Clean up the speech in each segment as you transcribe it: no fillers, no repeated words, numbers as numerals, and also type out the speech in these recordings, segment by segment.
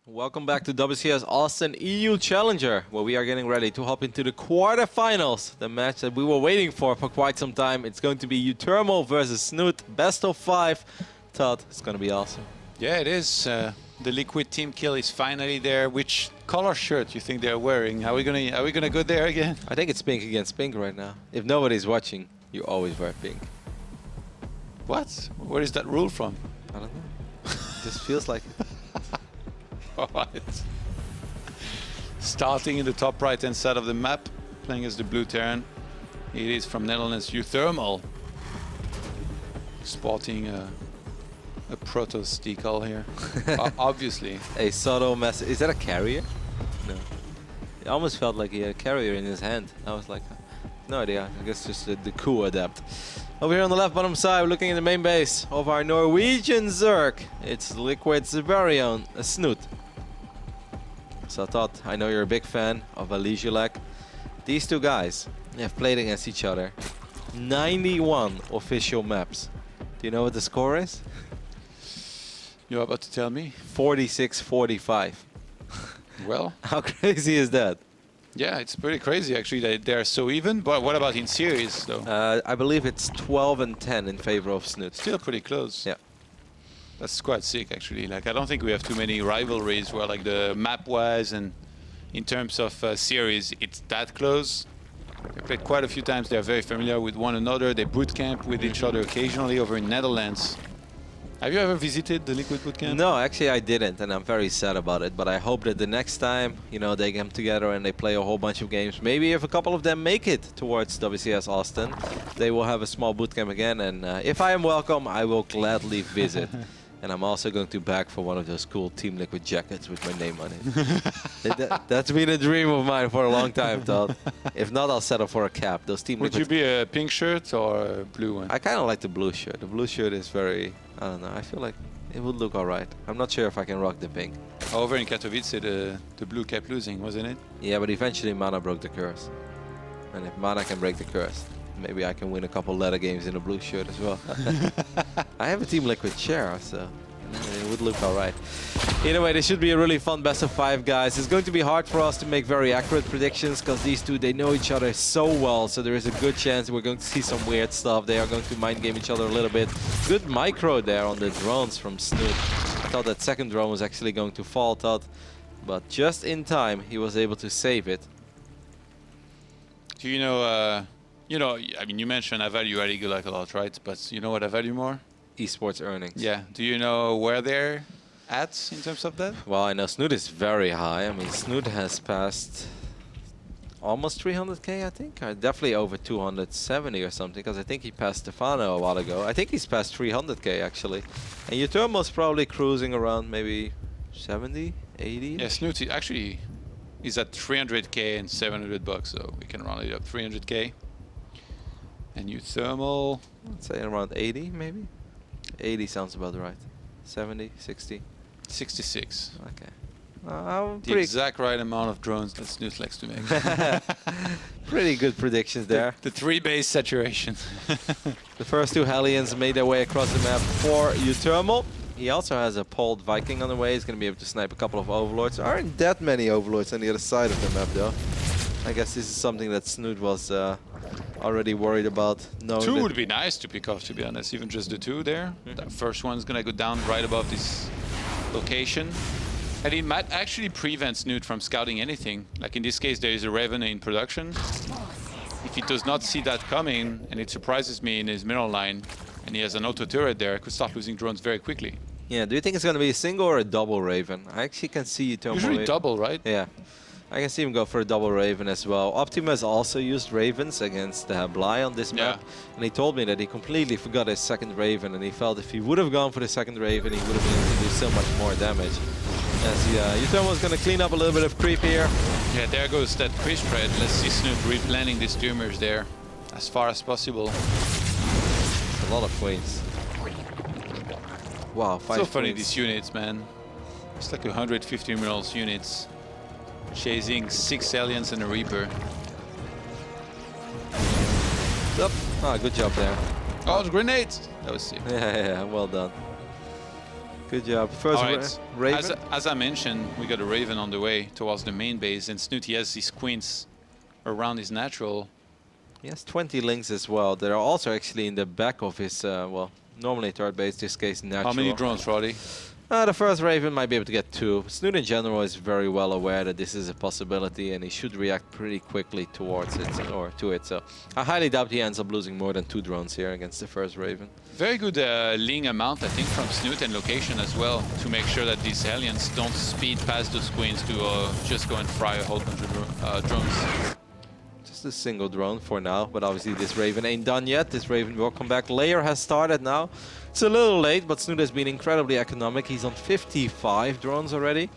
Welcome back to WCS Austin EU Challenger, where we are getting ready to hop into the quarterfinals, the match that we were waiting for quite some time. It's going to be Thermy versus Snute, best of 5. Todd, it's going to be awesome. Yeah, it is. The Liquid team kill is finally there. Which color shirt you think they're wearing? Are we gonna go there again? I think it's pink against pink right now. If nobody's watching, you always wear pink. What? Where is that rule from? I don't know. It just feels like it. Alright. Starting in the top right-hand side of the map, playing as the blue Terran. It is from Netherlands, Thermy. Sporting a Protoss decal here. Obviously. A subtle message. Is that a carrier? No. It almost felt like he had a carrier in his hand. I was like, no idea. I guess just the cool adapt. Over here on the left bottom side, we're looking at the main base of our Norwegian Zerg. It's Liquid's very own Snute. So I know you're a big fan of Alizulek. These two guys have played against each other 91 official maps. Do you know what the score is? You're about to tell me? 46-45. Well, how crazy is that? Yeah, it's pretty crazy actually. They are so even. But what about in series though? I believe it's 12-10 in favor of Snute. Still pretty close. Yeah. That's quite sick actually. Like I don't think we have too many rivalries where like the map-wise and in terms of series it's that close. They played quite a few times. They're very familiar with one another. They boot camp with each other occasionally over in Netherlands. Have you ever visited the Liquid bootcamp? No, actually I didn't, and I'm very sad about it. But I hope that the next time, you know, they come together and they play a whole bunch of games. Maybe if a couple of them make it towards WCS Austin, they will have a small bootcamp again. And if I am welcome, I will gladly visit. And I'm also going to bag for one of those cool Team Liquid jackets with my name on it. That's been a dream of mine for a long time, Todd. If not, I'll settle for a cap. Those Team Would Liquid... you be a pink shirt or a blue one? I kind of like the blue shirt. The blue shirt is very... I don't know. I feel like it would look alright. I'm not sure if I can rock the pink. Over in Katowice, the blue kept losing, wasn't it? Yeah, but eventually Mana broke the curse. And if Mana can break the curse, maybe I can win a couple ladder games in a blue shirt as well. I have a Team Liquid chair, so it would look alright. Either way, this should be a really fun best of 5, guys. It's going to be hard for us to make very accurate predictions because these two, they know each other so well. So there is a good chance we're going to see some weird stuff. They are going to mind game each other a little bit. Good micro there on the drones from Snute. I thought that second drone was actually going to fall, Todd. But just in time, he was able to save it. Do you know, I mean, you mentioned I value Alizulek a lot, right? But you know what I value more? Esports earnings. Yeah. Do you know where they're at in terms of that? Well, I know Snute is very high. I mean, Snute has passed almost 300k, I think. Or definitely over 270 or something, because I think he passed Stefano a while ago. I think he's passed 300k, actually. And Thermy's probably cruising around maybe 70, 80. Yeah, Snute actually is at 300k and 700 bucks, so we can round it up 300k. And Thermy, I'd say around 80, maybe. 80 sounds about right. 70, 60. 66. Okay. The exact right amount of drones that Snute likes to make. Pretty good predictions there. The 3 base saturation. The first 2 Hellions made their way across the map for Thermy. He also has a poled Viking on the way. He's going to be able to snipe a couple of Overlords. There aren't that many Overlords on the other side of the map, though. I guess this is something that Snute was already worried about. 2 would be nice to pick off, to be honest. Even just the 2 there. That first one's going to go down right above this location. And it might actually prevent Snute from scouting anything. Like in this case, there is a Raven in production. If he does not see that coming, and it surprises me in his middle line, and he has an auto turret there, I could start losing drones very quickly. Yeah, do you think it's going to be a single or a double Raven? I actually can see Thermy. Usually double, right? Yeah. I can see him go for a double Raven as well. Optimus also used Ravens against Bly on this map. And he told me that he completely forgot his second Raven. And he felt if he would have gone for the second Raven, he would have been able to do so much more damage. As Thermy's going to clean up a little bit of creep here. Yeah, there goes that creep spread. Let's see Snute replanning these tumors there as far as possible. A lot of queens. Wow, 5 So funny, queens. these units, man. It's like 150 minerals units. Chasing 6 aliens and a Reaper. Yep. Ah, good job there. Oh, the grenades! That was sick. Yeah, well done. Good job. First All right. Raven. As I mentioned, we got a Raven on the way towards the main base, and Snute, he has these queens around his natural. He has 20 links as well. That are also actually in the back of his, well, normally third base, this case natural. How many drones, Roddy? The first Raven might be able to get 2. Snute in general is very well aware that this is a possibility, and he should react pretty quickly towards it, or to it. So I highly doubt he ends up losing more than 2 drones here against the first Raven. Very good ling amount, I think, from Snute and location as well, to make sure that these aliens don't speed past those queens to just go and fry a whole bunch of drones. Just a single drone for now, but obviously this Raven ain't done yet. This Raven will come back. Layer has started now. It's a little late, but Snute has been incredibly economic. He's on 55 drones already,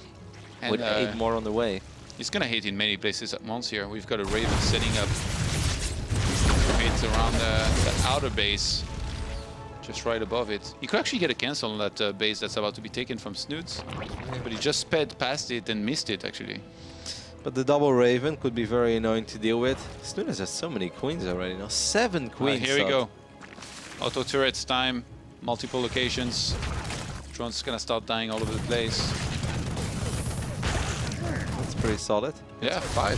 and with 8 more on the way. He's going to hit in many places at once here. We've got a Raven setting up hits around that outer base, just right above it. He could actually get a cancel on that base that's about to be taken from Snute, but he just sped past it and missed it, actually. But the double Raven could be very annoying to deal with. Snute has so many queens already now. 7 queens. Here we go. Auto turrets time. Multiple locations. Drone's gonna start dying all over the place. That's pretty solid. Yeah, 5.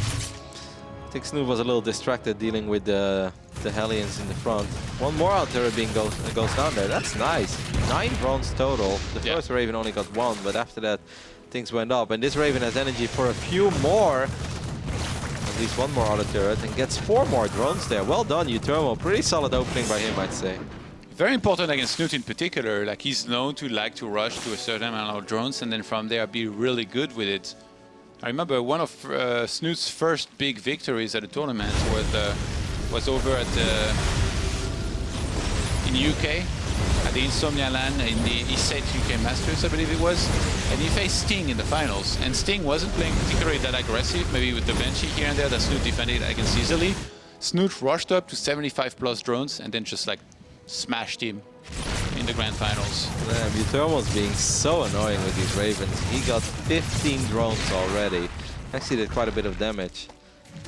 I think Snute was a little distracted dealing with the Hellions in the front. One more out there goes down there. That's nice. 9 drones total. The first Raven only got 1, but after that things went up. And this Raven has energy for a few more. At least 1 more auto turret, and gets 4 more drones there. Well done, Uthermal. Pretty solid opening by him, I'd say. Very important against Snute in particular. Like, he's known to like to rush to a certain amount of drones and then from there be really good with it. I remember one of Snute's first big victories at a tournament was over at in UK at the Insomnia LAN in the East UK Masters, I believe it was, and he faced Sting in the finals. And Sting wasn't playing particularly that aggressive, maybe with the Banshee here and there that Snute defended against easily. Snute rushed up to 75 plus drones and then just like smashed him in the grand finals. Uthermal's being so annoying with these Ravens. He got 15 drones already. Actually did quite a bit of damage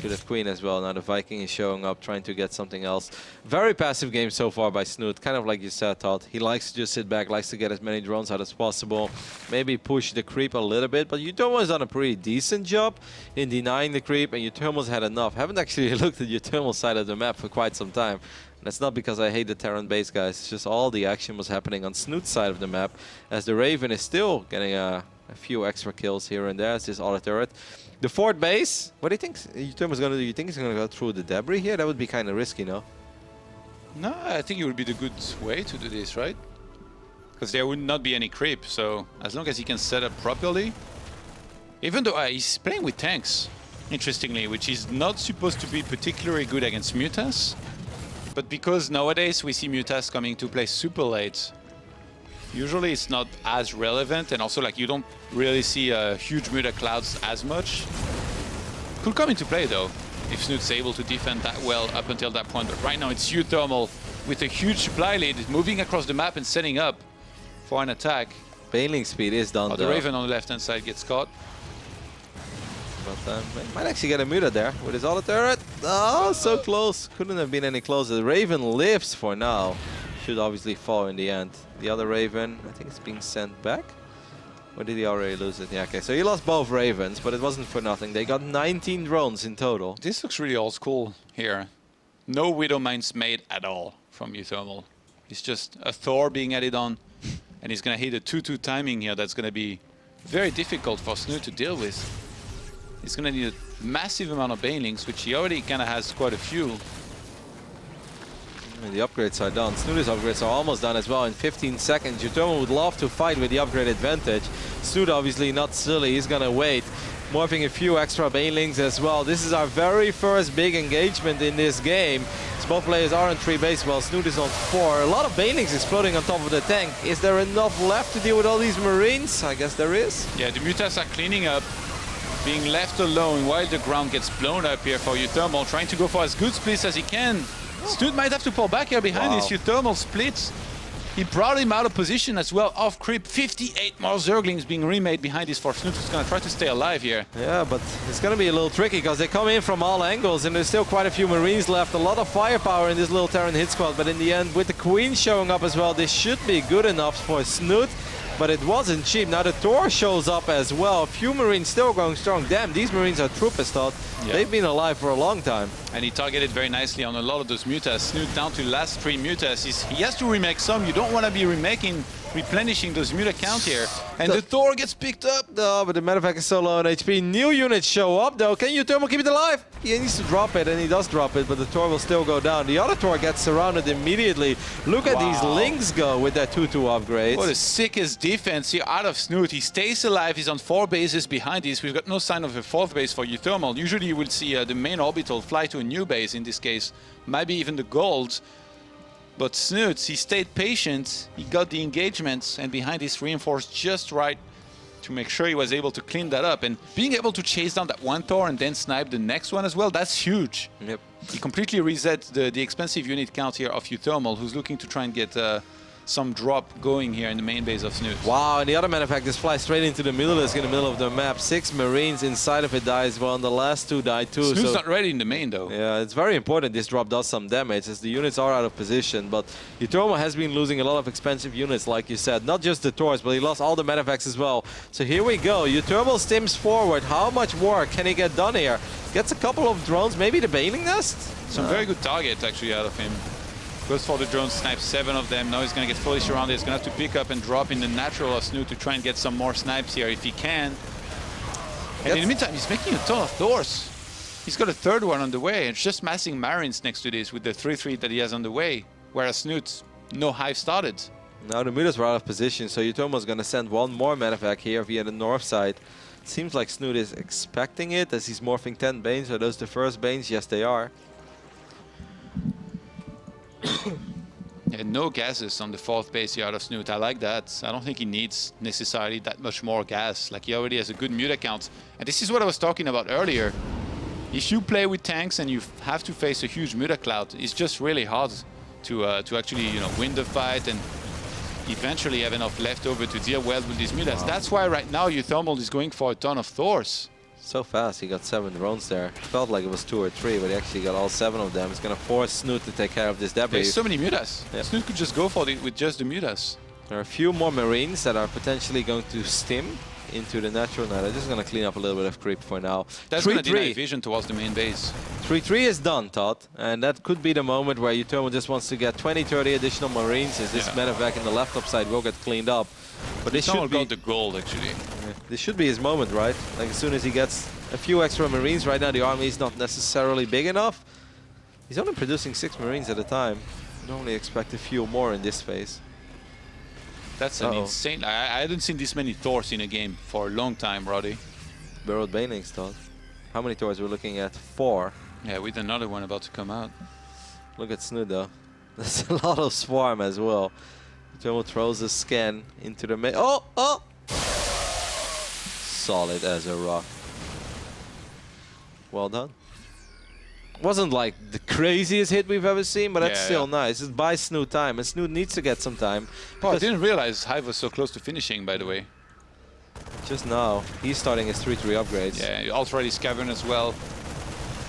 to the Queen as well. Now the Viking is showing up, trying to get something else. Very passive game so far by Snute. Kind of like you said, Todd. He likes to just sit back, likes to get as many drones out as possible. Maybe push the creep a little bit, but Uthermal's done a pretty decent job in denying the creep, and Uthermal's had enough. Haven't actually looked at Uthermal's side of the map for quite some time. That's not because I hate the Terran base, guys. It's just all the action was happening on Snute's side of the map, as the Raven is still getting a few extra kills here and there as this auto turret. The fourth base, what do you think Uthermal's going to do? You think he's going to go through the debris here? That would be kind of risky, no? No, I think it would be the good way to do this, right? Because there would not be any creep, so as long as he can set up properly. Even though he's playing with tanks, interestingly, which is not supposed to be particularly good against Mutas. But because nowadays we see Mutas coming to play super late, usually it's not as relevant, and also like you don't really see huge Muta clouds as much. Could come into play though, if Snute's able to defend that well up until that point. But right now it's Uthermal with a huge supply lead, moving across the map and setting up for an attack. Bailing speed is done. The Raven on the left-hand side gets caught. But might actually get a Muta there with his auto turret. Oh, so close. Couldn't have been any closer. The Raven lives for now. Should obviously fall in the end. The other Raven, I think it's being sent back. Or did he already lose it? Yeah, okay. So he lost both Ravens, but it wasn't for nothing. They got 19 drones in total. This looks really old school here. No Widow Mines made at all from Uthermal. It's just a Thor being added on. And he's going to hit a 2-2 timing here that's going to be very difficult for Snute to deal with. He's going to need a massive amount of banelings, which he already kind of has quite a few. And the upgrades are done. Snute's upgrades are almost done as well in 15 seconds. Uthermal would love to fight with the upgrade advantage. Snute obviously not silly. He's going to wait. Morphing a few extra banelings as well. This is our very first big engagement in this game. So both players are on 3 base while Snute is on 4. A lot of banelings exploding on top of the tank. Is there enough left to deal with all these Marines? I guess there is. Yeah, the Mutas are cleaning up, being left alone while the ground gets blown up here for Uthermal, trying to go for as good splits as he can. Snute might have to pull back here behind his Uthermal splits. He brought him out of position as well, off creep. 58 more Zerglings being remade behind this for Snute, who's going to try to stay alive here. Yeah, but it's going to be a little tricky because they come in from all angles and there's still quite a few Marines left. A lot of firepower in this little Terran hit squad, but in the end, with the Queen showing up as well, this should be good enough for Snute. but it wasn't cheap. Now the Thor shows up as well. A few Marines still going strong. Damn, these Marines are troopers, Todd. Yeah. They've been alive for a long time. And he targeted very nicely on a lot of those mutas. Snute down to last 3 mutas. He has to remake some. You don't want to be replenishing those muta count here. And the Thor gets picked up. No, but the medevac is so low on HP. New units show up though. Can you Thermal keep it alive? He needs to drop it, and he does drop it, but the Thor will still go down. The other Thor gets surrounded immediately. Look at these links go with that 2-2 upgrades. What a sickest defense here out of Snute. He stays alive. He's on 4 bases behind this. We've got no sign of a 4th base for Uthermal. Usually you will see the main orbital fly to a new base, in this case, maybe even the gold. But Snute, he stayed patient. He got the engagements, and behind this reinforced just right to make sure he was able to clean that up. And being able to chase down that one Thor and then snipe the next one as well, that's huge. Yep. He completely resets the expensive unit count here of Uthermal, who's looking to try and get some drop going here in the main base of Snute. Wow, and the other matter of fact, just flies straight into the middle. It's in the middle of the map. 6 Marines inside of it dies. Well, and the last 2 die too. Snute's not ready in the main though. Yeah, it's very important this drop does some damage as the units are out of position. But Uthermal has been losing a lot of expensive units, like you said. Not just the Thors, but he lost all the medavacs as well. So here we go. Uthermal stims forward. How much work can he get done here? Gets a couple of drones, maybe the Bailing Nest? Some very good targets actually out of him. Goes for the drone, snipes 7 of them. Now he's going to get fully surrounded. He's going to have to pick up and drop in the natural of Snute to try and get some more snipes here if he can. And in the meantime, he's making a ton of Thors. He's got a 3rd one on the way. It's just massing Marines next to this with the 3-3 that he has on the way. Whereas Snute, no hive started. Now the mutas were out of position, so Uthermal's going to send one more medevac here via the north side. Seems like Snute is expecting it as he's morphing 10 Banes. Are those the first Banes? Yes, they are. Yeah, no gases on the 4th base here out of Snute. I like that. I don't think he needs necessarily that much more gas. Like, he already has a good muta count. And this is what I was talking about earlier. If you play with tanks and you have to face a huge muta cloud, it's just really hard to actually, you know, win the fight and eventually have enough left over to deal well with these mutas. Wow. That's why right now Uthermal is going for a ton of Thors. So fast, he got 7 drones there. Felt like it was 2 or 3, but he actually got all 7 of them. It's going to force Snute to take care of this debris. There's so many mutas. Yep. Snute could just go for it with just the mutas. There are a few more Marines that are potentially going to stim into the natural net. I'm just going to clean up a little bit of creep for now. That's going to deny vision towards the main base. 3-3 is done, Todd. And that could be the moment where Uthermal just wants to get 20-30 additional Marines as this medevac in the left upside will get cleaned up. But this should be got the gold, actually. This should be his moment, right? Like, as soon as he gets a few extra Marines. Right now the army is not necessarily big enough. He's only producing 6 Marines at a time. You normally expect a few more in this phase. That's an insane... I hadn't seen this many Thors in a game for a long time, Roddy. Burrowed Banelings, Todd. How many Thors we're looking at? 4. Yeah, with another one about to come out. Look at Snute though. That's a lot of swarm as well. Uthermal throws a scan into the main. Oh! Solid as a rock. Well done. Wasn't like the craziest hit we've ever seen, but that's still nice. It buys Snute time, and Snute needs to get some time. Oh, I didn't realize Hive was so close to finishing, by the way. Just now, he's starting his 3-3 upgrades. Yeah, Alt-Ready Scavern as well.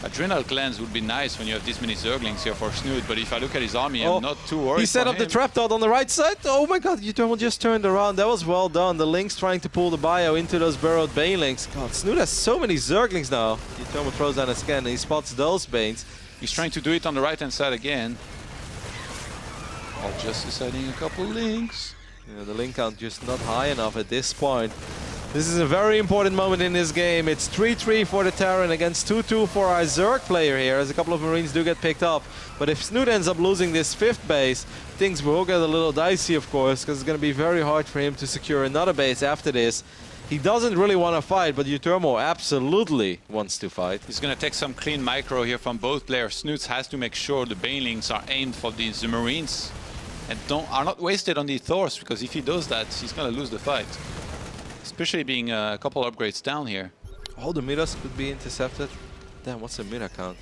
Adrenal Cleanse would be nice when you have this many Zerglings here for Snute, but if I look at his army, I'm not too worried. He set up the trap dot on the right side. Oh my god, Uthermal just turned around. That was well done. The Lynx trying to pull the bio into those burrowed Banelings. God, Snute has so many Zerglings now. Uthermal throws down a scan and he spots those Banes. He's trying to do it on the right-hand side again. While just deciding a couple links. Yeah, the link count just not high enough at this point. This is a very important moment in this game. It's 3-3 for the Terran against 2-2 for our Zerg player here, as a couple of Marines do get picked up. But if Snute ends up losing this 5th base, things will get a little dicey, of course, because it's going to be very hard for him to secure another base after this. He doesn't really want to fight, but Uthermal absolutely wants to fight. He's going to take some clean micro here from both players. Snute has to make sure the Banelings are aimed for these Marines and are not wasted on the Thors, because if he does that, he's going to lose the fight. Especially being a couple upgrades down here. All the mutas could be intercepted. Damn, what's the muta count?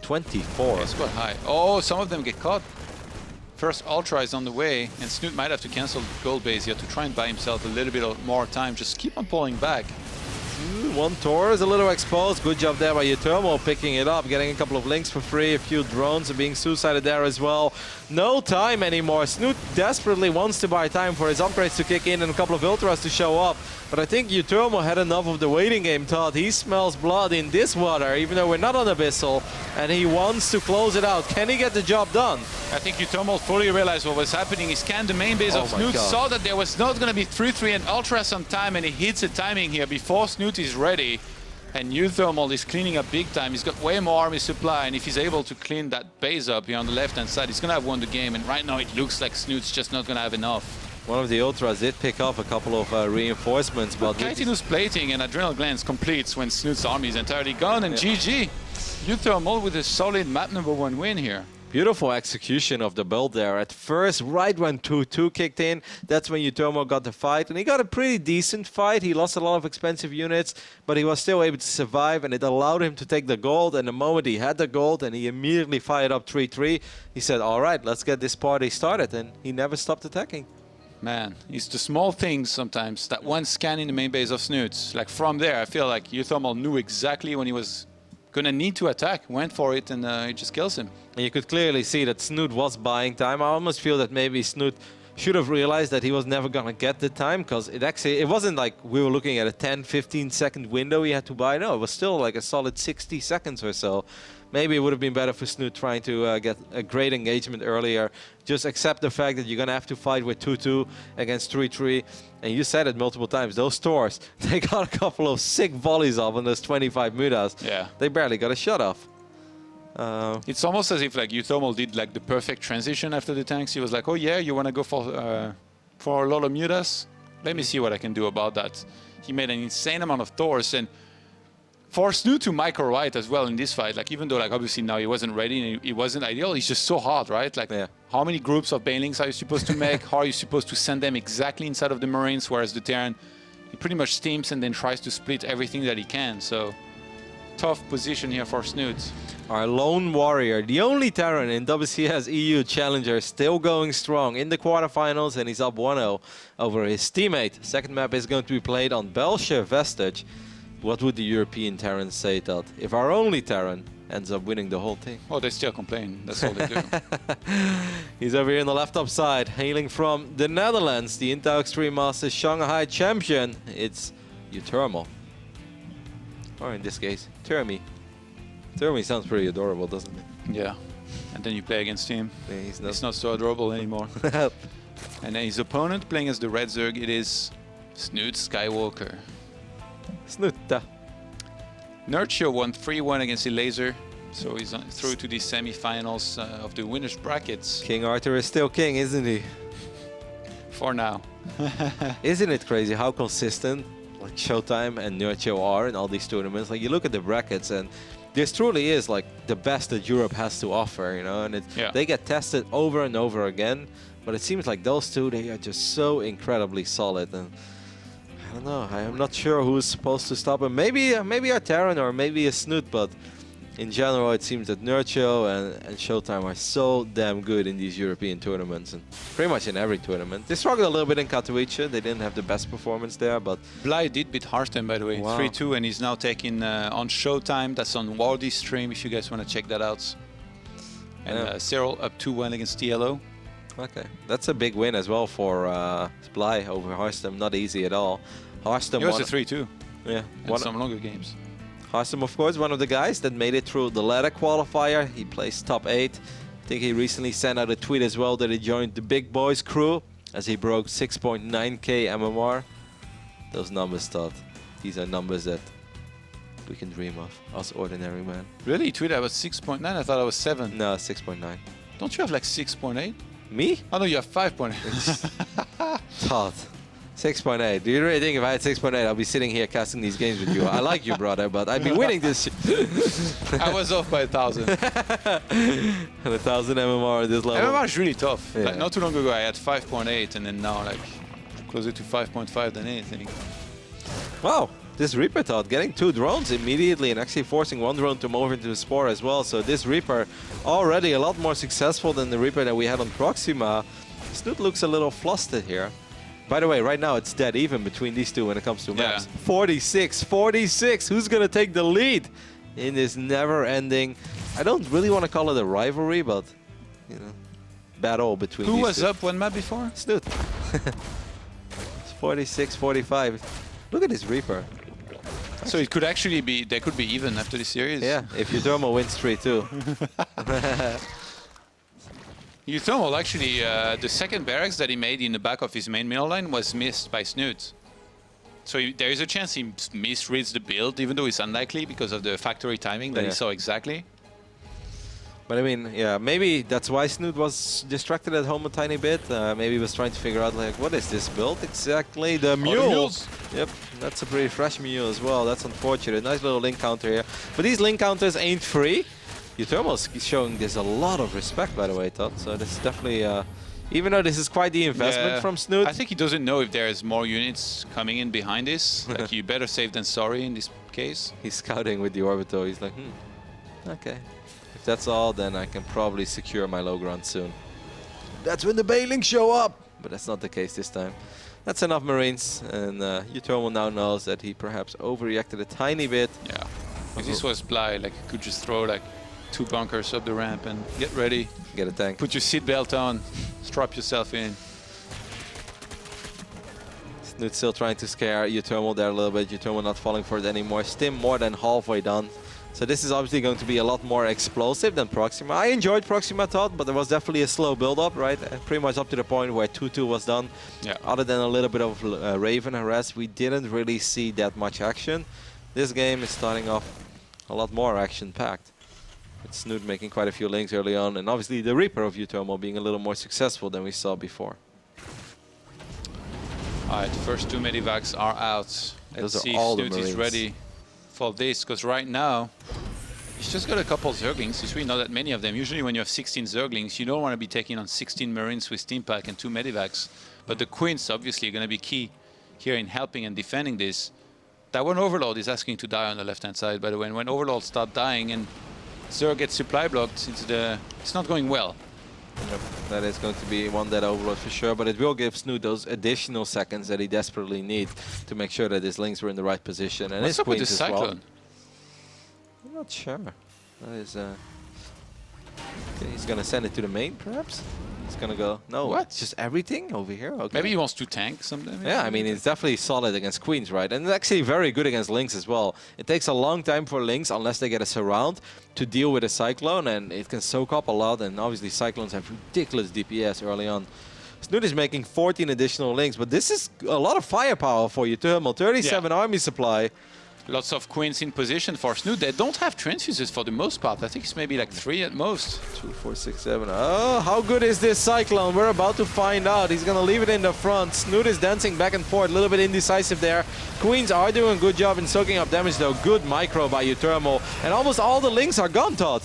24. Yeah, it's quite high. Oh, some of them get caught. First Ultra is on the way, and Snute might have to cancel the gold base here to try and buy himself a little bit more time. Just keep on pulling back. One Tor is a little exposed. Good job there by Uthermal picking it up, getting a couple of links for free. A few drones are being suicided there as well. No time anymore. Snute desperately wants to buy time for his upgrades to kick in and a couple of ultras to show up. But I think Uthermal had enough of the waiting game, Todd. He smells blood in this water, even though we're not on Abyssal, and he wants to close it out. Can he get the job done? I think Uthermal fully realized what was happening. He scanned the main base of Snute, saw that there was not going to be 3-3 and ultras on time, and he hits the timing here before Snute is ready. And Uthermal is cleaning up big time. He's got way more army supply, and if he's able to clean that base up here on the left-hand side, he's going to have won the game. And right now it looks like Snute's just not going to have enough. One of the ultras did pick up a couple of reinforcements, but Chitinous plating and Adrenal Glands completes when Snute's army is entirely gone, and GG. Uthermal with a solid map #1 win here. Beautiful execution of the build there. At first, right when 2-2 kicked in, that's when Uthermal got the fight. And he got a pretty decent fight. He lost a lot of expensive units, but he was still able to survive, and it allowed him to take the gold. And the moment he had the gold and he immediately fired up 3-3, he said, all right, let's get this party started. And he never stopped attacking. Man, it's the small things sometimes. That one scan in the main base of Snute. Like from there, I feel like Uthermal knew exactly when he was gonna need to attack, went for it, and it just kills him. And you could clearly see that Snute was buying time. I almost feel that maybe Snute should have realized that he was never gonna get the time, because it wasn't like we were looking at a 10-15 second window he had to buy. No, it was still like a solid 60 seconds or so. Maybe it would have been better for Snute trying to get a great engagement earlier. Just accept the fact that you're gonna have to fight with 2-2 against 3-3. And you said it multiple times, those Tors, they got a couple of sick volleys off on those 25 mutas. Yeah. They barely got a shot off. It's almost as if like Uthermal did like the perfect transition after the tanks. He was like, oh yeah, you want to go for a lot of mutas? Let me see what I can do about that. He made an insane amount of Thors, and for Snute to micro right as well in this fight, like even though like obviously now he wasn't ready and he wasn't ideal, he's just so hard, right? Like how many groups of Banelings are you supposed to make? How are you supposed to send them exactly inside of the Marines? Whereas the Terran, he pretty much steams and then tries to split everything that he can. So tough position here for Snute. Our lone warrior, the only Terran in WCS EU Challenger, still going strong in the quarterfinals, and he's up 1-0 over his teammate. Second map is going to be played on Belcher Vestige. What would the European Terrans say, Todd, if our only Terran ends up winning the whole thing? Oh, they still complain. That's all they do. He's over here on the left top side, hailing from the Netherlands, the Intel Extreme Masters Shanghai champion. It's Uthermal. Or in this case, Thermy. Thermy sounds pretty adorable, doesn't it? Yeah. And then you play against him. Yeah, it's not so adorable anymore. And then his opponent playing as the Red Zerg, it is Snute Skywalker. Snute. Nurture won 3-1 against the Laser, so he's through to the semi-finals of the winners brackets. King Arthur is still king, isn't he? For now. Isn't it crazy how consistent like Showtime and Nurture are in all these tournaments? Like you look at the brackets, and this truly is like the best that Europe has to offer, you know, and they get tested over and over again. But it seems like those two, they are just so incredibly solid. And I don't know. I am not sure who's supposed to stop him. Maybe a Terran or maybe a Snute, but in general, it seems that Nurture and Showtime are so damn good in these European tournaments, and pretty much in every tournament. They struggled a little bit in Katowice. They didn't have the best performance there, but Bly did beat Harston, by the way, 3-2, and he's now taking on Showtime. That's on Wardy's stream if you guys want to check that out. And Cyril up 2-1 against TLO. Okay, that's a big win as well for Bly over Harston. Not easy at all. Harston won a 3-2. Yeah, won some longer games. Harston, of course, one of the guys that made it through the ladder qualifier. He placed top 8. I think he recently sent out a tweet as well that he joined the big boys crew as he broke 6.9k MMR. Those numbers, Todd, these are numbers that we can dream of, us ordinary man. Really? You tweeted I was 6.9? I thought I was 7. No, 6.9. Don't you have like 6.8? Me? Oh no, you have 5.8. Todd. 6.8. Do you really think if I had 6.8, I'll be sitting here casting these games with you? I like you, brother, but I'd be winning this shit. I was off by 1,000. And 1,000 MMR at this level. MMR is really tough. Yeah. Like, not too long ago, I had 5.8, and then now, like, closer to 5.5 than anything. Wow. This Reaper, Todd, getting 2 drones immediately and actually forcing 1 drone to move into the Spore as well. So this Reaper already a lot more successful than the Reaper that we had on Proxima. Snute looks a little flustered here. By the way, right now it's dead even between these two when it comes to maps. 46, 46. Who's going to take the lead in this never-ending? I don't really want to call it a rivalry, but you know, battle between Who these was two. up one map before? Snute. It's 46, 45. Look at this Reaper. So it could actually be, they could be even after this series. Yeah, if Uthermo wins 3-2. Uthermo actually, the second barracks that he made in the back of his main middle line was missed by Snute. So there is a chance he misreads the build, even though it's unlikely because of the factory timing that he saw exactly. But I mean, yeah, maybe that's why Snute was distracted at home a tiny bit. Maybe he was trying to figure out, like, what is this build exactly? The mule. Yep, that's a pretty fresh mule as well. That's unfortunate. Nice little link counter here. But these link counters ain't free. Uthermo's showing this a lot of respect, by the way, Todd. So this is definitely, even though this is quite the investment from Snute. I think he doesn't know if there's more units coming in behind this. Like, you better safe than sorry in this case. He's scouting with the Orbital. He's like, okay. If that's all, then I can probably secure my low ground soon. That's when the Bailings show up! But that's not the case this time. That's enough Marines, and Uthermo now knows that he perhaps overreacted a tiny bit. Yeah, if this was Bly, like, you could just throw like 2 bunkers up the ramp and get ready. Get a tank. Put your seatbelt on, strap yourself in. Snute still trying to scare Uthermo there a little bit. Uthermo not falling for it anymore. Stim more than halfway done. So this is obviously going to be a lot more explosive than Proxima. I enjoyed Proxima, Todd, but there was definitely a slow build-up, right? Pretty much up to the point where 2-2 was done. Yeah. Other than a little bit of Raven harass, we didn't really see that much action. This game is starting off a lot more action-packed. With Snute making quite a few links early on, and obviously the Reaper of Uthermo being a little more successful than we saw before. Alright, the first 2 medivacs are out. Let's see if Snute is ready for this, because right now he's just got a couple Zerglings. There's really not that many of them. Usually when you have 16 Zerglings, you don't want to be taking on 16 Marines with Steam Pack and 2 medivacs. But the Queens obviously are going to be key here in helping and defending this. That one Overlord is asking to die on the left-hand side, by the way. And when Overlords start dying and Zer gets supply blocked, it's not going well. Yep, that is going to be one dead Overlord for sure, but it will give Snute those additional seconds that he desperately needs to make sure that his links were in the right position. And what's up with the Cyclone? Well. I'm not sure. That is, okay, he's going to send it to the main, perhaps? He's going to go, no, what? Just everything over here? Okay. Maybe he wants to tank something? Yeah, I mean, it's definitely solid against Queens, right? And it's actually very good against Lynx as well. It takes a long time for Lynx, unless they get a surround, to deal with a Cyclone, and it can soak up a lot, and obviously Cyclones have ridiculous DPS early on. Snute is making 14 additional Lynx, but this is a lot of firepower for Uthermo. 37 army supply. Lots of Queens in position for Snute. They don't have transfuses for the most part. I think it's maybe like 3 at most. 2, 4, 6, 7. Oh, how good is this Cyclone? We're about to find out. He's going to leave it in the front. Snute is dancing back and forth, a little bit indecisive there. Queens are doing a good job in soaking up damage, though. Good micro by Uthermo. And almost all the Lynx are gone, Todd.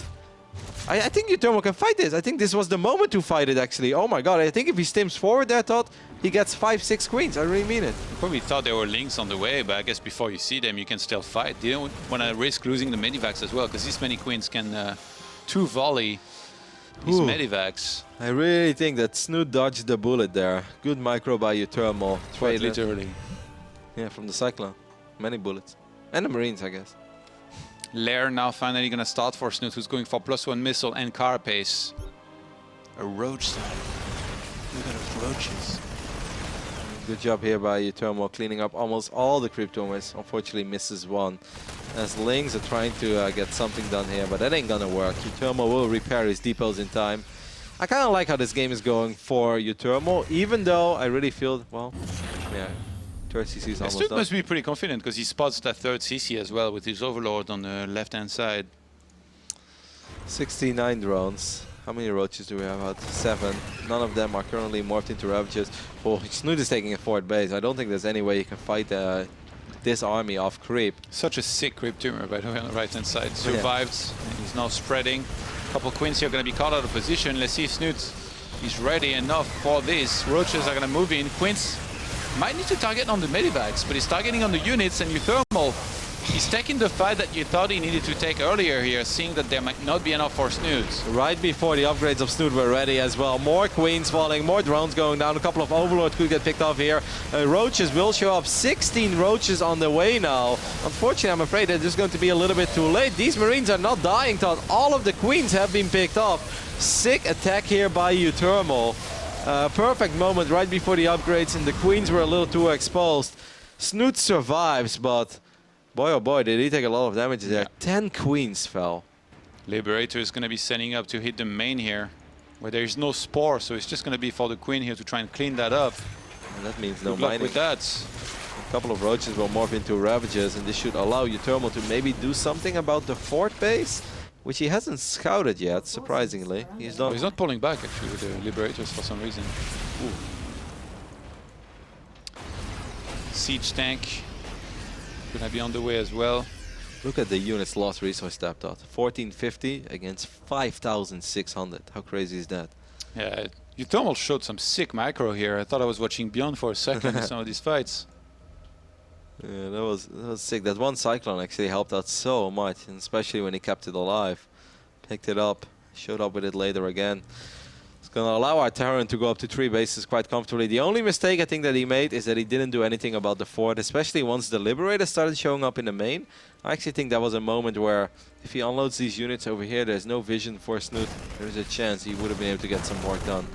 I think Uthermo can fight this. I think this was the moment to fight it, actually. Oh my god, I think if he stims forward there, Todd, he gets 5, 6 Queens. I really mean it. Probably thought there were Lynx on the way, but I guess before you see them, you can still fight. You don't want to risk losing the medivacs as well, because this many Queens can 2-volley these medivacs. I really think that Snute dodged the bullet there. Good micro by Uthermo. Quite literally. Yeah, from the Cyclone. Many bullets. And the Marines, I guess. Lair now finally going to start for Snute, who's going for +1 missile and carapace. A roach side. Look at those roaches. Good job here by Uthermo, cleaning up almost all the Cryptomists. Unfortunately misses one. As Lynx are trying to get something done here, but that ain't gonna work. Uthermo will repair his depots in time. I kind of like how this game is going for Uthermo, even though I really feel, well, yeah. CC is almost done. Must be pretty confident because he spots that 3rd CC as well with his Overlord on the left-hand side. 69 drones. How many roaches do we have out? 7. None of them are currently morphed into Ravages. Oh, Snute is taking a 4th base. I don't think there's any way you can fight this army off creep. Such a sick creep tumor, by the way, on the right-hand side. Survived, and he's now spreading. A couple Queens here are going to be caught out of position. Let's see if Snute is ready enough for this. Roaches are going to move in. Queens might need to target on the medivacs, but he's targeting on the units, and Uthermo He's taking the fight that you thought he needed to take earlier here, seeing that there might not be enough for Snute. Right before the upgrades of Snute were ready as well. More queens falling, more drones going down. A couple of overlords could get picked off here. Roaches will show up. 16 roaches on the way now. Unfortunately, I'm afraid they're just going to be a little bit too late. These Marines are not dying, Todd. All of the queens have been picked off. Sick attack here by Thermal. Perfect moment right before the upgrades, and the queens were a little too exposed. Snute survives, but boy oh boy, did he take a lot of damage there. Yeah. 10 queens fell. Liberator is going to be setting up to hit the main here, where there's no spore, so it's just going to be for the queen here to try and clean that up. And that means no Good luck mining. with that. A couple of roaches will morph into Ravagers, and this should allow Thermal to maybe do something about the fort base, which he hasn't scouted yet, surprisingly. He's not pulling back, actually, with the Liberators for some reason. Ooh. Siege tank gonna be on the way as well. Look at the units lost resource tapped out. 1450 against 5,600. How crazy is that? Yeah, Thermal showed some sick macro here. I thought I was watching Beyond for a second in some of these fights. Yeah, that was sick. That one Cyclone actually helped out so much, and especially when he kept it alive. Picked it up, showed up with it later again. It's going to allow our Terran to go up to 3 bases quite comfortably. The only mistake I think that he made is that he didn't do anything about the fort, especially once the Liberator started showing up in the main. I actually think that was a moment where if he unloads these units over here, there's no vision for Snute. There's a chance he would have been able to get some work done.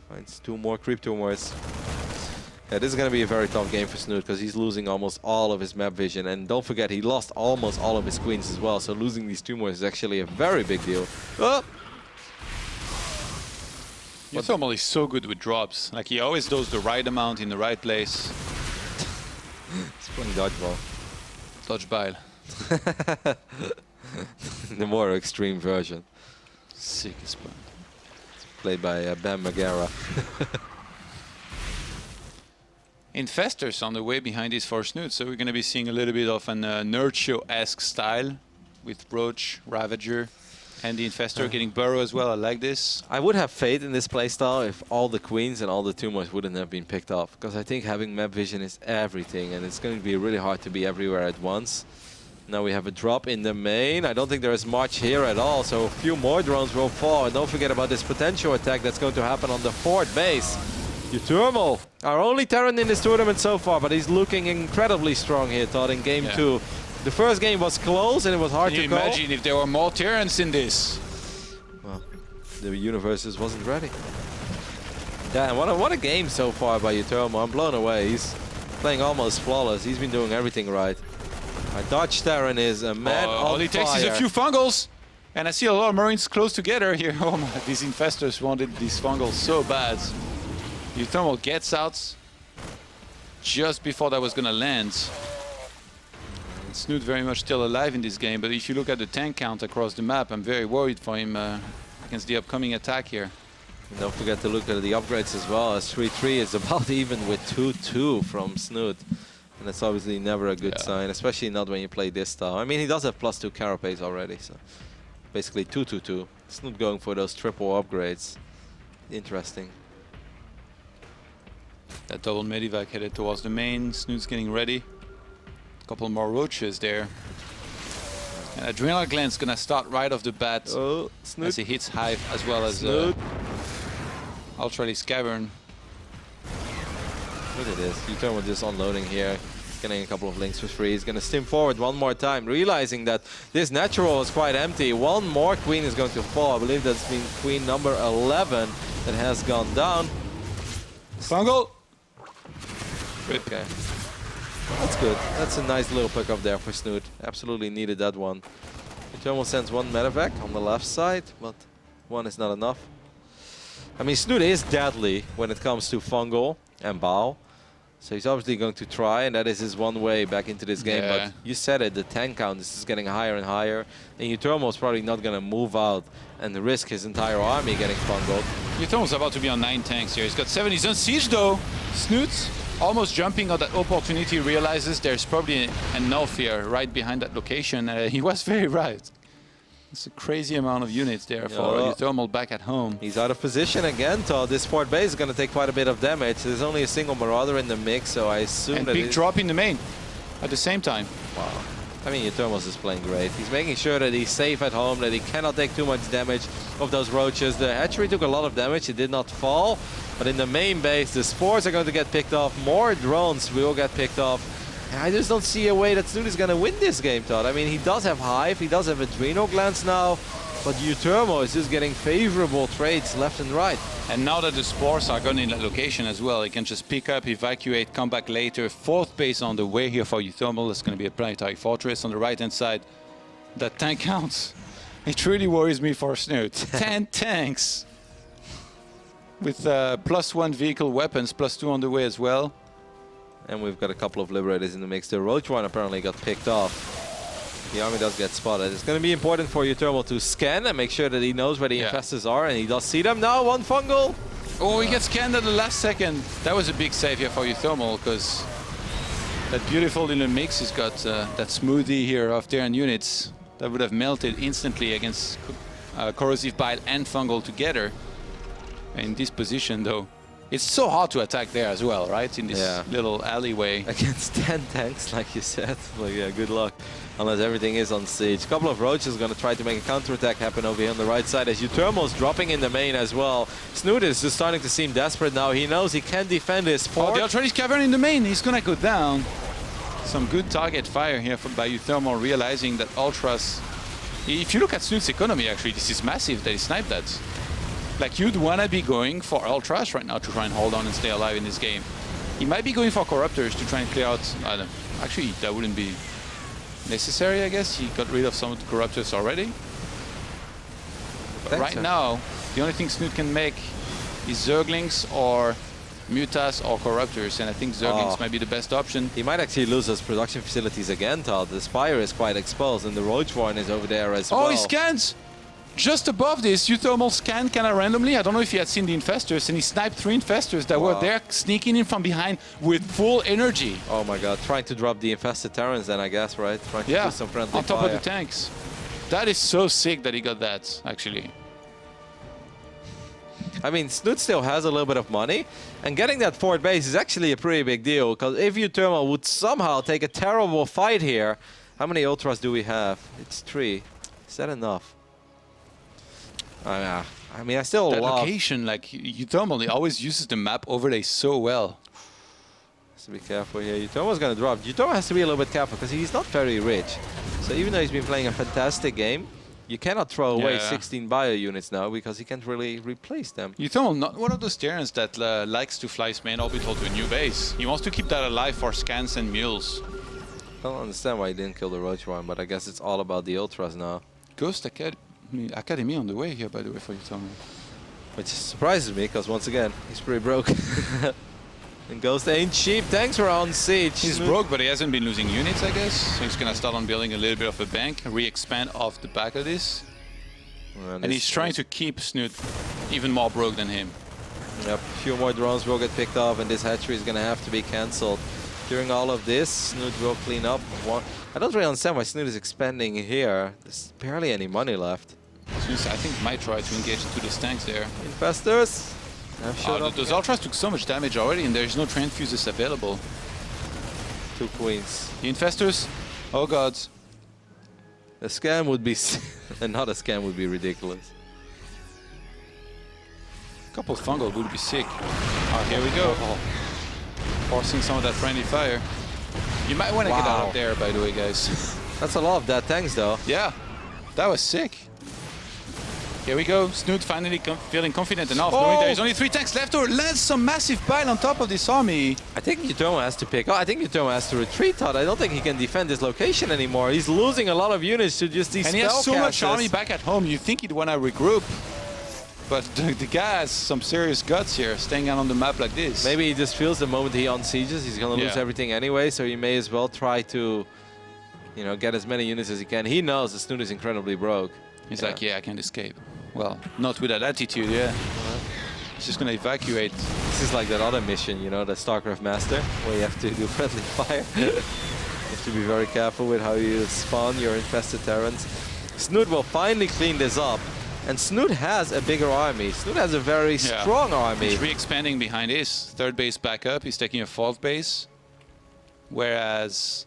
Finds 2 more creep tumors. Yeah, this is going to be a very tough game for Snute because he's losing almost all of his map vision. And don't forget, he lost almost all of his queens as well. So losing these tumors is actually a very big deal. Oh! Thermal is so good with drops. Like, he always does the right amount in the right place. He's playing dodgeball. Dodgeball. The more extreme version. Sick as fun. Played by Bam Margera. Infestors on the way behind these for Snute, so we're going to be seeing a little bit of an Nerd Show-esque style with Roach, Ravager, and the Infestor getting Burrow as well. I like this. I would have faith in this playstyle if all the queens and all the tumors wouldn't have been picked off, because I think having map vision is everything, and it's going to be really hard to be everywhere at once. Now we have a drop in the main. I don't think there is much here at all, so a few more drones will fall. And don't forget about this potential attack that's going to happen on the fort base. Thermal, our only Terran in this tournament so far, but he's looking incredibly strong here, Todd, in game 2. The first game was close and it was hard to call. Imagine if there were more Terrans in this. Well, the Universes wasn't ready. Damn, what a game so far by Thermal. I'm blown away. He's playing almost flawless. He's been doing everything right. Our Dodge Terran is a man on fire. All he takes is a few fungals. And I see a lot of Marines close together here. Oh my, these Infestors wanted these fungals so bad. Thermal gets out just before that was going to land. Snute very much still alive in this game, but if you look at the tank count across the map, I'm very worried for him against the upcoming attack here. And don't forget to look at the upgrades as well, as 3-3 is about even with 2-2 from Snute. And that's obviously never a good sign, especially not when you play this style. I mean, he does have +2 carapace already, so basically 2-2-2. Snute going for those triple upgrades. Interesting. That double medivac headed towards the main. Snute's getting ready. A couple more roaches there. And Adrenal Gland's gonna start right off the bat as he hits Hive as well as Ultralisk Cavern. Look at this. Thermal just unloading here. Getting a couple of links for free. He's gonna stim forward one more time, realizing that this natural is quite empty. One more queen is going to fall. I believe that's been queen number 11 that has gone down. Fungal! Okay. That's good. That's a nice little pickup there for Snute. Absolutely needed that one. Thermal sends one medevac on the left side, but one is not enough. I mean, Snute is deadly when it comes to fungal and bow. So he's obviously going to try, and that is his one way back into this game. But you said it, the tank count is just getting higher and higher. And Thermal is probably not going to move out and risk his entire army getting fungal. Thermal's about to be on 9 tanks here. He's got 7. He's on siege though. Snute almost jumping on that opportunity, realizes there's probably enough here right behind that location. He was very right. It's a crazy amount of units there for Thermal back at home. He's out of position again, Todd. This fort base is going to take quite a bit of damage. There's only a single Marauder in the mix, so I assume and that big drop in the main. at the same time. Wow. I mean, Thermos is playing great. He's making sure that he's safe at home, that he cannot take too much damage of those roaches. The hatchery took a lot of damage. It did not fall. But in the main base, the spores are going to get picked off. More drones will get picked off. And I just don't see a way that Snute is going to win this game, Todd. I mean, he does have Hive. He does have Adrenal Glands now. But Thermo is just getting favorable trades left and right. And now that the spores are gone in that location as well, he can just pick up, evacuate, come back later. Fourth base on the way here for Thermal. It's going to be a planetary fortress on the right-hand side. That tank counts. It really worries me for Snute. 10 tanks. With +1 vehicle weapons, +2 on the way as well. And we've got a couple of Liberators in the mix. The Roach one apparently got picked off. The army does get spotted. It's going to be important for Thermal to scan and make sure that he knows where the infestors are, and he does see them now. One fungal. Oh, he gets scanned at the last second. That was a big save here for Thermal, because that beautiful little mix has got that smoothie here of Terran units that would have melted instantly against corrosive bile and fungal together. In this position, though, it's so hard to attack there as well, right? In this little alleyway. Against 10 tanks, like you said. Like, yeah, good luck. Unless everything is on siege. A couple of roaches are going to try to make a counterattack happen over here on the right side as Thermal's dropping in the main as well. Snute is just starting to seem desperate now. He knows he can defend his fort. Oh, the Ultra's cavern in the main. He's going to go down. Some good target fire here by Thermal, realizing that Ultras... If you look at Snute's economy, actually, this is massive that he sniped that. Like, you'd want to be going for Ultras right now to try and hold on and stay alive in this game. He might be going for Corruptors to try and clear out... I don't know. Actually, that wouldn't be necessary, I guess. He got rid of some of the Corruptors already. But right now, the only thing Snute can make is Zerglings or Mutas or Corruptors, and I think Zerglings might be the best option. He might actually lose his production facilities again, Todd. The Spire is quite exposed, and the Roach one is over there as well. Oh, he scans! Just above this, Thermal scanned kind of randomly. I don't know if he had seen the infestors, and he sniped 3 infestors that were there sneaking in from behind with full energy. Oh my god, trying to drop the infested Terrans then, I guess, right? Trying to do some friendly on top fire. of the tanks. That is so sick that he got that, actually. I mean, Snute still has a little bit of money, and getting that fort base is actually a pretty big deal, because if Thermal would somehow take a terrible fight here, how many Ultras do we have? It's 3. Is that enough? I mean, I still that love... location, like, Thermal, he always uses the map overlay so well. Has to be careful here. Thermal's going to drop. Thermal has to be a little bit careful, because he's not very rich. So even though he's been playing a fantastic game, you cannot throw away 16 bio units now, because he can't really replace them. Thermal, not one of those Terrans that likes to fly his main orbital to a new base. He wants to keep that alive for scans and mules. I don't understand why he didn't kill the Roach one, but I guess it's all about the Ultras now. Ghost Academy on the way here, by the way, for Thermal. Which surprises me, because once again, he's pretty broke. And Ghost ain't cheap. Tanks are on siege. He's broke, but he hasn't been losing units, I guess. So he's going to start on building a little bit of a bank, re-expand off the back of this. And he's trying to keep Snute even more broke than him. Yep, a few more drones will get picked off, and this hatchery is going to have to be cancelled. During all of this, Snute will clean up. I don't really understand why Snute is expanding here. There's barely any money left. I think might try to engage into those tanks there. Infestors. Those Ultras took so much damage already, and there's no transfuses available. 2 queens. The infestors, oh god. A scam would be... Another scam would be ridiculous. A couple of fungal would be sick. Oh, here we go. Forcing some of that friendly fire. You might want to get out of there, by the way, guys. That's a lot of dead tanks, though. Yeah, that was sick. Here we go. Snute finally feeling confident enough, knowing there's only 3 tanks left, or lands some massive pile on top of this army. I think Thermal has to pick. I think Thermal has to retreat, Todd. I don't think he can defend this location anymore. He's losing a lot of units to just these spellcasters. And he has so much army back at home. You think he'd want to regroup, but the guy has some serious guts here, staying out on the map like this. Maybe he just feels the moment he unsieges, he's going to lose everything anyway, so he may as well try to, you know, get as many units as he can. He knows the Snute is incredibly broke. He's like, I can't escape. Well, not with that attitude, He's just going to evacuate. This is like that other mission, you know, the StarCraft Master, where you have to do friendly fire. You have to be very careful with how you spawn your infested Terrans. Snute will finally clean this up. And Snute has a bigger army. Snute has a very strong army. He's re-expanding behind his 3rd base back up. He's taking a 4th base. Whereas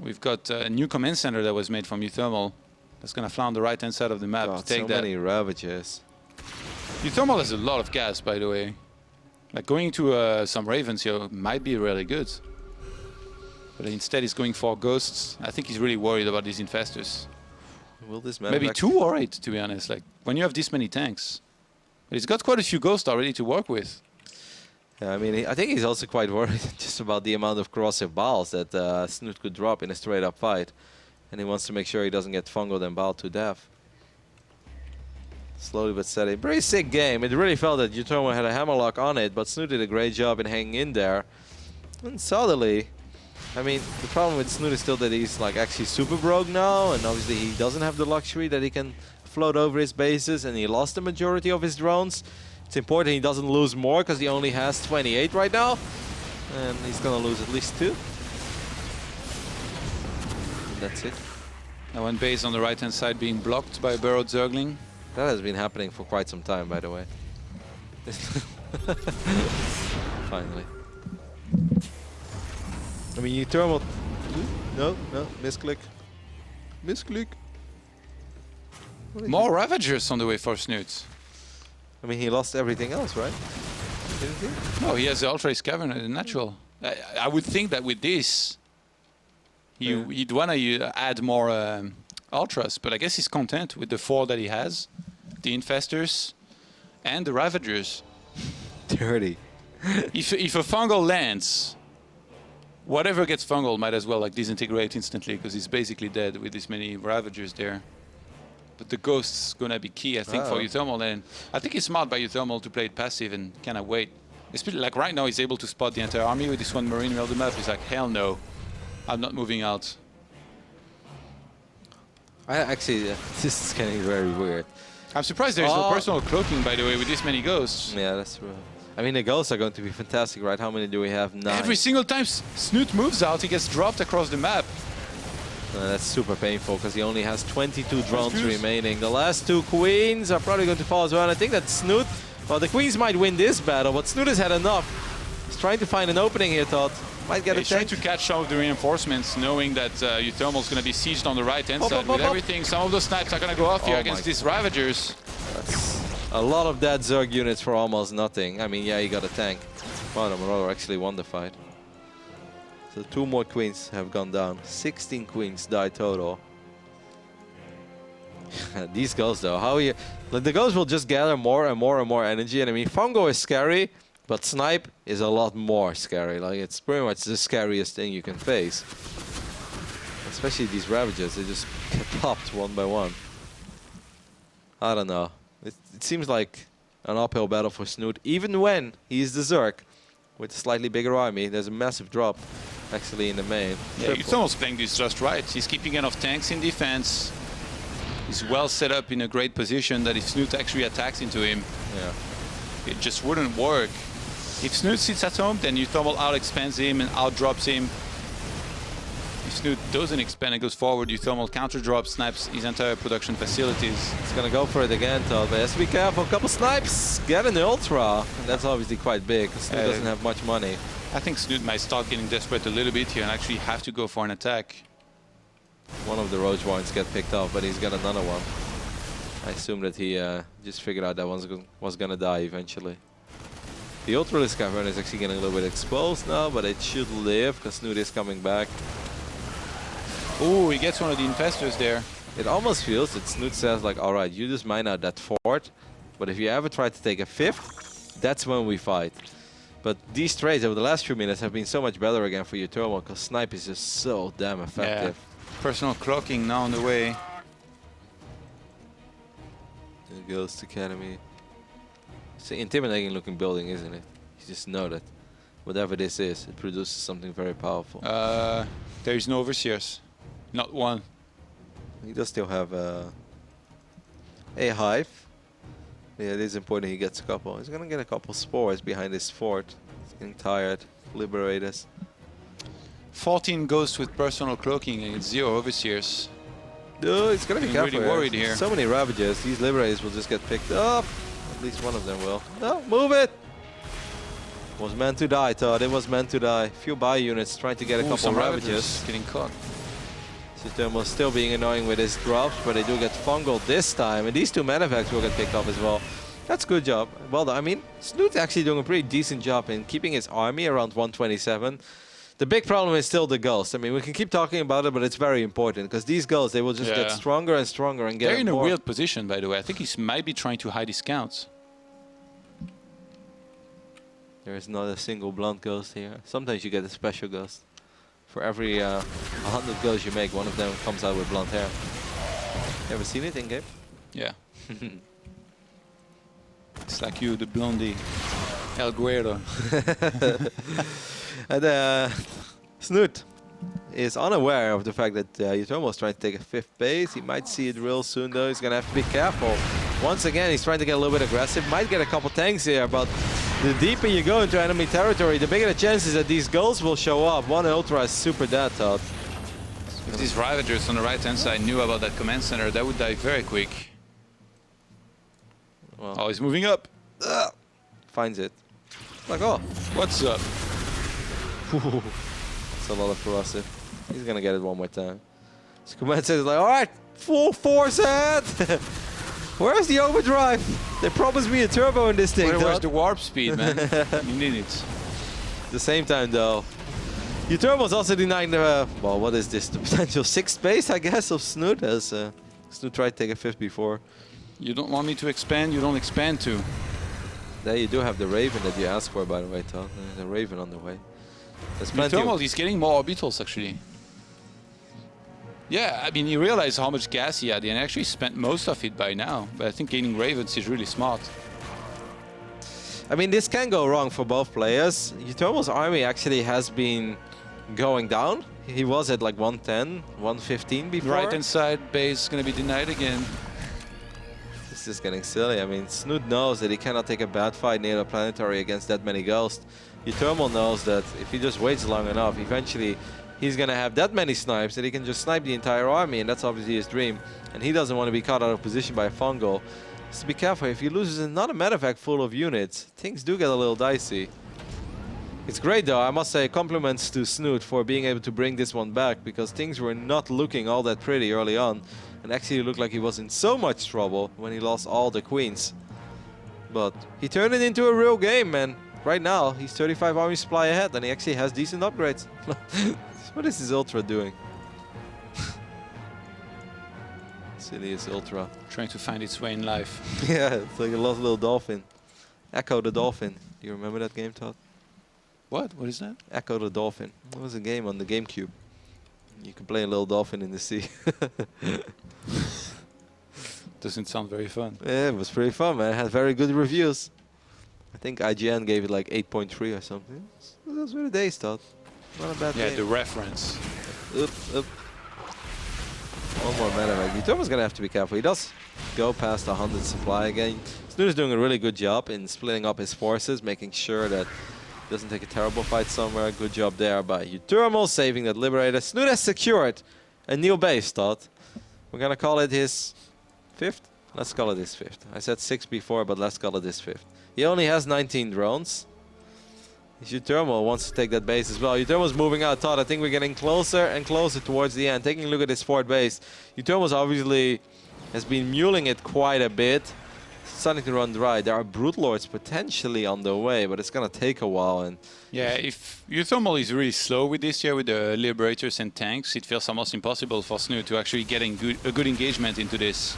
We've got a new command center that was made from Uthermal. That's going to fly on the right-hand side of the map to take so that. many Ravages. Uthermal has a lot of gas, by the way. Like going to some Ravens here might be really good. But instead he's going for Ghosts. I think he's really worried about these Infestors. Will this map Maybe too worried, to be honest. Like when you have this many tanks. But he's got quite a few Ghosts already to work with. Yeah, I mean, I think he's also quite worried just about the amount of corrosive balls that Snute could drop in a straight-up fight. And he wants to make sure he doesn't get fungled and balled to death. Slowly but steady. Very sick game. It really felt that Uthermal had a hammerlock on it, but Snute did a great job in hanging in there. And suddenly, I mean, the problem with Snute is still that he's like actually super broke now, and obviously he doesn't have the luxury that he can float over his bases, and he lost the majority of his drones. It's important he doesn't lose more because he only has 28 right now, and he's gonna lose at least 2. And that's it. Now one base on the right-hand side being blocked by Burrowed Zergling. That has been happening for quite some time, by the way. Finally. I mean, Uthermal. No, misclick. Misclick. More Ravagers on the way for Snute. I mean, he lost everything else, right? Didn't he? No, he has the Ultra Ace Cavern, natural. I would think that with this, he'd want to add more Ultras, but I guess he's content with the 4 that he has. The Infestors and the Ravagers. Dirty. if a fungal lands, whatever gets fungal might as well like disintegrate instantly because he's basically dead with this many Ravagers there. But the Ghost's gonna be key, I think, for Uthermal, and I think it's smart by Uthermal to play it passive and kind of wait. Especially like right now, he's able to spot the entire army with this one Marine middle of the map. He's like, hell no, I'm not moving out. I actually, this is getting very weird. I'm surprised there's no personal cloaking, by the way, with this many Ghosts. Yeah, that's true. I mean, the Ghosts are going to be fantastic, right? How many do we have? 9. Every single time Snute moves out, he gets dropped across the map. That's super painful because he only has 22 drones remaining. The last 2 Queens are probably going to fall as well. And I think that Snute, well, the Queens might win this battle, but Snute has had enough. He's trying to find an opening here, Todd. Might get a tank. He's trying to catch some of the reinforcements, knowing that Uthermal's going to be sieged on the right-hand side with everything. Some of those snipes are going to go off here against these Ravagers. That's a lot of dead Zerg units for almost nothing. I mean, yeah, he got a tank. Wow, the Marauder actually won the fight. So 2 more Queens have gone down. 16 Queens died total. These Ghosts, though, how you... Like, the Ghosts will just gather more and more and more energy. And I mean, Fungo is scary, but Snipe is a lot more scary. Like, it's pretty much the scariest thing you can face. Especially these Ravagers, they just get popped one by one. I don't know. It seems like an uphill battle for Snute, even when he's the Zerg. With a slightly bigger army, there's a massive drop actually in the main. Yeah, he's almost playing this just right. He's keeping enough tanks in defense. He's well set up in a great position that if Snute actually attacks into him, it just wouldn't work. If Snute sits at home, then Uthermal out-expands him and out-drops him. If Snute doesn't expand and goes forward, Uthermal counter-drops, snipes his entire production facilities. He's gonna go for it again, Todd, but has to be careful. A couple snipes, get an Ultra. And that's obviously quite big, because Snute doesn't have much money. I think Snute might start getting desperate a little bit here and actually have to go for an attack. One of the Roach Warrants get picked off, but he's got another one. I assume that he just figured out that one was gonna die eventually. The Ultralisk Cavern is actually getting a little bit exposed now, but it should live, because Snute is coming back. Oh, he gets one of the Infestors there. It almost feels that Snute says like, all right, you just mine out that fort, but if you ever try to take a 5th, that's when we fight. But these trades over the last few minutes have been so much better again for Uthermal, because Snipe is just so damn effective. Yeah. Personal clocking now on the way. There goes to Academy. It's an intimidating looking building, isn't it? You just know that whatever this is, it produces something very powerful. There is no Overseers. Not one. He does still have a hive. Yeah, it is important he gets a couple. He's gonna get a couple spores behind this fort. He's getting tired. Liberators. 14 Ghosts with personal cloaking and 0 Overseers. No, it's gonna be careful. Really worried here. So many Ravagers. These Liberators will just get picked up. At least one of them will. No, move it! Was meant to die, Todd. It was meant to die. Few buy units trying to get a couple some Ravagers. Getting caught. Thermal still being annoying with his drops, but they do get fungled this time. And these two medevacs will get picked off as well. That's a good job. Well, I mean, Snoot's actually doing a pretty decent job in keeping his army around 127. The big problem is still the ghost. I mean, we can keep talking about it, but it's very important because these ghosts, they will just get stronger and stronger and get They're in a more. weird position, by the way. I think he might be trying to hide his scouts. There is not a single blunt ghost here. Sometimes you get a special ghost. For every 100 ghosts you make, one of them comes out with blonde hair. You ever seen it in game? Yeah. It's like you, the blondie. El Guero. And Snute is unaware of the fact that Utomo is trying to take a 5th base. He might see it real soon, though. He's going to have to be careful. Once again, he's trying to get a little bit aggressive. Might get a couple tanks here, but the deeper you go into enemy territory, the bigger the chances that these ghosts will show up. One Ultra is super dead, Todd. If these Ravagers on the right-hand side knew about that command center, that would die very quick. Well, oh, he's moving up. Finds it. Like, oh, what's up? It's a lot of corrosive. He's gonna get it one more time. So command center is like, all right, full force ahead. Where's the overdrive? They promised me a turbo in this thing. Where's the warp speed, man? You need it. At the same time, though, Uturbo's also denying the, well, what is this? The potential 6th base, I guess, of Snute, as Snute tried to take a 5th before. You don't want me to expand, you don't expand to. There you do have the Raven that you asked for, by the way, Todd. There's a Raven on the way. There's plenty of he's getting more orbitals, actually. Yeah, I mean, he realized how much gas he had and actually spent most of it by now. But I think gaining Ravens is really smart. I mean, this can go wrong for both players. Utomo's army actually has been going down. He was at like 110, 115 before. Right-hand side base is going to be denied again. This is getting silly. I mean, Snute knows that he cannot take a bad fight near the planetary against that many ghosts. Utomo knows that if he just waits long enough, eventually he's going to have that many snipes that he can just snipe the entire army, and that's obviously his dream. And he doesn't want to be caught out of position by a fungal. So be careful. If he loses another medevac full of units, things do get a little dicey. It's great, though. I must say compliments to Snute for being able to bring this one back, because things were not looking all that pretty early on. And actually looked like he was in so much trouble when he lost all the queens. But he turned it into a real game, and right now he's 35 army supply ahead, and he actually has decent upgrades. What is his Ultra doing? Silliest Ultra. Trying to find its way in life. Yeah, it's like a lost little dolphin. Echo the Dolphin. Do you remember that game, Todd? What? What is that? Echo the Dolphin. It was a game on the GameCube. You can play a little dolphin in the sea. Doesn't sound very fun. Yeah, it was pretty fun, man. It had very good reviews. I think IGN gave it like 8.3 or something. Those were the days, Todd. Not a bad game. Yeah, the reference. Up. One more medevac. Utomo's gonna have to be careful. He does go past 100 supply again. Snute is doing a really good job in splitting up his forces, making sure that he doesn't take a terrible fight somewhere. Good job there by Utomo, saving that Liberator. Snute has secured a new base, Todd. We're gonna call it his 5th? Let's call it his 5th. I said 6 before, but let's call it his 5th. He only has 19 drones. Utomo wants to take that base as well. Utomo's moving out, Todd. I think we're getting closer and closer towards the end. Taking a look at his 4th base. Utomo's obviously has been muling it quite a bit. Starting to run dry. There are Brute Lords potentially on the way, but it's gonna take a while. And yeah, if Utomo is really slow with this here, with the Liberators and tanks, it feels almost impossible for Snute to actually get a good engagement into this.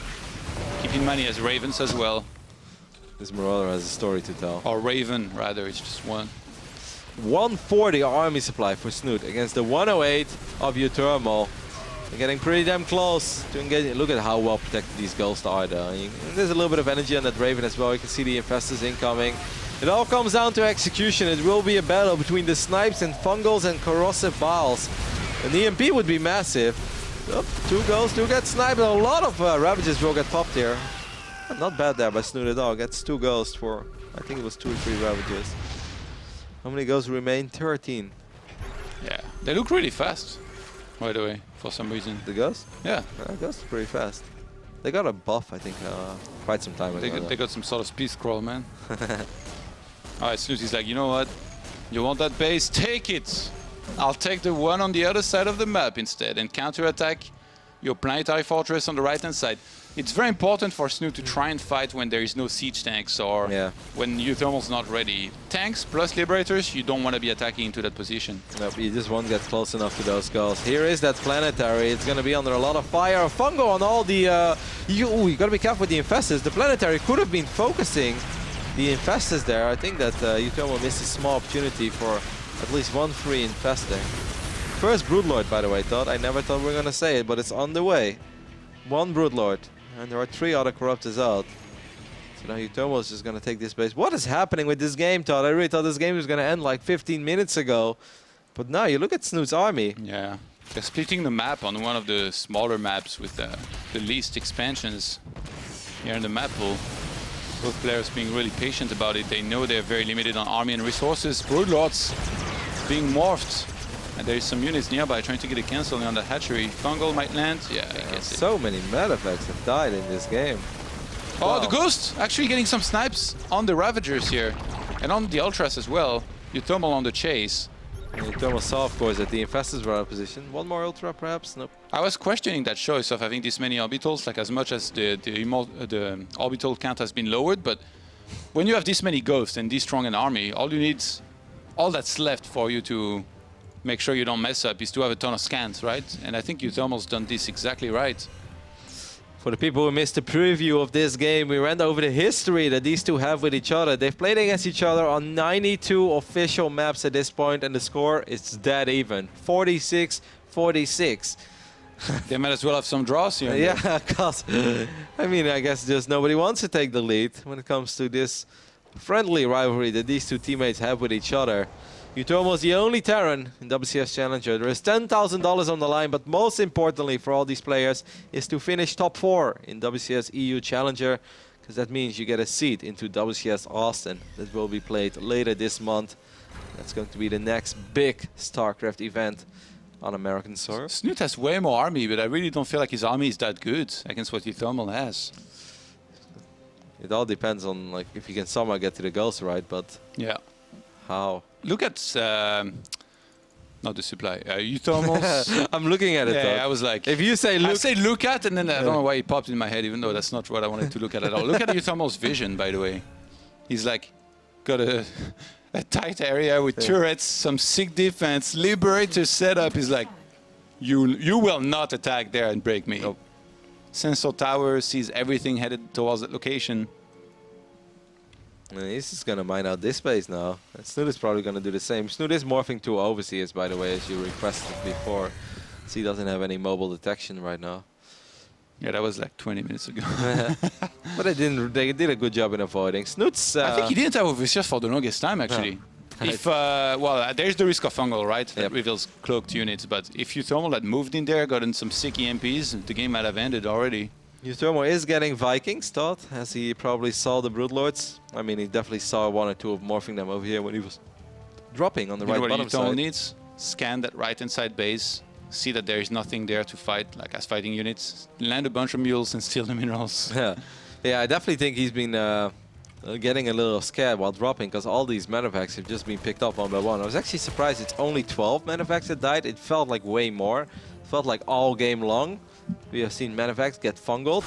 Keep in mind he has Ravens as well. this Marauder has a story to tell. Or Raven, rather. It's just one. 140 army supply for Snute against the 108 of Utomo. They're getting pretty damn close to engage. Look at how well protected these ghosts are, though. There's a little bit of energy on that Raven as well. You can see the infestors incoming. It all comes down to execution. It will be a battle between the snipes and fungals and corrosive balls. An EMP would be massive. Oh, 2 ghosts do get sniped. A lot of Ravages will get popped here. Not bad there by Snute at all. Gets 2 ghosts for, I think it was 2 or 3 Ravages. How many ghosts remain? 13. Yeah, they look really fast, by the way, for some reason. The ghosts? Yeah. Ghosts are pretty fast. They got a buff, I think, quite some time ago. They got some sort of speed scroll, man. Alright, Snute is like, you know what? You want that base? Take it! I'll take the one on the other side of the map instead and counterattack your planetary fortress on the right-hand side. It's very important for Snute to try and fight when there is no siege tanks or when Uthermal's not ready. Tanks plus Liberators, you don't want to be attacking into that position. Nope, you just won't get close enough to those goals. Here is that planetary. It's going to be under a lot of fire. Fungo on all the... you got to be careful with the Infestors. The planetary could have been focusing the Infestors there. I think that Uthermal missed a small opportunity for at least one free Infestor. First Broodlord, by the way, Todd. I never thought we were going to say it, but it's on the way. One Broodlord. And there are 3 other Corruptors out. So now Uthermal is just going to take this base. What is happening with this game, Todd? I really thought this game was going to end like 15 minutes ago. But now you look at Snute's army. Yeah. They're splitting the map on one of the smaller maps with the least expansions here in the map pool. Both players being really patient about it. They know they're very limited on army and resources. Broodlords being morphed. And there's some units nearby trying to get a cancel on the hatchery. Fungal might land. Yeah, he gets it. So many Medavacs have died in this game. Oh, the Ghost actually getting some snipes on the Ravagers here. And on the Ultras as well. Uthermal on the chase. And Uthermal saw, of course, that the Infestors were out of position. One more Ultra, perhaps? Nope. I was questioning that choice of having this many orbitals, like as much as the orbital count has been lowered. But when you have this many Ghosts and this strong an army, all that's left for you to make sure you don't mess up is to have a ton of scans, right? And I think Uthermal's done this exactly right. For the people who missed the preview of this game, we went over the history that these two have with each other. They've played against each other on 92 official maps at this point, and the score is dead even. 46-46. They might as well have some draws here. Yeah, because, I mean, I guess just nobody wants to take the lead when it comes to this friendly rivalry that these two teammates have with each other. Uthermal is the only Terran in WCS Challenger. There is $10,000 on the line, but most importantly for all these players is to finish top 4 in WCS EU Challenger, because that means you get a seat into WCS Austin that will be played later this month. That's going to be the next big StarCraft event on American soil. Snute has way more army, but I really don't feel like his army is that good against what Uthermal has. It all depends on like if you can somehow get to the goals right, but yeah, how? Look at not the supply. Uthermal's. I'm looking at it. Yeah, I was like, if you say look, I say look at, and then I don't know why it popped in my head, even though that's not what I wanted to look at all. Look at Uthermal's vision, by the way. He's like got a tight area with turrets, some sick defense, Liberator setup. He's like, you will not attack there and break me. Nope. Sensor tower sees everything headed towards that location. And he's just going to mine out this base now. And Snute is probably going to do the same. Snute is morphing to Overseers, by the way, as you requested before. So he doesn't have any mobile detection right now. Yeah, that was like 20 minutes ago. But they did a good job in avoiding. Snute's... I think he didn't have Overseers for the longest time, actually. No. If well, there's the risk of fungal, right? That reveals cloaked units. But if Uthermal had moved in there, gotten some sick EMPs, the game might have ended already. Uthermal is getting Vikings, Todd, as he probably saw the Broodlords. I mean, he definitely saw one or two of morphing them over here when he was dropping on the right bottom side. Uthermal needs? Scan that right-hand side base, see that there is nothing there to fight, like as fighting units, land a bunch of mules and steal the minerals. Yeah, I definitely think he's been getting a little scared while dropping, because all these Medavacs have just been picked up one by one. I was actually surprised it's only 12 Medavacs that died. It felt like way more. It felt like all game long we have seen Medavacs get fungled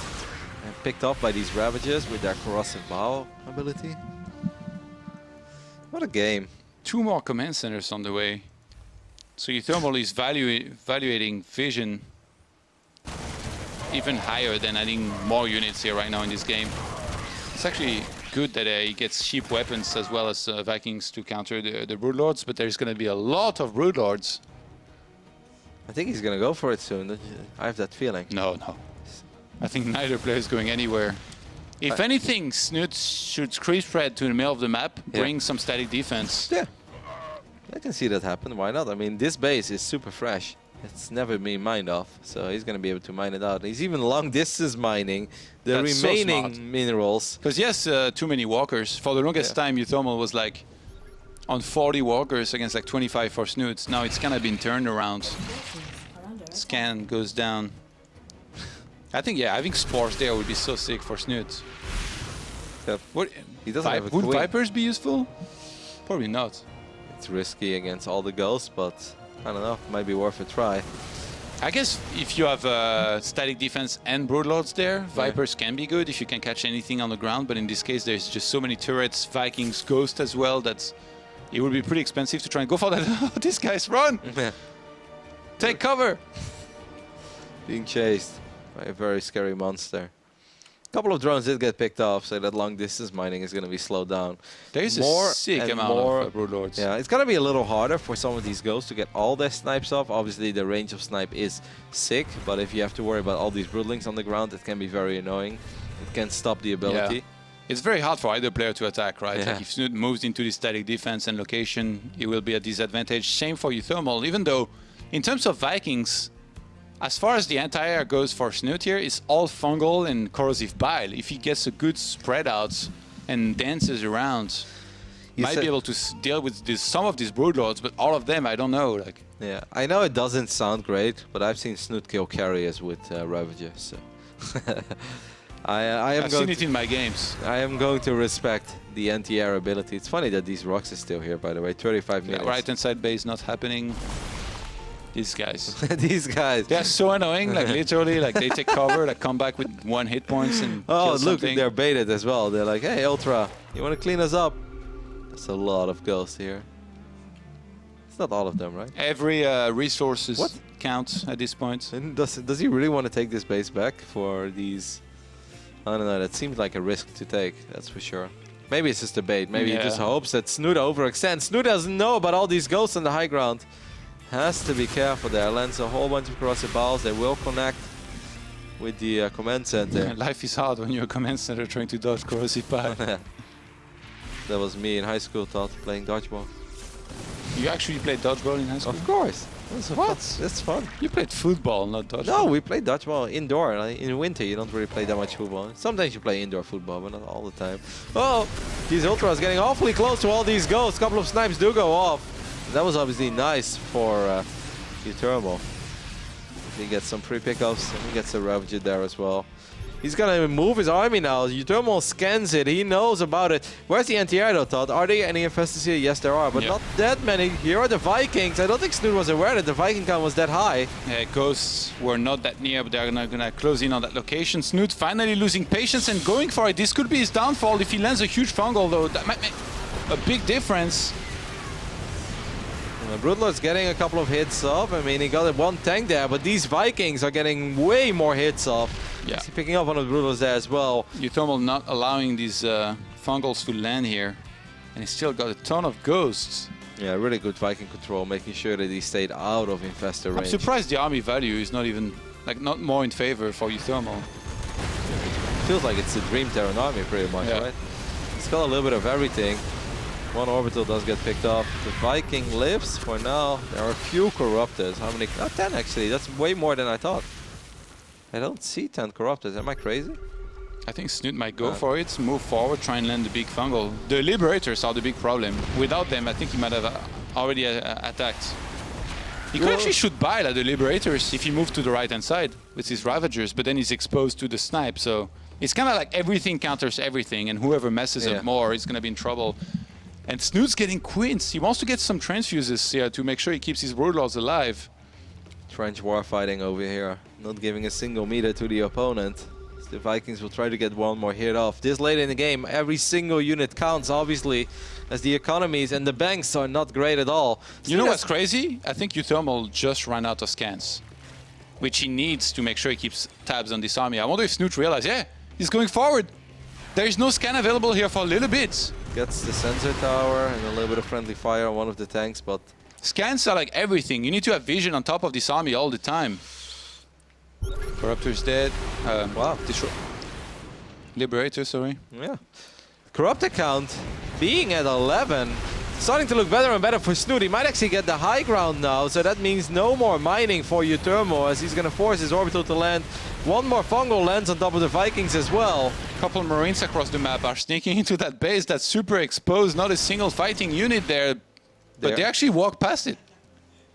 and picked up by these Ravagers with their corrosive bow ability. What a game. 2 more command centers on the way. So Uthermal is evaluating vision even higher than adding more units here right now in this game. It's actually good that he gets cheap weapons as well as Vikings to counter the Broodlords, but there's going to be a lot of Broodlords. I think he's going to go for it soon. I have that feeling. No. I think neither player is going anywhere. If anything, Snute should creep spread to the middle of the map, bring some static defense. Yeah, I can see that happen. Why not? I mean, this base is super fresh. It's never been mined off, so he's going to be able to mine it out. He's even long distance mining the remaining minerals. Because he has too many walkers. For the longest time, Uthermal was like on 40 walkers against like 25 for Snute. Now it's kind of been turned around. Scan goes down. I think, having spores there would be so sick for Snute. What, he doesn't have a queen. Would Vipers be useful? Probably not. It's risky against all the ghosts, but I don't know. Might be worth a try. I guess if you have static defense and broodlords there, Vipers can be good if you can catch anything on the ground. But in this case, there's just so many turrets, Vikings, Ghost as well, that it would be pretty expensive to try and go for that. These guys run! Take cover! Being chased by a very scary monster. A couple of drones did get picked off, so that long distance mining is going to be slowed down. There's a sick amount of broodlords. Yeah, it's going to be a little harder for some of these ghosts to get all their snipes off. Obviously, the range of snipe is sick, but if you have to worry about all these broodlings on the ground, it can be very annoying. It can stop the ability. Yeah. It's very hard for either player to attack, right? Like if Snute moves into the static defense and location, it will be a disadvantage. Same for you, Thermal, even though in terms of Vikings, as far as the anti-air goes for Snute here, it's all fungal and corrosive bile. If he gets a good spread out and dances around, he might be able to deal with some of these broodlords, but all of them, I don't know. Like, yeah, I know it doesn't sound great, but I've seen Snute kill carriers with Ravagers. So. I've seen it in my games. I am going to respect the anti-air ability. It's funny that these rocks is still here, by the way. 35 minutes. Yeah, right-hand side base not happening. These guys. These guys. They're so annoying, like literally, like they take cover, like come back with 1 hit points and kill look, something. They're baited as well. They're like, hey, Ultra, you want to clean us up? That's a lot of ghosts here. It's not all of them, right? Every resources counts at this point. And does he really want to take this base back for these? I don't know, that seems like a risk to take, that's for sure. Maybe it's just a bait. Maybe he just hopes that Snute overextends. Snute doesn't know about all these ghosts on the high ground. Has to be careful there. Lands a whole bunch of corrosive balls. They will connect with the command center. Life is hard when you're a command center trying to dodge corrosive bile. That was me in high school, Todd, playing dodgeball. You actually played dodgeball in high school? Of course. What? It's fun. You played football, not dodgeball. No, we played dodgeball indoor. Like in winter, you don't really play that much football. Sometimes you play indoor football, but not all the time. Oh, these ultras getting awfully close to all these ghosts. A couple of snipes do go off. That was obviously nice for Thermal. He gets some free pickups and he gets a Ravager there as well. He's gonna move his army now. Thermal scans it. He knows about it. Where's the anti-air though, Todd? Are there any infestors here? Yes, there are, but not that many. Here are the Vikings. I don't think Snute was aware that the Viking count was that high. Yeah, ghosts were not that near, but they're gonna close in on that location. Snute finally losing patience and going for it. This could be his downfall if he lands a huge fungal though. That might make a big difference. Broodlord's getting a couple of hits off. I mean, he got one tank there, but these Vikings are getting way more hits off. Yeah. He's picking up one of the Broodlords there as well. Thermal not allowing these fungals to land here. And he's still got a ton of ghosts. Yeah, really good Viking control, making sure that he stayed out of infestor range. I'm surprised the army value is not even, like, not more in favor for Thermal. Feels like it's a Dream Terran army pretty much, right? It's got a little bit of everything. One orbital does get picked off. The Viking lives for now. There are a few corruptors. How many? 10 actually. That's way more than I thought. I don't see 10 corruptors. Am I crazy? I think Snute might go for it, move forward, try and land the big fungal. The Liberators are the big problem. Without them, I think he might have already attacked. He could actually shoot bile at the Liberators if he moved to the right-hand side with his Ravagers, but then he's exposed to the snipe. So it's kind of like everything counters everything, and whoever messes up more is going to be in trouble. And Snute's getting queens. He wants to get some transfuses here to make sure he keeps his broodlords alive. Trench war fighting over here. Not giving a single meter to the opponent. The Vikings will try to get one more hit off. This late in the game, every single unit counts, obviously, as the economies and the banks are not great at all. You know what's crazy? I think Thermal just ran out of scans, which he needs to make sure he keeps tabs on this army. I wonder if Snute realized, he's going forward. There is no scan available here for a little bit. Gets the sensor tower and a little bit of friendly fire on one of the tanks, but... Scans are like everything. You need to have vision on top of this army all the time. Corruptor's dead. Wow. Liberator, sorry. Yeah. Corruptor count being at 11. Starting to look better and better for Snute. He might actually get the high ground now, so that means no more mining for Thermal, as he's going to force his orbital to land. One more fungal lands on top of the Vikings as well. A couple of Marines across the map are sneaking into that base that's super exposed. Not a single fighting unit there, but they actually walk past it.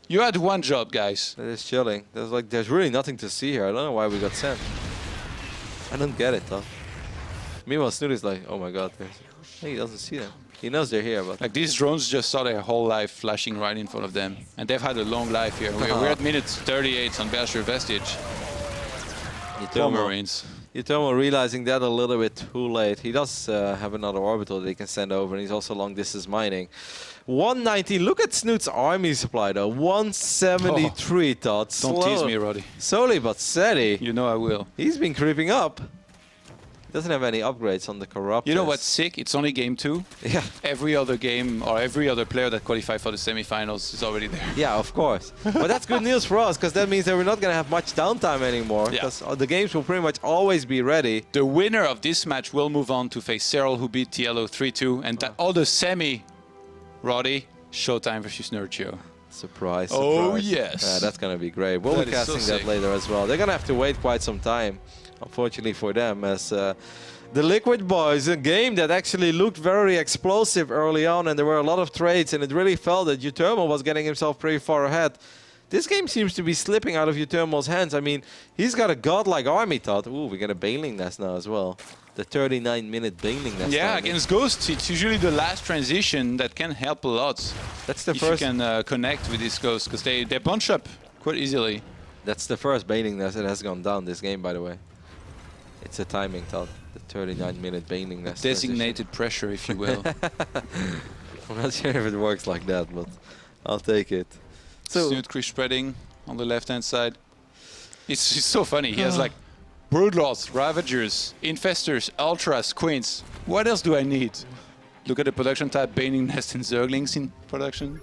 You had one job, guys. It is chilling. There's really nothing to see here. I don't know why we got sent. I don't get it, though. Meanwhile, Snute is like, oh my god, he doesn't see them. He knows they're here, but Like these drones just saw their whole life flashing right in front of them. And they've had a long life here. We're at minute 38 on Basher Vestige. Poor Marines. Utomo realizing that a little bit too late. He does have another orbital that he can send over, and he's also long distance mining. 119. Look at Snoot's army supply though. 173 Todd. Don't tease me, Roddy. Slowly but steady. You know I will. He's been creeping up. Doesn't have any upgrades on the Corruptors. You know what's sick? It's only game 2. Yeah. Every other game or every other player that qualified for the semifinals is already there. Yeah, of course. But that's good news for us, because that means that we're not going to have much downtime anymore. Because the games will pretty much always be ready. The winner of this match will move on to face Cyril, who beat TLO 3-2. And that other semi, Roddy, Showtime versus Nurture. Surprise, surprise. Oh, yes. Yeah, that's going to be great. We'll That be is casting so that sick. later as well. They're going to have to wait quite some time, unfortunately for them, as the Liquid Boys, a game that actually looked very explosive early on, and there were a lot of trades, and it really felt that Utermo was getting himself pretty far ahead. This game seems to be slipping out of Utermo's hands. I mean, he's got a godlike army, Todd. Ooh, we got a Bailing Nest now as well. The 39-minute Bailing Nest. Yeah, timing. against Ghosts, it's usually the last transition that can help a lot. That's the if first. you can connect with these Ghosts, because they bunch up quite easily. That's the first Bailing Nest that has gone down this game, by the way. It's a timing, Todd. The 39-minute Bailing Nest. Designated pressure, if you will. I'm not sure if it works like that, but I'll take it. So Snute Crease spreading on the left-hand side. It's so funny. He has like Broodlords, Ravagers, Infestors, Ultras, Queens. What else do I need? Look at the production type, Bailing Nest and Zerglings in production.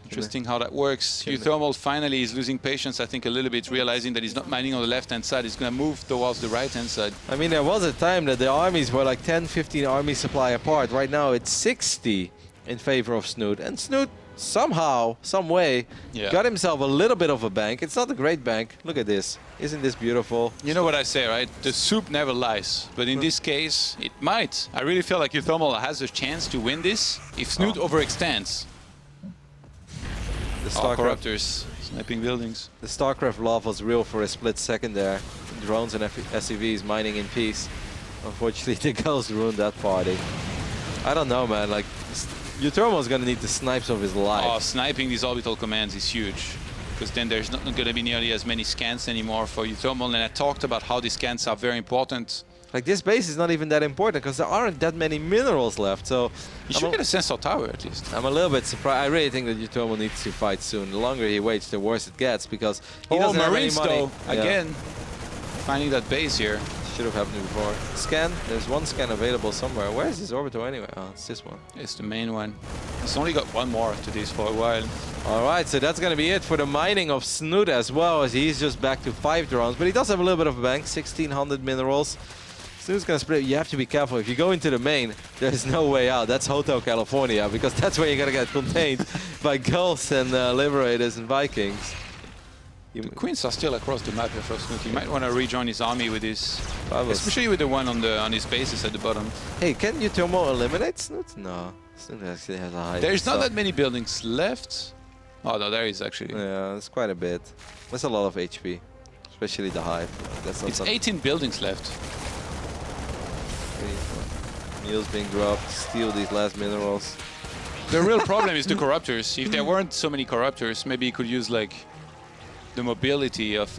Interesting how that works. Uthermal finally is losing patience, I think, a little bit, realizing that he's not mining on the left-hand side. He's going to move towards the right-hand side. I mean, there was a time that the armies were like 10, 15 army supply apart. Right now, it's 60 in favor of Snute. And Snute, somehow, some way, got himself a little bit of a bank. It's not a great bank. Look at this. Isn't this beautiful? You know what I say, right? The soup never lies. But in this case, it might. I really feel like Uthermal has a chance to win this if Snute overextends. The Corruptors sniping buildings. The StarCraft love was real for a split second there. Drones and SCVs mining in peace. Unfortunately, the Ghost ruined that party. I don't know, man. Like, Uthermal's gonna need the snipes of his life. Oh, sniping these orbital commands is huge. Because then there's not going to be nearly as many scans anymore for Uthermal. And I talked about how these scans are very important. Like, this base is not even that important because there aren't that many minerals left. So you should get a sensor tower at least. I'm a little bit surprised. I really think that Uthermal needs to fight soon. The longer he waits, the worse it gets because he doesn't have any Marines money. though, again, finding that base here. Should have happened before. Scan. There's one scan available somewhere. Where is this orbital anyway? Oh, it's this one. It's the main one. It's only got one more to this for a while. All right, so that's going to be it for the mining of Snute as well, as he's just back to 5 drones. But he does have a little bit of a bank, 1,600 minerals. Snute's going to split. You have to be careful. If you go into the main, there's no way out. That's Hotel California, because that's where you're going to get contained by Ghosts and Liberators and Vikings. The Queens are still across the map here for Snute. He might want to rejoin his army with his, Fabulous. especially with the one on his bases at the bottom. Hey, can Uthermal eliminate Snute? No. Snute actually has a high. There's not that many buildings left. Oh no, there is actually. Yeah, it's quite a bit. That's a lot of HP, especially the hive. That's not It's 18 buildings left. Meals being dropped, steal these last minerals. The real problem is the Corruptors. If there weren't so many Corruptors, maybe he could use like the mobility of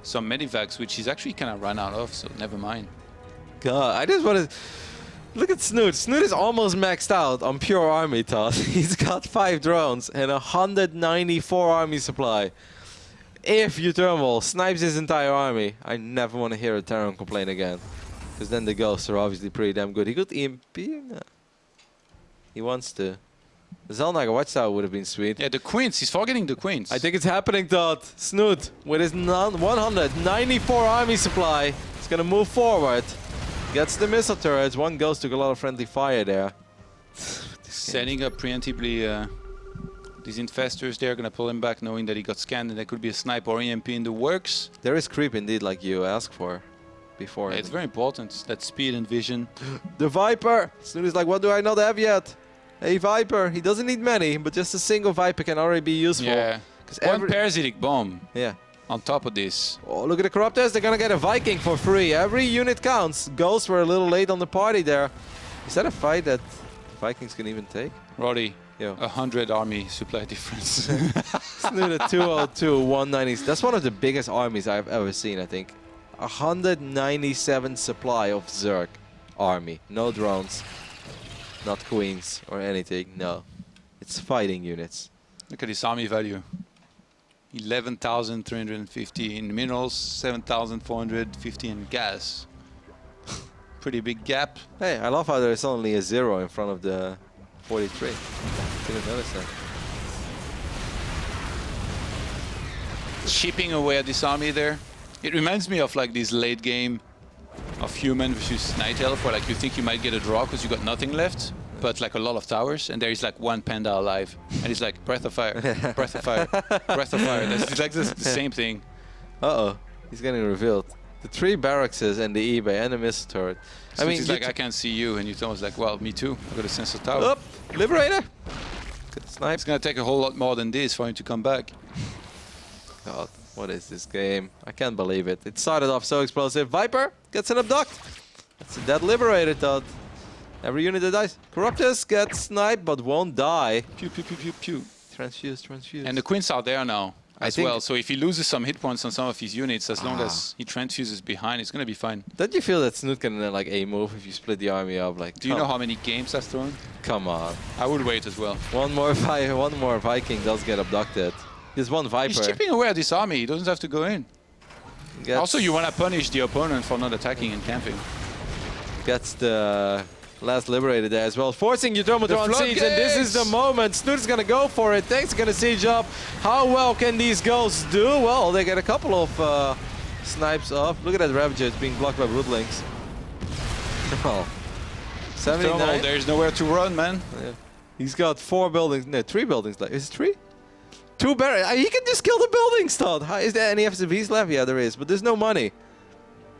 some medivacs, which he's actually kind of run out of, so never mind. God, I just want to look at Snute. Snute is almost maxed out on pure army, Todd. He's got 5 drones and 194 army supply. If Uthermal snipes his entire army, I never want to hear a Terran complain again. Because then the Ghosts are obviously pretty damn good. He could EMP? No. He wants to. The Zelnaga Watchtower would have been sweet. Yeah, the Queens. He's forgetting the Queens. I think it's happening, Todd. Snute, with his 194 army supply, is going to move forward. Gets the missile turrets. One Ghost took a lot of friendly fire there. Setting up preemptively these infestors. They're going to pull him back, knowing that he got scanned and there could be a snipe or EMP in the works. There is creep indeed, like you asked for before. Yeah, it's very important, that speed and vision. The Viper! Snute is like, what do I not have yet? A Viper. He doesn't need many, but just a single Viper can already be useful. Yeah. One parasitic bomb. Yeah. on top of this. Oh, look at the Corruptors. They're going to get a Viking for free. Every unit counts. Ghosts were a little late on the party there. Is that a fight that Vikings can even take? Roddy, Yo. 100 army supply difference. Snute at 202, 190. That's one of the biggest armies I've ever seen, I think. 197 supply of Zerg army. No drones, not queens or anything. No. It's fighting units. Look at this army value. 11,350 in minerals, 7,450 in gas. Pretty big gap. Hey, I love how there's only a 0 in front of the 43. Didn't notice that. Chipping away at this army there. It reminds me of like this late game of human versus night elf, where like you think you might get a draw because you got nothing left, but like a lot of towers, and there is like one panda alive, and it's like breath of fire, breath of fire, breath of fire. It's like the same thing. Uh-oh, he's getting revealed. The 3 barracks and the eBay and the missile turret. So I mean, it's like, I can't see you, and you was like, well, me too. I got a sense of tower. Up, Liberator. Good snipe. It's gonna take a whole lot more than this for him to come back. God, what is this game? I can't believe it. It started off so explosive. Viper gets an abduct. That's a dead Liberator, Todd. Every unit that dies. Corruptus gets sniped but won't die. Pew, pew, pew, pew, pew. Transfuse, transfuse. And the Queens are there now as think well. So if he loses some hit points on some of his units, as long as he transfuses behind, it's gonna be fine. Don't you feel that Snute can like A-move if you split the army up? Like, Do you know how many games I've thrown? Come on. I would wait as well. One more Viking does get abducted. There's one Viper. He's chipping away at this army. He doesn't have to go in. Also, you want to punish the opponent for not attacking and camping. Gets the last Liberator there as well. Forcing Utomo to on siege, and this is the moment. Snute's going to go for it. Tanks are going to siege up. How well can these ghosts do? Well, they get a couple of snipes off. Look at that Ravager. It's being blocked by Broodlings. Oh. 79. There's nowhere to run, man. Yeah. He's got 4 buildings. No, 3 buildings left. Is it 3? 2 barracks. He can just kill the buildings, Todd. Is there any FCVs left? Yeah, there is, but there's no money.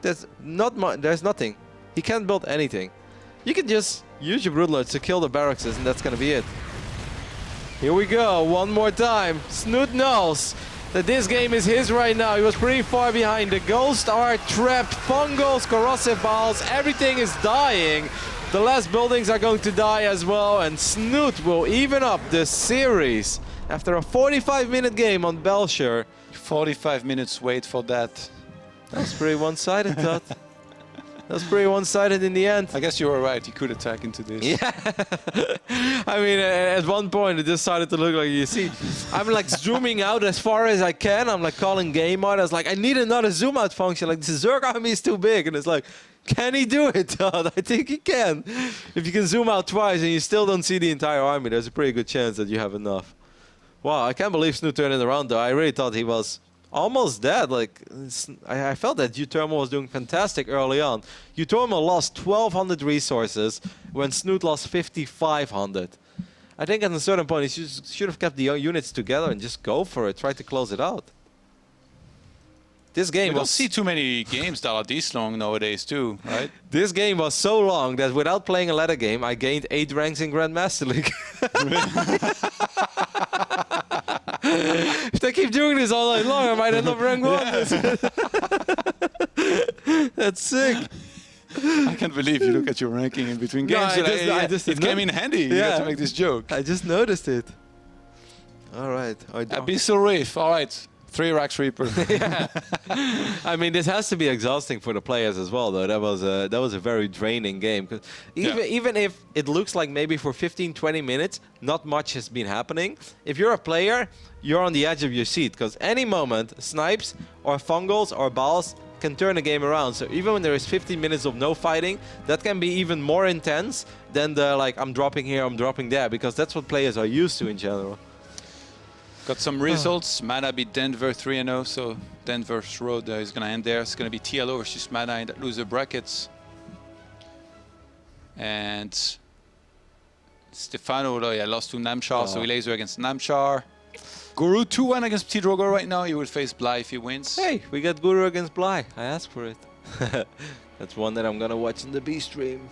There's nothing. He can't build anything. You can just use your Broodlords to kill the barracks, and that's gonna be it. Here we go, one more time. Snute knows that this game is his right now. He was pretty far behind. The ghosts are trapped. Fungals, corrosive balls, everything is dying. The last buildings are going to die as well, and Snute will even up the series. After a 45-minute game on Belcher. 45 minutes wait for that. That was pretty one-sided, Todd. That was pretty one-sided in the end. I guess you were right. He could attack into this. Yeah. I mean, at one point, it just started to look like, you see, I'm like zooming out as far as I can. I'm like calling game mode. I was like, I need another zoom out function. Like, the Zerg army is too big. And it's like, can he do it, Todd? I think he can. If you can zoom out twice and you still don't see the entire army, there's a pretty good chance that you have enough. Wow, I can't believe Snute turned it around, though. I really thought he was almost dead. Like, I felt that Utomo was doing fantastic early on. Utomo lost 1,200 resources when Snute lost 5,500. I think at a certain point he should have kept the units together and just go for it, try to close it out. This game we don't see too many games that are this long nowadays, too, right? This game was so long that without playing a ladder game, I gained 8 ranks in Grandmaster League. If they keep doing this all night long, I might end up rank 1. That's sick. I can't believe you look at your ranking in between games. No, it came in handy. You had to make this joke. I just noticed it. All right. Abyssal Reef. All right. 3 Rax Reaper. Yeah. I mean, this has to be exhausting for the players as well, though. That was a very draining game. Cause even if it looks like maybe for 15-20 minutes, not much has been happening. If you're a player, you're on the edge of your seat because any moment, snipes or fungals or balls can turn the game around. So even when there is 15 minutes of no fighting, that can be even more intense than the like I'm dropping here, I'm dropping there, because that's what players are used to in general. Got some results. Mana beat Denver 3-0, so Denver's road is going to end there. It's going to be TLO versus Mana in the loser brackets. And Stefano lost to Namchar, so he laser against Namchar. Guru 2-1 against T-Drogo right now. He will face Bly if he wins. Hey, we got Guru against Bly. I asked for it. That's one that I'm going to watch in the B stream.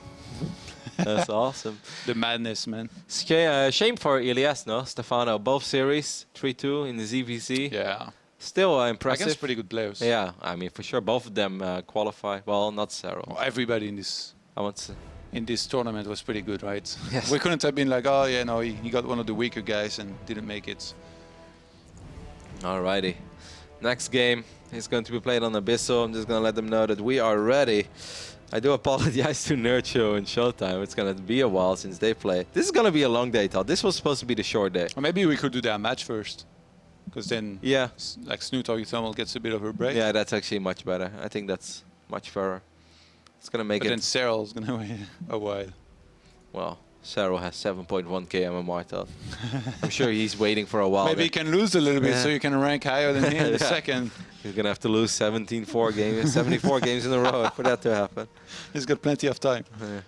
That's awesome. The madness, man. Shame for Elias, no? Stefano, both series, 3-2 in the ZvT. Yeah. Still impressive. Against pretty good players. Yeah, I mean, for sure, both of them qualify. Well, not Sarah. Well, everybody in this I want to. in this tournament was pretty good, right? Yes. We couldn't have been like, oh yeah, no, he got one of the weaker guys and didn't make it. Alrighty. Next game is going to be played on Abyssal. I'm just going to let them know that we are ready. I do apologize to Nerdshow and Showtime. It's going to be a while since they play. This is going to be a long day, Todd. This was supposed to be the short day. Or maybe we could do that match first. Because then, Yeah. like Snute or Thermal gets a bit of a break. Yeah, that's actually much better. I think that's much fairer. It's going to make But then it... Cyril's going to wait a while. Well, Cyril has 7.1k MMR, Todd. I'm sure he's waiting for a while. Maybe he can lose a little bit Yeah. so you can rank higher than him in the second. You're going to have to lose 74 games in a row for that to happen. He's got plenty of time. Yeah.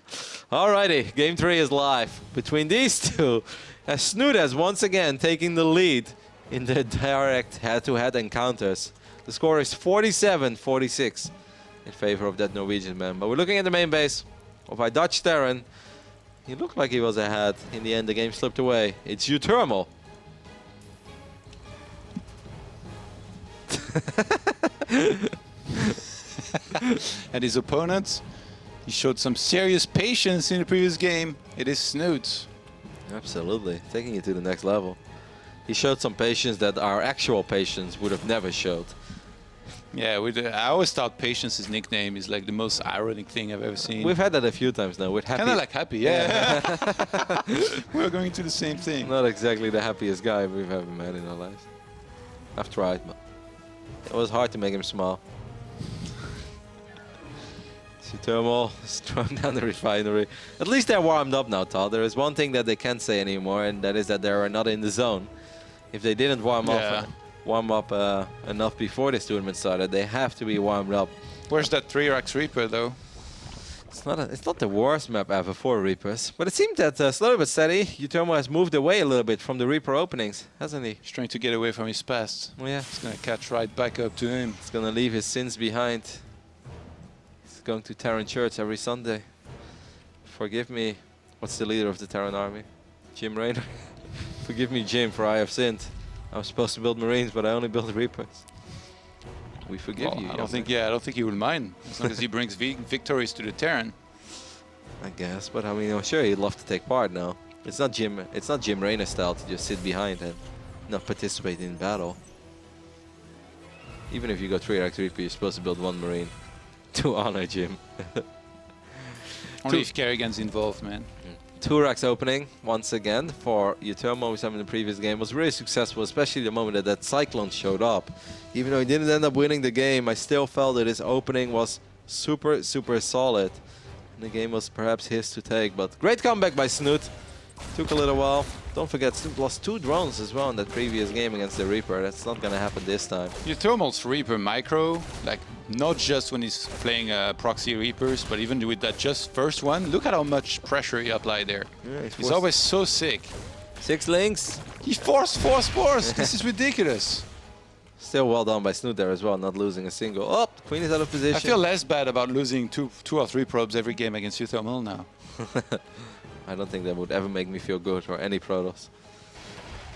Alrighty, game 3 is live between these two. As Snute has once again taking the lead in the direct head-to-head encounters. The score is 47-46 in favor of that Norwegian man. But we're looking at the main base of our Dutch Terran. He looked like he was ahead. In the end, the game slipped away. It's Thermal. And his opponent, he showed some serious patience in the previous game. It is Snute. Absolutely, taking it to the next level. He showed some patience that our actual patience would have never showed. Yeah, I always thought Patience's nickname is like the most ironic thing I've ever seen. We've had that a few times now. With Happy. Kind of like Happy, yeah. We're going to the same thing. Not exactly the happiest guy we've ever met in our lives. I've tried, but it was hard to make him smile. Thermal is throwing down the refinery. At least they're warmed up now, Todd. There is one thing that they can't say anymore, and that is that they are not in the zone. If they didn't warm up enough before this tournament started, they have to be warmed up. Where's that 3Rex Reaper, though? It's not the worst map ever for Reapers, but it seems that slowly but steady, Thermal has moved away a little bit from the Reaper openings, hasn't he? He's trying to get away from his past. Oh, yeah. He's going to catch right back up to him. He's going to leave his sins behind. He's going to Terran Church every Sunday. Forgive me, what's the leader of the Terran army? Jim Raynor. Forgive me, Jim, for I have sinned. I was supposed to build Marines, but I only built Reapers. We forgive you. I don't think he will mind as long as he brings victories to the Terran. I guess, but I mean, I'm sure he'd love to take part now. It's not Jim Raynor style to just sit behind and not participate in battle. Even if you go 3x Reaper, you're supposed to build one Marine to honor Jim. Only if Kerrigan's involved, man. 2x opening once again for Thermal. We saw him in the previous game was really successful, especially the moment that Cyclone showed up. Even though he didn't end up winning the game, I still felt that his opening was super solid. And the game was perhaps his to take, but great comeback by Snute. Took a little while. Don't forget, Snute lost 2 drones as well in that previous game against the Reaper. That's not gonna happen this time. Thermal's Reaper micro, like not just when he's playing proxy Reapers, but even with that just first one, look at how much pressure he applied there. Yeah, he's always so sick. 6 links. He forced. This is ridiculous. Still well done by Snute there as well, not losing a single. Oh, Queen is out of position. I feel less bad about losing two or three probes every game against Thermal now. I don't think that would ever make me feel good or any Protoss.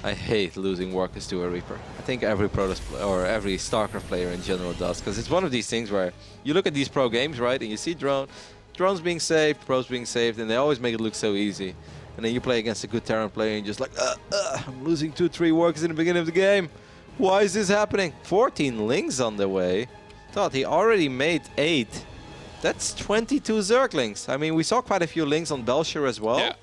I hate losing workers to a Reaper. I think every Protoss or every StarCraft player in general does, because it's one of these things where you look at these pro games, right, and you see drones being saved, pros being saved, and they always make it look so easy. And then you play against a good Terran player and you're just like, I'm losing 2-3 workers in the beginning of the game. Why is this happening? 14 links on the way. Thought he already made 8. That's 22 Zerglings. I mean, we saw quite a few links on Belcher as well. Yeah.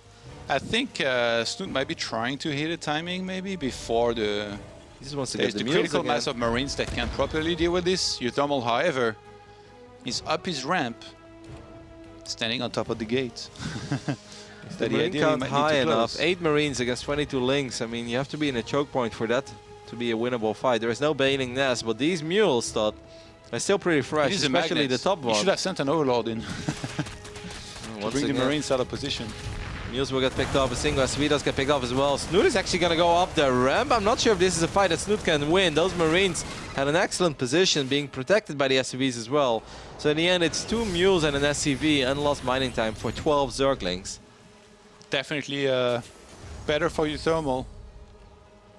I think Snute might be trying to hit a timing maybe before the... He just wants to get the critical mass of Marines that can properly deal with this. Thermal, however, is up his ramp, standing on top of the gate. Is the Marine count high enough? 8 Marines against 22 links. I mean, you have to be in a choke point for that to be a winnable fight. There is no bailing nest, but these mules, Todd, are still pretty fresh, especially the top one. You should have sent an overlord in. Bring the Marines out of position. Mules will get picked off, a single SCV does get picked off as well. Snute is actually going to go up the ramp. I'm not sure if this is a fight that Snute can win. Those Marines had an excellent position, being protected by the SCVs as well. So in the end, it's 2 mules and an SCV, and lost mining time for 12 Zerglings. Definitely better for Thermal.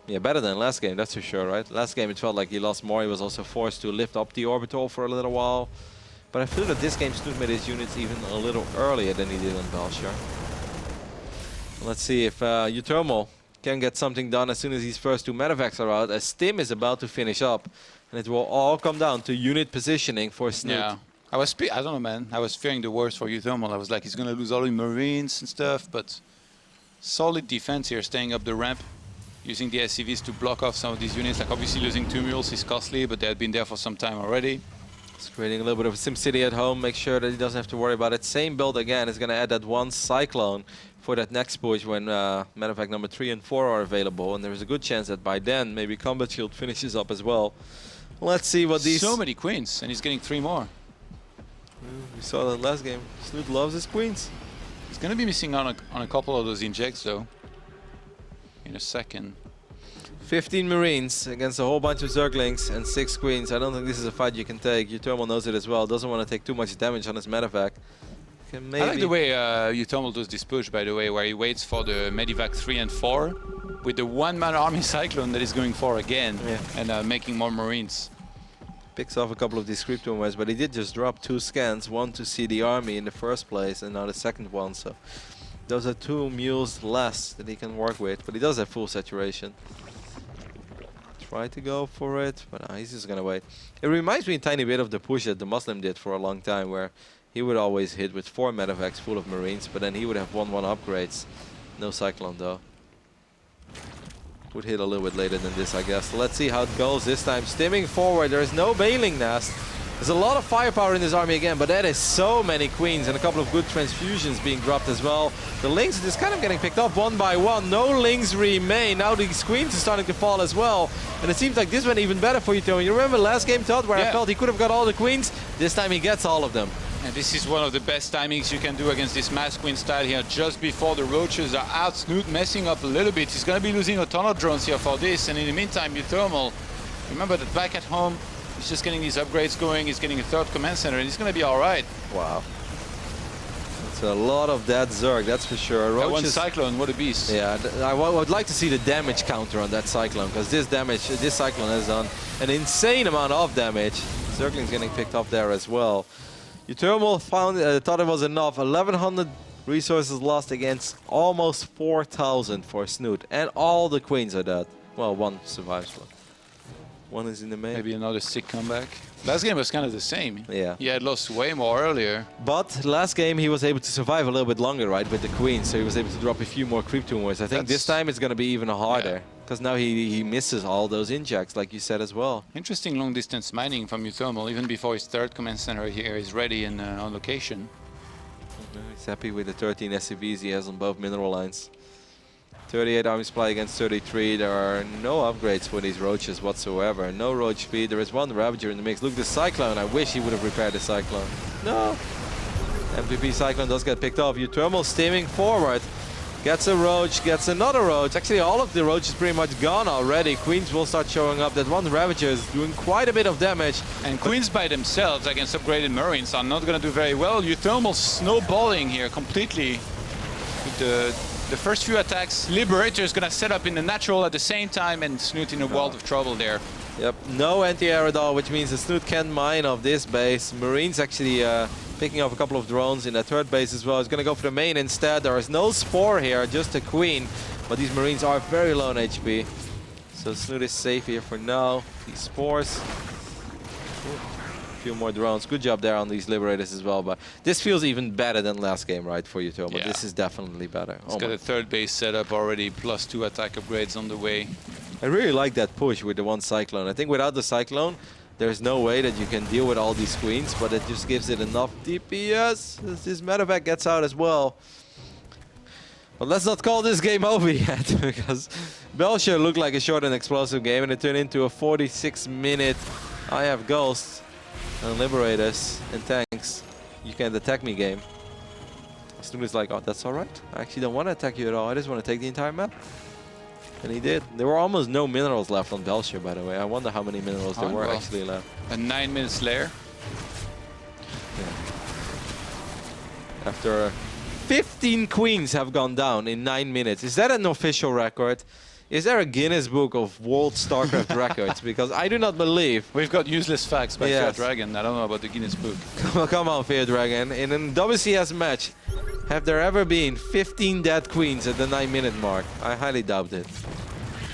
Yeah, better than last game, that's for sure, right? Last game it felt like he lost more. He was also forced to lift up the orbital for a little while. But I feel that this game Snute made his units even a little earlier than he did on Belcher. Let's see if Uthermal can get something done as soon as these first two medevacs are out, as Stim is about to finish up. And it will all come down to unit positioning for Snute. Yeah. I don't know, man. I was fearing the worst for Uthermal. I was like, he's going to lose all the Marines and stuff, but solid defense here, staying up the ramp, using the SCVs to block off some of these units. Like obviously losing 2 mules is costly, but they had been there for some time already. It's creating a little bit of a SimCity at home, make sure that he doesn't have to worry about it. Same build again, is going to add that one Cyclone for that next push when medevac number 3 and 4 are available. And there is a good chance that by then maybe Combat Shield finishes up as well. Let's see what these... So many queens, and he's getting 3 more. We saw that last game. Snute loves his queens. He's going to be missing on a couple of those injects though. In a second. 15 Marines against a whole bunch of Zerglings and 6 queens. I don't think this is a fight you can take. Uthermal knows it as well. Doesn't want to take too much damage on his medevac. Can maybe... I like the way Uthermal does this push, by the way, where he waits for the Medivac 3 and 4 with the one-man army Cyclone that he's going for again, and making more Marines. Picks off a couple of these Crypto Wars, but he did just drop 2 scans, one to see the army in the first place and now the second one. So those are 2 mules less that he can work with, but he does have full saturation. Try to go for it, but he's just gonna wait. It reminds me a tiny bit of the push that the Muslim did for a long time, where he would always hit with 4 medevacs full of Marines, but then he would have 1-1 upgrades. No Cyclone though. Would hit a little bit later than this, I guess. So let's see how it goes this time. Stimming forward, there is no bailing nest. There's a lot of firepower in this army again, but that is so many queens and a couple of good transfusions being dropped as well. The Lynx is kind of getting picked up one by one. No Lynx remain. Now these queens are starting to fall as well. And it seems like this went even better for Uthermal. You remember last game, Todd, where I felt he could have got all the queens? This time he gets all of them. And this is one of the best timings you can do against this mass queen style here, just before the roaches are out. Snute messing up a little bit. He's going to be losing a ton of drones here for this. And in the meantime, Uthermal, remember that back at home, he's just getting these upgrades going. He's getting a 3rd command center, and he's going to be all right. Wow. It's a lot of that Zerg, that's for sure. That one Cyclone, what a beast. Yeah, I would like to see the damage counter on that Cyclone, because this Cyclone has done an insane amount of damage. Zergling's getting picked up there as well. Uthermal thought it was enough. 1,100 resources lost against almost 4,000 for Snute. And all the queens are dead. Well, one survives. One is in the main. Maybe another sick comeback. Last game was kind of the same. Yeah. He had lost way more earlier. But last game he was able to survive a little bit longer, right, with the queens. So he was able to drop a few more creep tumors. I think this time it's going to be even harder. Because now he misses all those injects, like you said as well. Interesting long distance mining from Uthermal, even before his 3rd command center here is ready and on location. He's happy with the 13 SCVs he has on both mineral lines. 38 army supply against 33. There are no upgrades for these roaches whatsoever. No roach speed. There is one Ravager in the mix. Look, the Cyclone. I wish he would have repaired the Cyclone. No. MVP Cyclone does get picked off. Uthermal steaming forward. Gets a roach, gets another roach. Actually, all of the roach is pretty much gone already. Queens will start showing up. That one Ravager is doing quite a bit of damage. And queens by themselves against upgraded Marines are not going to do very well. Uthermal snowballing here completely. With the first few attacks, Liberator is going to set up in the natural at the same time, and Snute in a world of trouble there. Yep, no anti-air at all, which means the Snute can mine off this base. Marines actually picking off a couple of drones in that 3rd base as well. He's going to go for the main instead. There is no Spore here, just a Queen. But these Marines are very low on HP. So Snute is safe here for now. These Spores. A few more drones. Good job there on these Liberators as well. But this feels even better than last game, right, for Uthermal. But this is definitely better. He's got a 3rd base set up already, plus 2 attack upgrades on the way. I really like that push with the one Cyclone. I think without the Cyclone, there's no way that you can deal with all these queens, but it just gives it enough DPS. This medevac gets out as well. But let's not call this game over yet, because Belcher looked like a short and explosive game, and it turned into a 46-minute I have ghosts and liberators and tanks. You can't attack me game. Snute is like, oh, that's all right. I actually don't want to attack you at all. I just want to take the entire map. And he did. There were almost no minerals left on Belcher, by the way. I wonder how many minerals there were actually left. A 9-minute Slayer. Yeah. After 15 queens have gone down in 9 minutes. Is that an official record? Is there a Guinness Book of World StarCraft records? Because I do not believe. We've got useless facts by Fair Yes. Dragon. I don't know about the Guinness Book. Come on, Fair Dragon. In a WCS match, have there ever been 15 dead queens at the 9-minute mark? I highly doubt it.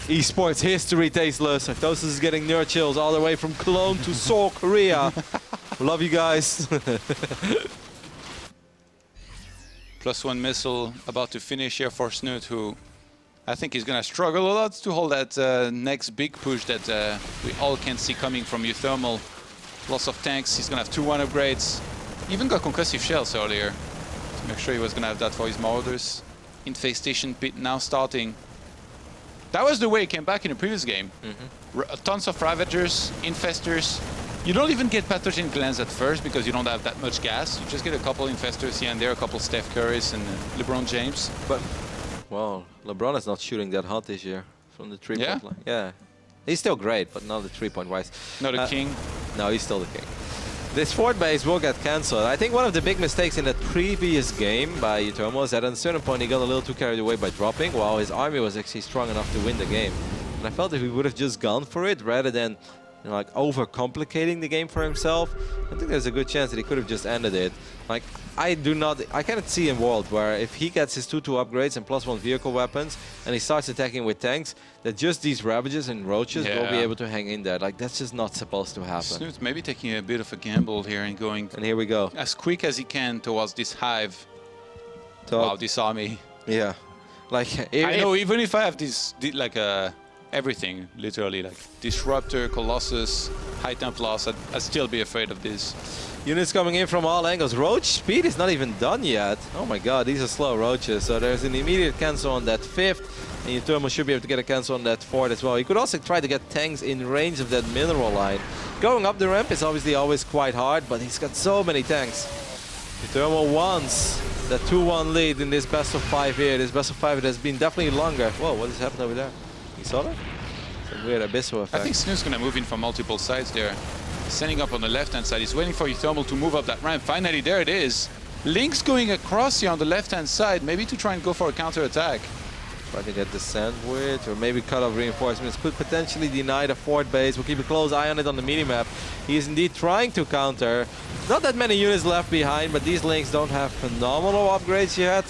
Esports history, tasteless. Tosis is getting nerd chills all the way from Cologne to Seoul, Korea. Love you guys. +1 missile about to finish here for Snute, who I think is going to struggle a lot to hold that next big push that we all can see coming from Uthermal. Lots of tanks. He's going to have 2-1 upgrades. Even got concussive shells earlier to make sure he was going to have that for his Marauders. Infestation pit now starting. That was the way he came back in the previous game. Tons of Ravagers, Infestors. You don't even get pathogen glands at first because you don't have that much gas. You just get a couple Infestors here and there, a couple Steph Currys and LeBron James. But, well, LeBron is not shooting that hot this year from the 3-point line. Yeah. He's still great, but not the 3-point wise. No, the king. No, he's still the king. This fort base will get cancelled. I think one of the big mistakes in that previous game by Uthermal is that at a certain point he got a little too carried away by dropping, while his army was actually strong enough to win the game. And I felt if he would have just gone for it rather than like overcomplicating the game for himself, I think there's a good chance that he could have just ended it. Like, I cannot see a world where if he gets his 2-2 upgrades and +1 vehicle weapons and he starts attacking with tanks, that just these Ravages and Roaches will be able to hang in there. Like, that's just not supposed to happen. Snute maybe taking a bit of a gamble here and going And here we go. as quick as he can towards this hive. Wow, this army. Yeah. Like, I know, even if I have this, like everything, literally, like Disruptor, Colossus, High Templars, I'd still be afraid of this. Units coming in from all angles. Roach speed is not even done yet. Oh my god, these are slow Roaches. So there's an immediate cancel on that 5th. And Uthermal should be able to get a cancel on that 4th as well. He could also try to get tanks in range of that mineral line. Going up the ramp is obviously always quite hard, but he's got so many tanks. Uthermal wants that 2-1 lead in this best of 5 here. This best of 5 it has been definitely longer. Whoa, what is happening over there? You saw that? Some weird abyssal effect. I think Snute's going to move in from multiple sides there. Standing up on the left-hand side. He's waiting for Uthermal to move up that ramp. Finally, there it is. Link's going across here on the left-hand side, maybe to try and go for a counter-attack. Try to get the sandwich, or maybe cut off reinforcements. Could potentially deny the fort base. We'll keep a close eye on it on the minimap. He is indeed trying to counter. Not that many units left behind, but these Links don't have phenomenal upgrades yet.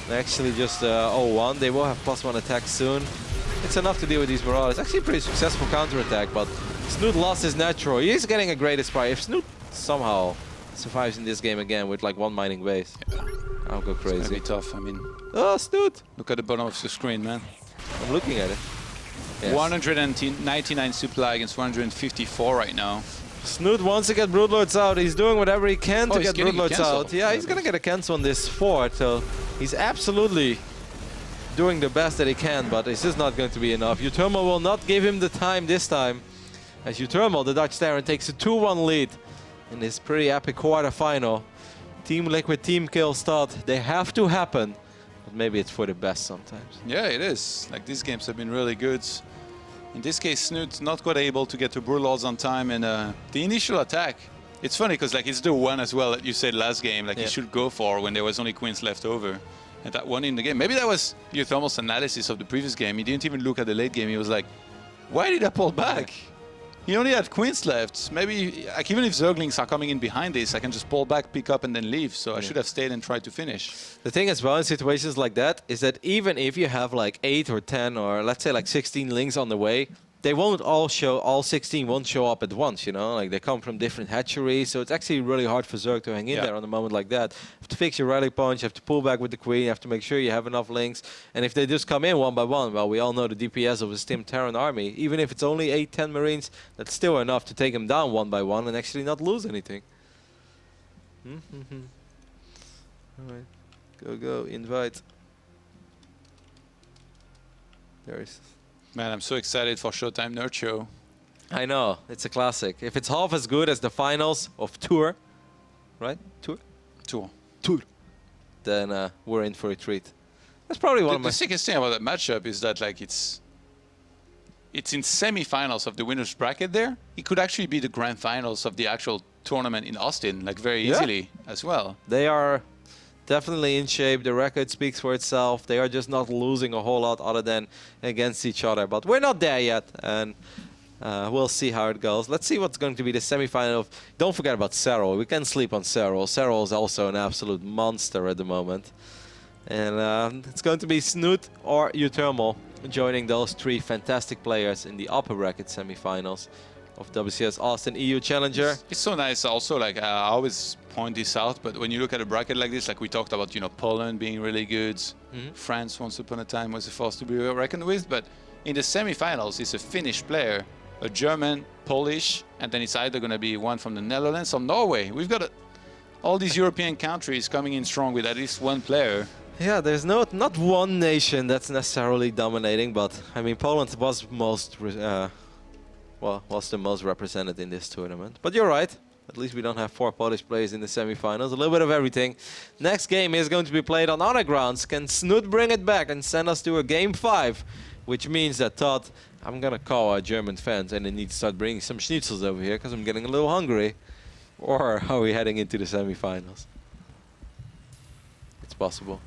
They're actually just 0-1. They will have +1 attack soon. It's enough to deal with these Marauders. Actually a pretty successful counter-attack, but Snute lost his natural. He is getting a great aspire. If Snute somehow survives in this game again with like 1 mining base, I'll go crazy. It's gonna be tough. I mean, oh, Snute! look at the bottom of the screen, man. I'm looking at it. Yes. 199 supply against 154 right now. Snute wants to get Broodlords out. He's doing whatever he can to get Broodlords out. Yeah, he's gonna get a cancel on this fort, so he's absolutely doing the best that he can, but it's just not going to be enough. Uthermal will not give him the time this time. As Uthermal, the Dutch Terran, takes a 2-1 lead in this pretty epic quarterfinal. Team Liquid, Team Kill start. They have to happen, but maybe it's for the best sometimes. Yeah, it is. Like, these games have been really good. In this case, Snute's not quite able to get to Broodlords on time, and the initial attack, it's funny because like it's the one as well that you said last game, like you should go for when there was only queens left over. And that one in the game, maybe that was Uthermal's analysis of the previous game. He didn't even look at the late game. He was like, why did I pull back? He only had queens left. Maybe, like, even if Zerglings are coming in behind this, I can just pull back, pick up, and then leave. So I should have stayed and tried to finish. The thing as well in situations like that is that even if you have like 8 or 10 or let's say like 16 Links on the way, they won't all 16 won't show up at once, you know? Like, they come from different hatcheries, so it's actually really hard for Zerg to hang in there on a moment like that. You have to fix your rally punch, you have to pull back with the queen, you have to make sure you have enough Links. And if they just come in one by one, well, we all know the DPS of a Stim Terran army. Even if it's only 8-10 Marines, that's still enough to take them down one by one and actually not lose anything. Alright, go, invite. There is... Man, I'm so excited for Showtime Nerd Show. I know, it's a classic. If it's half as good as the finals of Tour, right? Tour, then we're in for a treat. That's probably one of my... The sickest thing about that matchup is that like it's in semi-finals of the winners bracket there. It could actually be the grand finals of the actual tournament in Austin, like very easily as well. They are definitely in shape. The record speaks for itself. They are just not losing a whole lot other than against each other. But we're not there yet, and we'll see how it goes. Let's see what's going to be the semifinal. Don't forget about Serral. We can't sleep on Serral. Serral is also an absolute monster at the moment. And it's going to be Snute or Uthermal joining those three fantastic players in the upper bracket semifinals of WCS Austin EU Challenger. It's so nice also, like I always point this out, but when you look at a bracket like this, like we talked about, you know, Poland being really good, France once upon a time was a force to be reckoned with, but in the semifinals it's a Finnish player, a German, Polish, and then it's either going to be one from the Netherlands or Norway. We've got all these European countries coming in strong with at least one player. Yeah, there's not one nation that's necessarily dominating, but I mean Poland was was the most represented in this tournament. But you're right. At least we don't have 4 Polish players in the semifinals. A little bit of everything. Next game is going to be played on other grounds. Can Snute bring it back and send us to a game 5? Which means that Todd, I'm going to call our German fans and they need to start bringing some schnitzels over here because I'm getting a little hungry. Or are we heading into the semifinals? It's possible.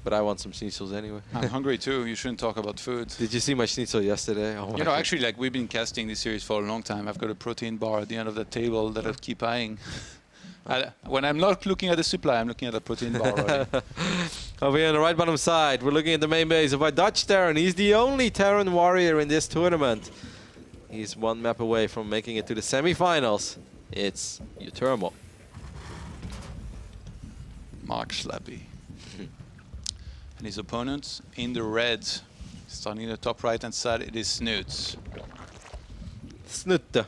But I want some schnitzels anyway. I'm hungry too. You shouldn't talk about food. Did you see my schnitzel yesterday? Oh you know, actually, like we've been casting this series for a long time. I've got a protein bar at the end of the table that I keep eyeing. When I'm not looking at the supply, I'm looking at the protein bar already. Over here on the right bottom side, we're looking at the main base of our Dutch Terran. He's the only Terran warrior in this tournament. He's one map away from making it to the semifinals. It's Uthermal. Mark Slappy. And his opponent in the red, starting in the top right-hand side, it is Snute. Snute.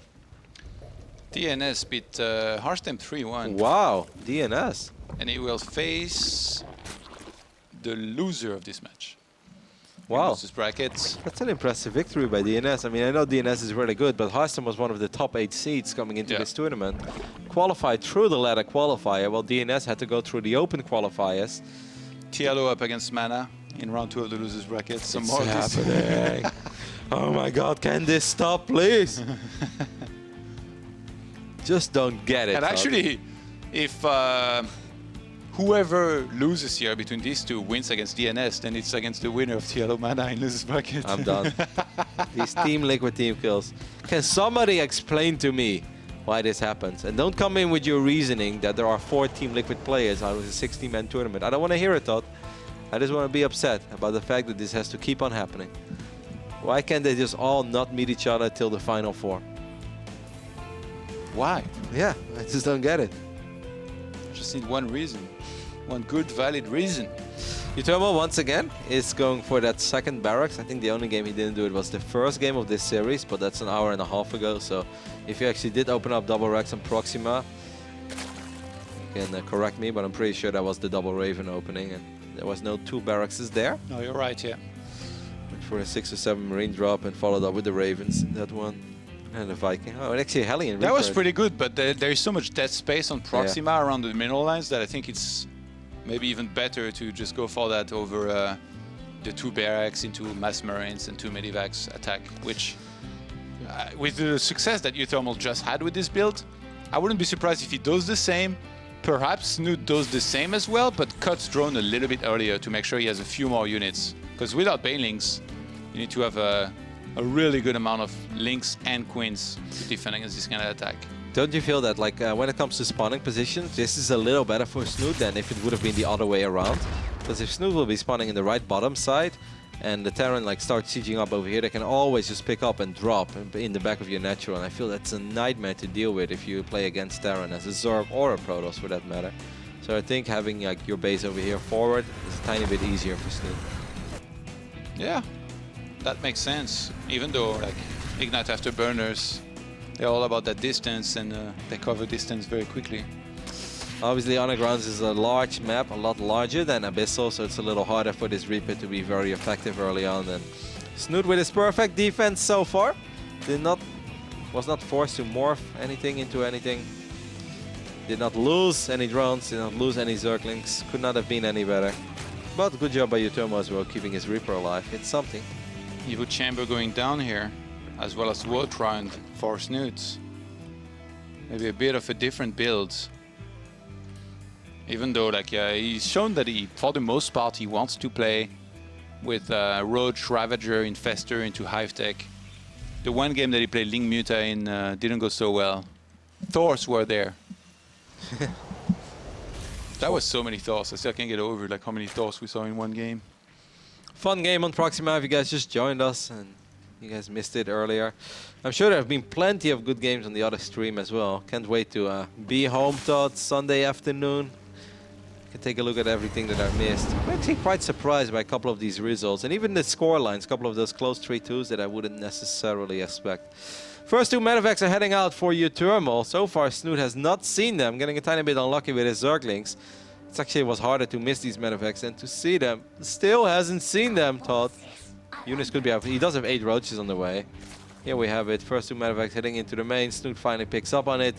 DNS beat Harstem 3-1. Wow, DNS. And he will face the loser of this match. Wow. Loses brackets. That's an impressive victory by DNS. I mean, I know DNS is really good, but Harstem was one of the top 8 seeds coming into this tournament. Qualified through the ladder qualifier, while DNS had to go through the open qualifiers. TLO up against Mana in round 2 of the losers bracket. Some more happening. Oh my God, can this stop, please? Just don't get it. And actually, if whoever loses here between these two wins against DNS, then it's against the winner of TLO Mana in losers bracket. I'm done. These Team Liquid team kills. Can somebody explain to me why this happens? And don't come in with your reasoning that there are 4 Team Liquid players out of a 60-man tournament. I don't want to hear it, Todd. I just want to be upset about the fact that this has to keep on happening. Why can't they just all not meet each other till the final 4? Why? Yeah, I just don't get it. Just need one reason. One good, valid reason. Uthermal, once again, is going for that second barracks. I think the only game he didn't do it was the first game of this series, but that's an hour and a half ago. So if you actually did open up double racks on Proxima, you can correct me, but I'm pretty sure that was the double Raven opening, and there was no 2 barracks there. No, you're right, yeah. Went for a 6 or 7 Marine drop and followed up with the Ravens in that one. And the Viking. Oh, and actually a Hellion. That was pretty good, but there is so much dead space on Proxima around the mineral lines that I think it's maybe even better to just go for that over the 2 barracks into mass marines and 2 medivacs attack, which with the success that Uthermal just had with this build, I wouldn't be surprised if he does the same. Perhaps Snute does the same as well, but cuts drone a little bit earlier to make sure he has a few more units. Because without banelings, you need to have a really good amount of links and queens to defend against this kind of attack. Don't you feel that, like, when it comes to spawning positions, this is a little better for Snute than if it would have been the other way around? Because if Snute will be spawning in the right bottom side, and the Terran like starts sieging up over here, they can always just pick up and drop in the back of your natural, and I feel that's a nightmare to deal with if you play against Terran as a Zerg or a Protoss for that matter. So I think having like your base over here forward is a tiny bit easier for Snute. Yeah. That makes sense, even though like Ignite Afterburners, they're all about that distance and they cover distance very quickly. Obviously Undergrounds is a large map, a lot larger than Abyssal, so it's a little harder for this Reaper to be very effective early on. And Snute with his perfect defense so far, was not forced to morph anything into anything. Did not lose any drones, did not lose any Zerglings, could not have been any better. But good job by Uthermal as well, keeping his Reaper alive. It's something. Evo Chamber going down here, as well as World Round for Snute. Maybe a bit of a different build. Even though, like, he's shown that he, for the most part, he wants to play with Roach, Ravager, Infester into Hive Tech. The one game that he played Ling Muta in didn't go so well. Thors were there. That was so many Thors. I still can't get over like how many Thors we saw in one game. Fun game on Proxima if you guys just joined us and you guys missed it earlier. I'm sure there have been plenty of good games on the other stream as well. Can't wait to be home, Todd, Sunday afternoon. Can take a look at everything that I missed. I'm actually quite surprised by a couple of these results and even the score lines, a couple of those close 3-2s that I wouldn't necessarily expect. First two medevacs are heading out for Thermal. So far, Snute has not seen them, getting a tiny bit unlucky with his Zerglings. It actually was harder to miss these medevacs than to see them. Still hasn't seen them, Todd. Eunice could be out. He does have 8 roaches on the way. Here we have it. First two medevacs heading into the main. Snute finally picks up on it.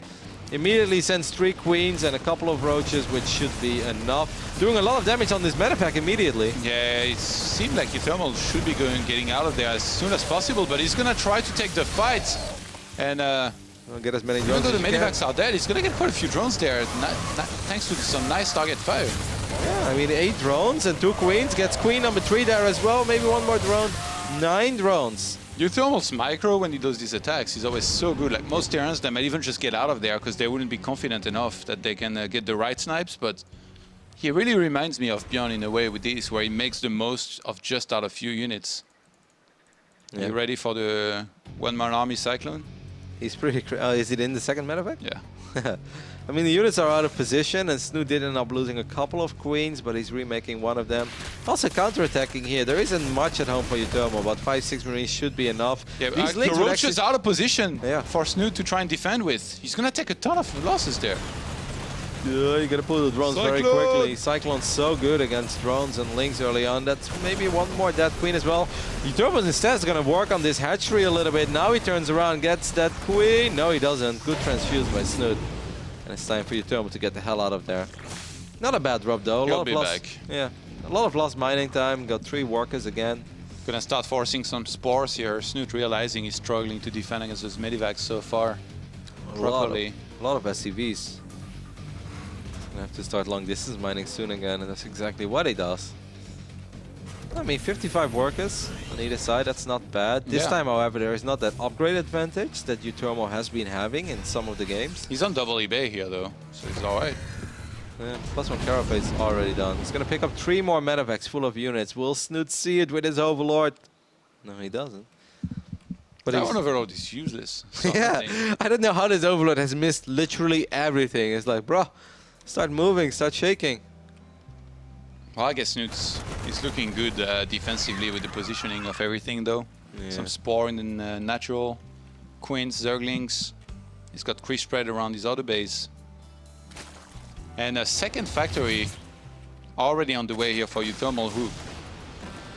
Immediately sends 3 queens and a couple of roaches, which should be enough. Doing a lot of damage on this medevac immediately. Yeah, it seemed like Thermal should be getting out of there as soon as possible, but he's gonna try to take the fight. And get as many drones even though the as medevacs are dead, he's gonna get quite a few drones there, thanks to some nice target fire. Yeah, I mean 8 drones and 2 queens. Gets queen number 3 there as well. Maybe one more drone. 9 drones. Thermal's micro when he does these attacks, he's always so good. Like most Terrans, they might even just get out of there because they wouldn't be confident enough that they can get the right snipes. But he really reminds me of Bjorn in a way with this, where he makes the most of just out a few units. Yeah. You ready for the one-man army cyclone? He's pretty. Is it in the second medevac? Yeah. I mean, the units are out of position, and Snute did end up losing a couple of queens, but he's remaking one of them. Also counterattacking here. There isn't much at home for Thermal, but 5-6 Marines should be enough. Yeah, the Roach is out of position for Snute to try and defend with. He's gonna take a ton of losses there. Yeah, you gotta pull the drones very quickly. Cyclone's so good against drones and links early on. That's maybe one more dead queen as well. Thermal instead is gonna work on this hatchery a little bit. Now he turns around, gets that queen. No, he doesn't. Good transfuse by Snute. And it's time for Thermal to get the hell out of there. Not a bad drop though. He'll be back. Yeah, a lot of lost mining time. Got 3 workers again. Gonna start forcing some spores here. Snute realizing he's struggling to defend against those medivacs so far. A lot of SCVs. Gonna have to start long distance mining soon again, and that's exactly what he does. I mean, 55 workers on either side, that's not bad. This time, however, there is not that upgrade advantage that Thermal has been having in some of the games. He's on double eBay here, though, so he's alright. Yeah, +1 Carapace already done. He's gonna pick up 3 more medevacs full of units. Will Snute see it with his Overlord? No, he doesn't. But that one Overlord is useless. Yeah, I don't know how this Overlord has missed literally everything. It's like, bro, start moving, start shaking. Well, I guess Snute's is looking good defensively with the positioning of everything, though. Yeah. Some Spore in the natural, Queens, Zerglings. He's got creep spread around his other base. And a second factory already on the way here for Thermal, who,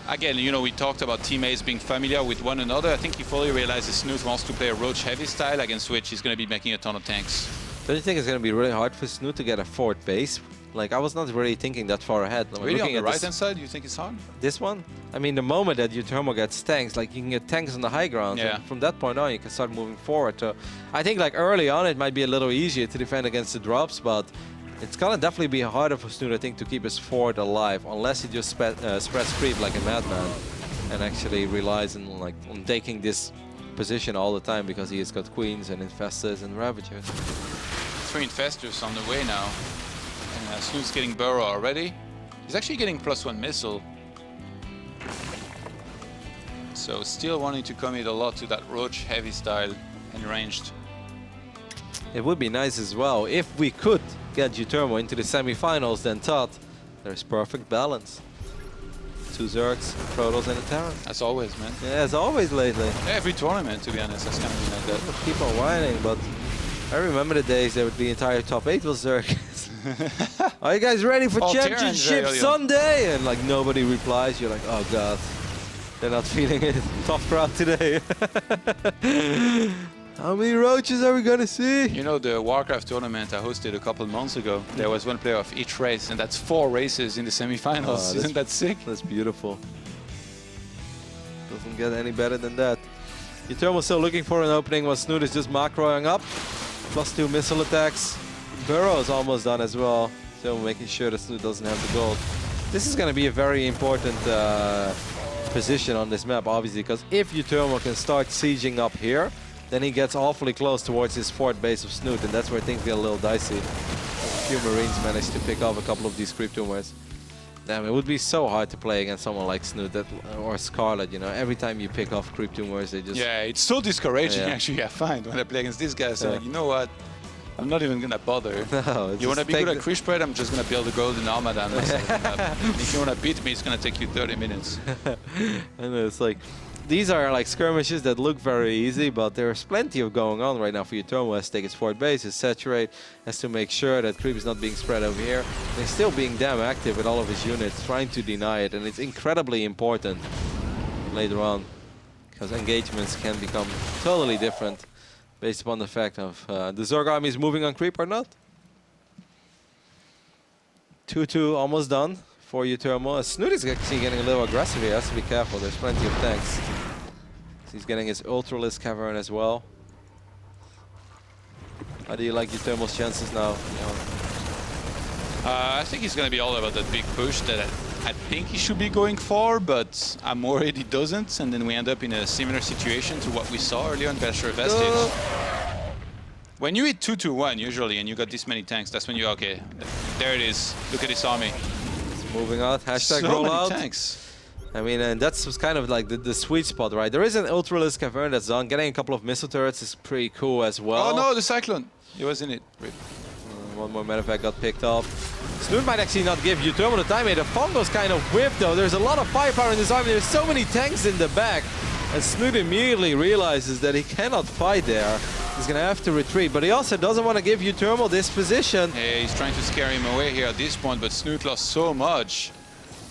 again, you know, we talked about teammates being familiar with one another. I think he fully realizes Snute wants to play a Roach heavy style, against which he's going to be making a ton of tanks. Don't you think it's going to be really hard for Snute to get a 4th base? Like, I was not really thinking that far ahead. Really, on the right-hand side, you think it's hard? This one? I mean, the moment that Thermal gets tanks, like, you can get tanks on the high ground. Yeah. And from that point on, you can start moving forward. So I think, like, early on, it might be a little easier to defend against the drops, but it's going to definitely be harder for Snute, I think, to keep his fort alive, unless he just spreads creep like a madman and actually relies on taking this position all the time, because he has got queens and infestors and ravagers. 3 infestors on the way now. And Snute's getting burrow already. He's actually getting +1 missile. So still wanting to commit a lot to that Roach heavy style and ranged. It would be nice as well if we could get Thermal into the semi-finals, then Todd, there's perfect balance. 2 Zergs, Protoss, and a Terran. As always, man. Yeah, as always lately. Every tournament, to be honest, that's kind of been like that. Keep on whining, but I remember the days there would be entire top 8 was Zerg. Are you guys ready for Championship Sunday? And like nobody replies. You're like, oh god, they're not feeling it. Tough crowd today. How many roaches are we gonna see? You know, the Warcraft tournament I hosted a couple months ago, there was 1 player of each race, and that's 4 races in the semi-finals. Isn't that sick? That's beautiful. Doesn't get any better than that. Thermal still looking for an opening while Snute is just macroing up. +2 missile attacks. Burrow is almost done as well. So making sure that Snute doesn't have the gold. This is going to be a very important position on this map, obviously, because if Uthermo can start sieging up here, then he gets awfully close towards his fort base of Snute, and that's where things get a little dicey. A few Marines managed to pick off a couple of these creep tumors. Damn, it would be so hard to play against someone like Snute or Scarlet, you know. Every time you pick off creep tumors, they just... Yeah, it's so discouraging, Yeah. actually, I find, when I play against these guys. Yeah. I'm like, you know what? I'm not even gonna bother. No, You wanna be good at creep spread? I'm just gonna build a golden armor down myself. If you wanna beat me, it's gonna take you 30 minutes. I know, it's like... These are like skirmishes that look very easy, but there's plenty of going on right now for Uthermo. Has to take his fort base, has saturate, has to make sure that creep is not being spread over here. And he's still being damn active with all of his units, trying to deny it, and it's incredibly important later on, because engagements can become totally different based upon the fact of the Zerg army is moving on creep or not. 2-2 almost done for Uthermo. Snute is actually getting a little aggressive here. Has to be careful. There's plenty of tanks. He's getting his Ultralisk Cavern as well. How do you like Uthermo's chances now? I think he's going to be all about that big push that I think he should be going for, but I'm worried he doesn't, and then we end up in a similar situation to what we saw earlier on Bachelor Vestige. When you hit 2-2-1 usually, and you got this many tanks, that's when you're okay. There it is. Look at this army. It's moving out. Hashtag So roll many out. tanks. I mean, and that's kind of like the sweet spot, right? There is an Ultralisk Cavern that's done. Getting a couple of missile turrets is pretty cool as well. Oh no, the Cyclone. He was in it. Rip. One more medevac got picked up. Snute might actually not give Uthermo the time. The Fungo's kind of whipped though. There's a lot of firepower in this army. There's so many tanks in the back. And Snute immediately realizes that he cannot fight there. He's gonna have to retreat, but he also doesn't want to give Uthermo this position. Yeah, he's trying to scare him away here at this point, but Snute lost so much.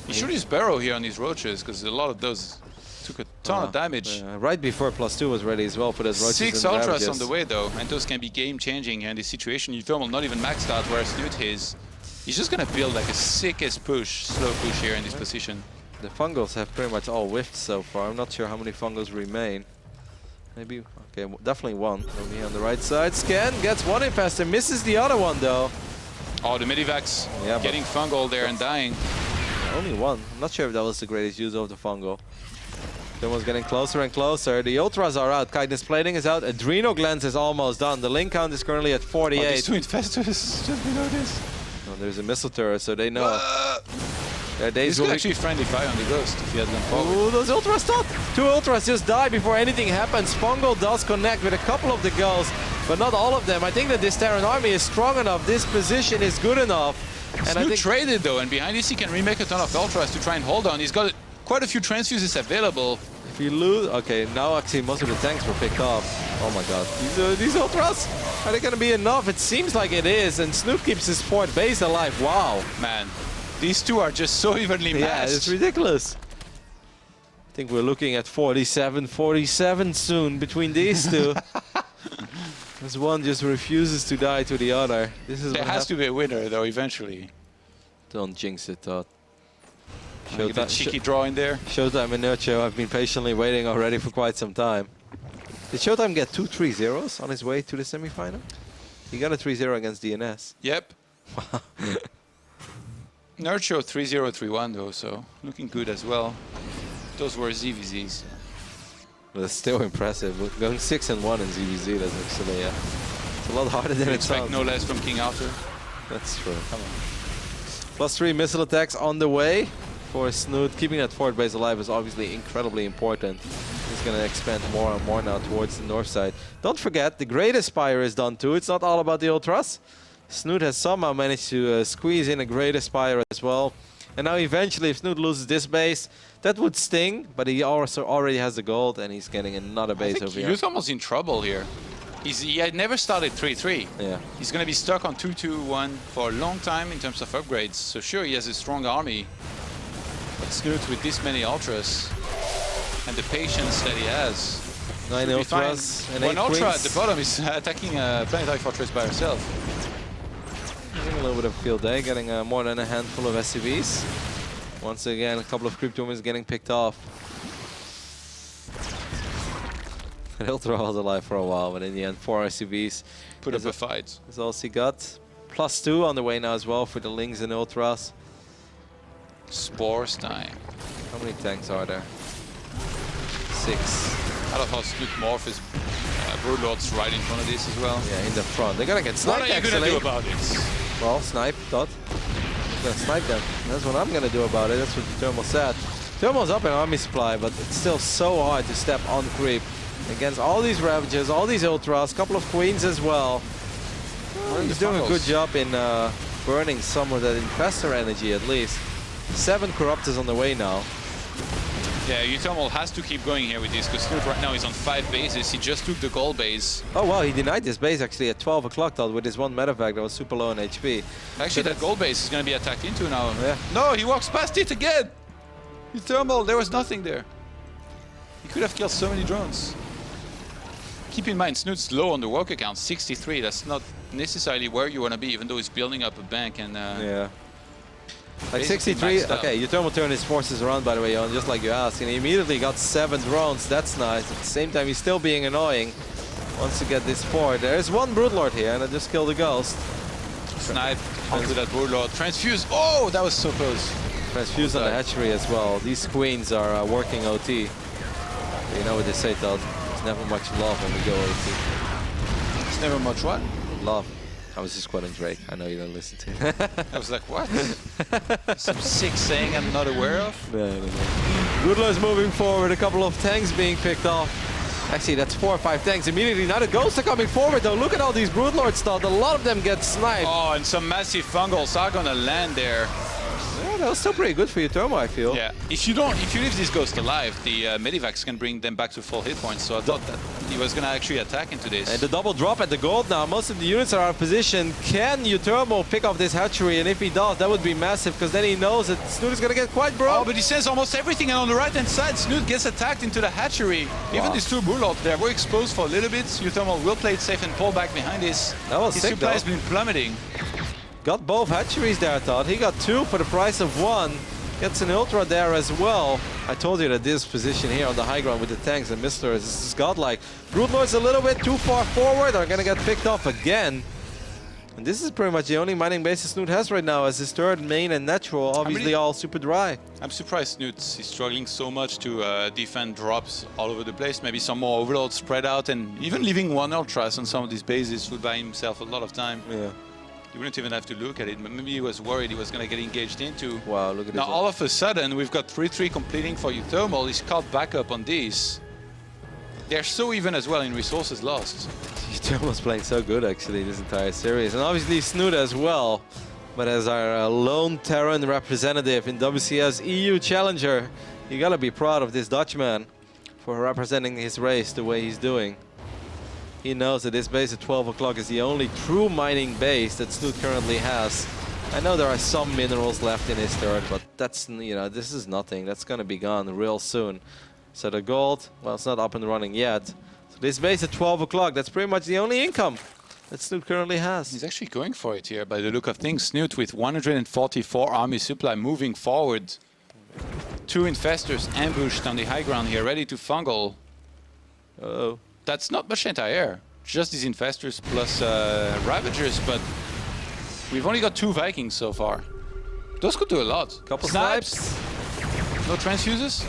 He should use Barrow here on these roaches, because a lot of those took a ton of damage. Right before +2 was ready as well for those roaches. 6 and ultras ravages. on the way though, and those can be game-changing here in this situation. Uthermo not even maxed out where Snute is. He's just gonna build like a sickest push, slow push here in this position. The Fungals have pretty much all whiffed so far. I'm not sure how many Fungals remain. Maybe, okay, definitely one. Over here on the right side. Scan gets one infestor, misses the other one though. Oh, the Medivacs getting fungal there and dying. Only one. I'm not sure if that was the greatest use of the Fungal. Someone's getting closer and closer. The Ultras are out. Chitinous Plating is out. Adrenal Glands is almost done. The link count is currently at 48. Oh, these two infestors just below this. Oh, there's a missile turret, so they know. Their days This will could be... actually friendly fire on the Ghost if he had gone forward. Ooh, those Ultras stopped! 2 Ultras just died before anything happens. Fungal does connect with a couple of the girls, but not all of them. I think that this Terran army is strong enough. This position is good enough. And I think traded though, and behind this he can remake a ton of Ultras to try and hold on. He's got quite a few transfuses available. if you lose... Okay, now actually most of the tanks were picked off. Oh my god. These Ultras, are they going to be enough? It seems like it is, and Snute keeps his fort base alive. Wow. Man, these two are just so evenly matched. Yeah, it's ridiculous. I think we're looking at 47-47 soon between these two. As one just refuses to die to the other. This is There has to be a winner though eventually. Don't jinx it, Todd. Give a cheeky draw in there. Showtime and Nurture, I've been patiently waiting already for quite some time. Did Showtime get 2 3-0s on his way to the semifinal? He got a 3-0 against DNS. Yep. Nurture 3-0-3-1 though, so looking good as well. Those were ZvZs. But it's still impressive. Going 6-1 in ZvZ, that's actually it's a lot harder than You it expect sounds. no less from King Arthur. That's true. Come on. +3 missile attacks on the way for Snute. Keeping that fort base alive is obviously incredibly important. He's going to expand more and more now towards the north side. Don't forget, the Great Aspire is done too. It's not all about the Ultras. Snute has somehow managed to squeeze in a Great Aspire as well. And now eventually, if Snute loses this base, that would sting, but he also already has the gold, and he's getting another base over here. He's almost in trouble here. He had never started 3-3. Yeah. He's going to be stuck on 2-2-1 for a long time in terms of upgrades. So sure, he has a strong army. But Snute with this many Ultras and the patience that he has. 9 should be fine. Ultras and 8 One Ultra Queens. at the bottom is attacking a Planetary Fortress by herself. Having a little bit of a field day, getting more than a handful of SCVs. Once again, a couple of Cryptomans getting picked off. Ultra was alive for a while, but in the end, 4 SCVs. Put up a fight. That's all he got. +2 on the way now as well for the Lings and Ultras. Spores time. How many tanks are there? 6. I love how Snute morph is Broodlord's right in front of this as well. Yeah, in the front. They're gonna get sniped. What are you gonna do about it? Well, snipe, Todd. I'm gonna snipe them. That's what I'm gonna do about it. That's what Thermal said. Thermal's up in army supply, but it's still so hard to step on creep against all these Ravagers, all these Ultras, couple of Queens as well. He's doing a good job in burning some of that Infestor energy at least. 7 Corruptors on the way now. Yeah, Uthermal has to keep going here with this, because Snute right now is on 5 bases. He just took the gold base. Oh wow, he denied this base actually at 12 o'clock, Todd, with his 1 medevac that was super low on HP. Actually, that gold base is going to be attacked into now. Yeah. No, he walks past it again! Uthermal, there was nothing there. He could have killed so many drones. Keep in mind, Snute's low on the work account, 63. That's not necessarily where you want to be, even though he's building up a bank and... yeah. Like 63, okay, Uthermal turned his forces around, by the way, Jon, just like you asked, and he immediately got 7 drones. That's nice. At the same time, he's still being annoying. Wants to get this 4. There's 1 Broodlord here, and I just killed a Ghost. Snipe onto that Broodlord. Transfuse! Oh, that was so close. Transfuse on the hatchery as well. These Queens are working OT. You know what they say, Todd? There's never much love when we go OT. It's never much what? Love. I was just quoting Drake. I know you don't listen to it. I was like, what? Some sick saying I'm not aware of? No. Broodlord's moving forward. A couple of tanks being picked off. Actually, that's 4 or 5 tanks immediately. Now the Ghosts are coming forward, though. Look at all these Broodlords, Todd. A lot of them get sniped. Oh, and some massive fungals are gonna land there. Yeah, that was still pretty good for you, Thermo, I feel. Yeah, if you leave this Ghost alive, the Medivacs can bring them back to full hit points. So I thought that he was gonna actually attack into this. And the double drop at the gold now. Most of the units are out of position. Can Uthermal pick off this hatchery? And if he does, that would be massive, because then he knows that Snute is gonna get quite broke. Oh, but he sends almost everything, and on the right-hand side, Snute gets attacked into the hatchery. Wow. Even these 2 Broodlords, they were exposed for a little bit. Uthermal will play it safe and pull back behind this. That was his sick, supply has though. been plummeting. Got both hatcheries there, Todd. He got 2 for the price of 1. Gets an Ultra there as well. I told you that this position here on the high ground with the tanks and Misters is godlike. Broodlord's a little bit too far forward. Are gonna get picked off again. And this is pretty much the only mining base Snute has right now as his 3rd main and natural, obviously all super dry. I'm surprised Snute is struggling so much to defend drops all over the place. Maybe some more overloads spread out, and even leaving 1 Ultras on some of these bases would buy himself a lot of time. Yeah. You wouldn't even have to look at it, but maybe he was worried he was going to get engaged into. Wow, look at this. Now, all of a sudden, we've got 3-3 completing for Uthermal. He's caught back up on these. They're so even as well in resources lost. Uthermal's playing so good, actually, this entire series. And obviously Snute as well. But as our lone Terran representative in WCS EU Challenger, you got to be proud of this Dutchman for representing his race the way he's doing. He knows that this base at 12 o'clock is the only true mining base that Snute currently has. I know there are some minerals left in his 3rd, but that's, you know, this is nothing. That's going to be gone real soon. So the gold, well, it's not up and running yet. So this base at 12 o'clock, that's pretty much the only income that Snute currently has. He's actually going for it here by the look of things. Snute with 144 army supply moving forward. 2 Infestors ambushed on the high ground here, ready to fungal. Uh-oh. That's not much anti-air, just these Infestors plus Ravagers, but we've only got 2 Vikings so far. Those could do a lot. Couple snipes. No transfuses.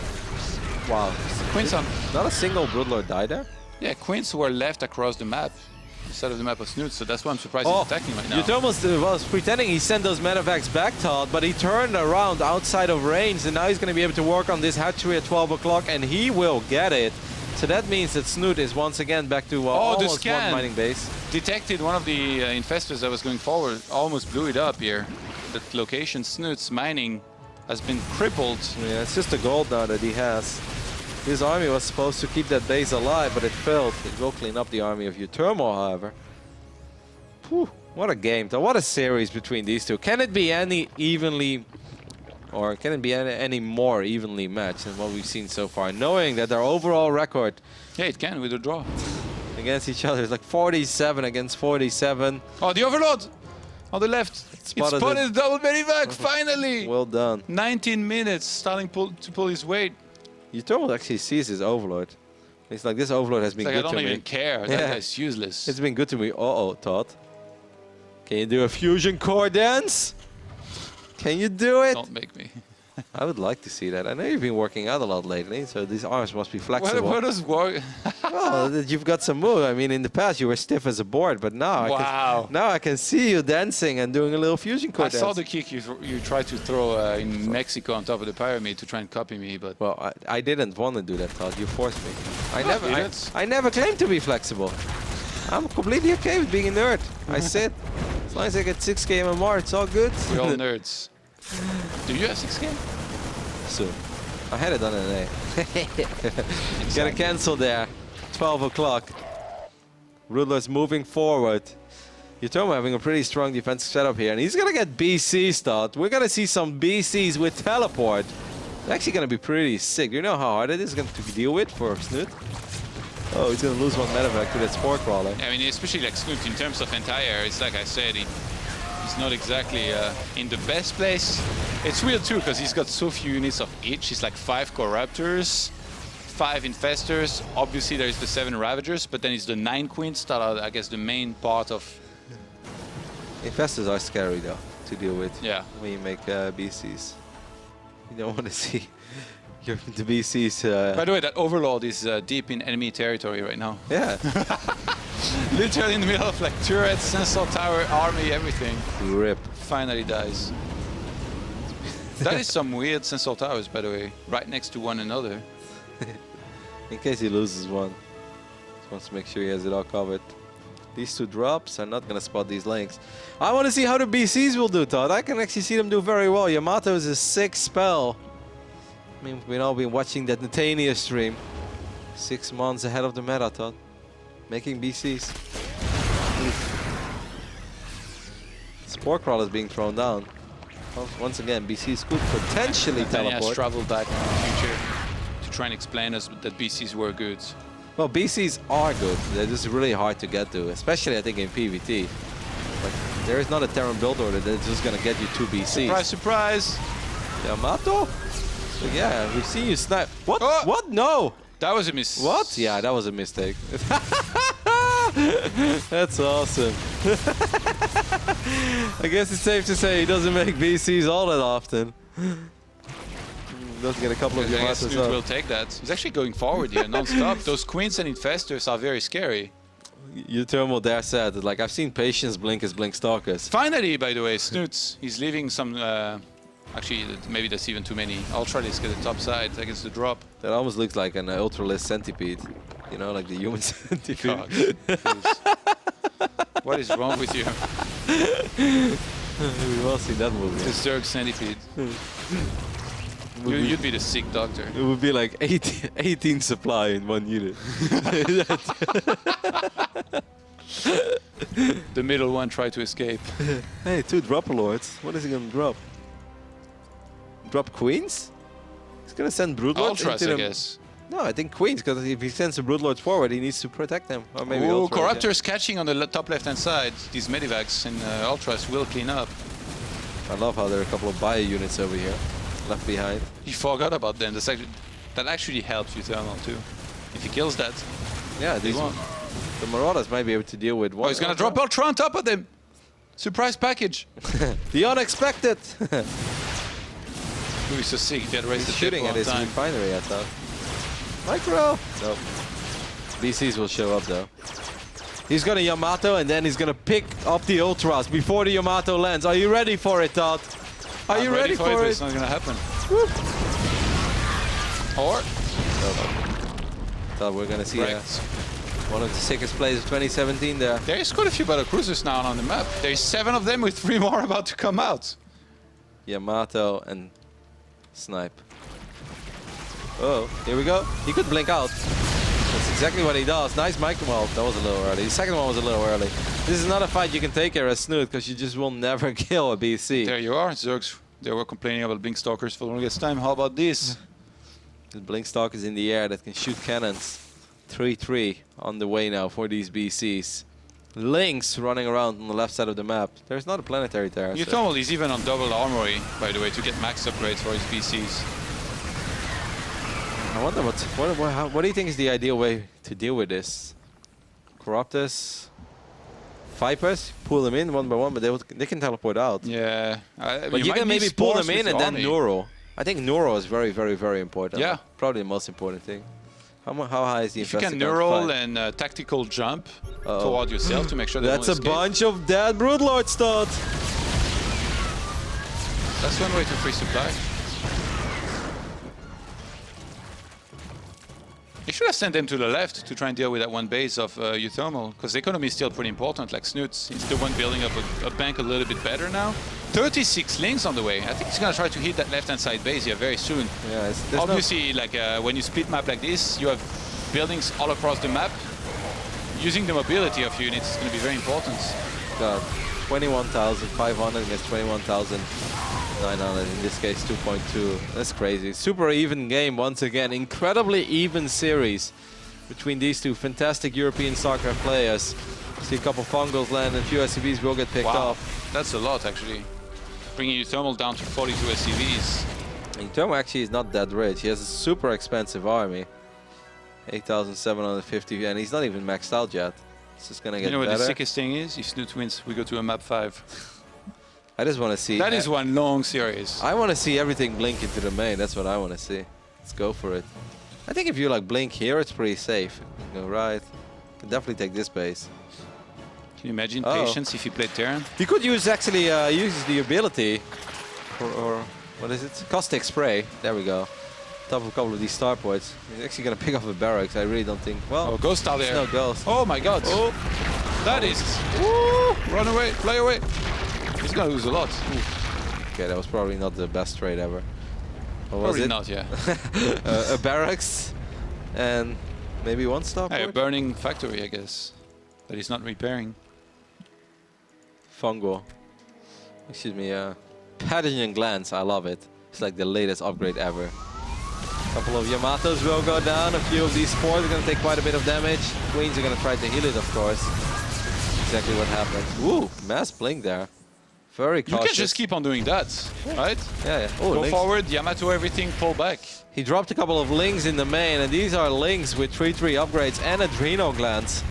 Wow. Quints on. Not a single Broodlord died there? Yeah, Quints were left across the map, instead of the map of Snute, so that's why I'm surprised he's attacking right now. Uthermal was pretending he sent those medevacs back, Todd, but he turned around outside of range, and now he's going to be able to work on this hatchery at 12 o'clock, and he will get it. So that means that Snute is once again back to almost 1 mining base. Detected one of the Infestors that was going forward, almost blew it up here. That location, Snute's mining, has been crippled. Yeah, it's just the gold now that he has. His army was supposed to keep that base alive, but it failed. It will clean up the army of Uthermal, however. Whew, what a game, though. What a series between these two. Can it be any evenly... Or can it be any more evenly matched than what we've seen so far? Knowing that their overall record... Yeah, it can with a draw. Against each other is like 47 against 47. Oh, the Overlord! On the left. It spotted the double Medivac, finally! Well done. 19 minutes, starting to pull his weight. Uthermal actually sees his Overlord. It's like, this Overlord has been good to me. I don't even care. That guy's useless. It's been good to me. Uh-oh, Todd. Can you do a fusion core dance? Can you do it? Don't make me. I would like to see that. I know you've been working out a lot lately, so these arms must be flexible. What does work? Well, you've got some move. I mean, in the past you were stiff as a board, but now now I can see you dancing and doing a little fusion core dance. I saw the kick you tried to throw in Mexico on top of the pyramid to try and copy me, but well, I didn't want to do that, Todd. You forced me. I I never claimed to be flexible. I'm completely okay with being a nerd. I sit. As long as I get 6K MMR, it's all good. We're all nerds. Do you have 6K? Soon. I had it on an A. Gotta cancel there. 12 o'clock. Rudler's moving forward. Utomo having a pretty strong defensive setup here, and he's gonna get BC start. We're gonna see some BCs with teleport. It's actually gonna be pretty sick. Do you know how hard it is to deal with for Snute? Oh, he's gonna lose one medevac to that spore crawler. I mean, especially like Snute in terms of anti-air, it's like I said, he's not exactly in the best place. It's weird too, because he's got so few units of each. He's like 5 Corruptors, 5 Infestors. Obviously, there's the 7 Ravagers, but then it's the 9 Queens that are, I guess, the main part of. Infestors are scary though to deal with. Yeah. When you make BCs, you don't want to see the BCs. By the way, that Overlord is deep in enemy territory right now. Yeah. Literally in the middle of like turrets, sensor tower, army, everything. Rip. Finally dies. That is some weird sensor towers, by the way, right next to one another. In case he loses one. Just wants to make sure he has it all covered. These 2 drops are not going to spot these links. I want to see how the BCs will do, Todd. I can actually see them do very well. Yamato is a 6 spell. I mean, we've all been watching that Natania stream. 6 months ahead of the meta, Todd. Making BCs. Spore Crawl is being thrown down. Well, once again, BCs could potentially teleport. Has traveled back in the future to try and explain us that BCs were good. Well, BCs are good. They're just really hard to get to, especially I think in PvT. Like, there is not a Terran build order that's just gonna get you 2 BCs. Surprise, surprise! Yamato? So yeah, we've seen you snipe. What? Oh! What? No! That was a miss. What? Yeah, that was a mistake. That's awesome. I guess it's safe to say he doesn't make BCs all that often. Does get a couple of Yamatos Snute will take that. He's actually going forward here, non-stop. Those Queens and Infestors are very scary. Utermal there said that, like, I've seen Patience blink as Blink Stalkers. Finally, by the way, Snute, he's leaving some... actually, maybe that's even too many. Ultralisk at the top side against the drop. That almost looks like an Ultralisk centipede. You know, like the human centipede. God, what is wrong with you? We've all seen that movie. The Zerg centipede. You'd be the sick doctor. It would be like 18 supply in 1 unit. The middle one tried to escape. Hey, 2 Dropper Lords. What is he gonna drop? Drop Queens? He's gonna send Broodlords Ultras, into I them. guess. No, I think Queens, because if he sends the Broodlords forward, he needs to protect them. Or maybe Oh, Ultras, Corruptors catching on the top left-hand side. These Medivacs and Ultras will clean up. Yeah. I love how there are a couple of bio units over here, left behind. He forgot about them. That actually helps you thermal too. If he kills that, Yeah, they won't. the Marauders might be able to deal with one. Oh, he's gonna drop Ultra on top of them. Surprise package. The unexpected. Ooh, he's so sick. He had raised the He's ship shooting at one his time. refinery, I thought. Micro! Nope. BCs will show up though. He's gonna Yamato and then he's gonna pick up the Ultras before the Yamato lands. Are you ready for it, Todd? Are you ready for But it? it's not gonna happen. Whoop. Or Thought we're gonna see Correct. one of the sickest plays of 2017 there. There is quite a few battle cruisers now on the map. There's 7 of them with 3 more about to come out. Yamato and Snipe. Oh, here we go. He could blink out. That's exactly what he does. Nice micro. Well, that was a little early. The second one was a little early. This is not a fight you can take here as Snute, because you just will never kill a BC. There you are, Zergs. They were complaining about Blink Stalkers for the longest time. How about this? The Blink Stalk is in the air that can shoot cannons. 3-3 on the way now for these BCs. Lynx running around on the left side of the map. There's not a planetary there. Utomo is even on double armory, by the way, to get max upgrades for his BCs. I wonder what do you think is the ideal way to deal with this? Corruptus? Vipers, pull them in one by one, but they can teleport out. Yeah. But you can maybe pull them in and then Neuro. I think Neuro is very, very, very important. Yeah. Probably the most important thing. How high is the If you can Investigate neural fight? and tactical jump toward yourself to make sure they That's don't a escape. bunch of dead Broodlord stud. That's one way to free supply. You should have sent them to the left to try and deal with that one base of Euthermal, because the economy is still pretty important, like Snute. He's the one building up a bank a little bit better now. 36 links on the way. I think he's going to try to hit that left-hand side base here very soon. Yeah, obviously, like when you split map like this, you have buildings all across the map. Using the mobility of units is going to be very important. God, 21,500 against 21,900. In this case, 2.2. That's crazy. Super even game once again. Incredibly even series between these two fantastic European StarCraft players. See a couple fungals land and a few SCVs will get picked off. That's a lot, actually. Bringing Euthermal down to 42 SCVs. Thermy actually is not that rich. He has a super expensive army. 8,750, and he's not even maxed out yet. It's just gonna get better. You know what the sickest thing is? If Snute wins, we go to a map 5. I just want to see. That is one long series. I want to see everything blink into the main. That's what I want to see. Let's go for it. I think if you like blink here, it's pretty safe. You go right. Can definitely take this base. Can you imagine patience if you played Terran? You could use actually use the ability, or what is it? Caustic spray. There we go. Top of a couple of these starports. He's actually gonna pick up a barracks. I really don't think. Well, oh, Ghost out there. No ghost. Oh my God. Oh, that is. Woo! Run away, play away. He's gonna lose a lot. Ooh. Okay, that was probably not the best trade ever. What was Probably it? not, yeah. A barracks and maybe one starport. Hey, a burning factory, I guess, that he's not repairing. Fungo. Excuse me. Pathogen Glance. I love it. It's like the latest upgrade ever. A couple of Yamatos will go down. A few of these spores are going to take quite a bit of damage. Queens are going to try to heal it, of course. Exactly what happened. Ooh, mass blink there. Very cautious. You can just keep on doing that, right? Yeah, yeah. Oh, go links. forward, Yamato everything, pull back. He dropped a couple of links in the main, and these are links with 3/3 upgrades and Adrenal Glance.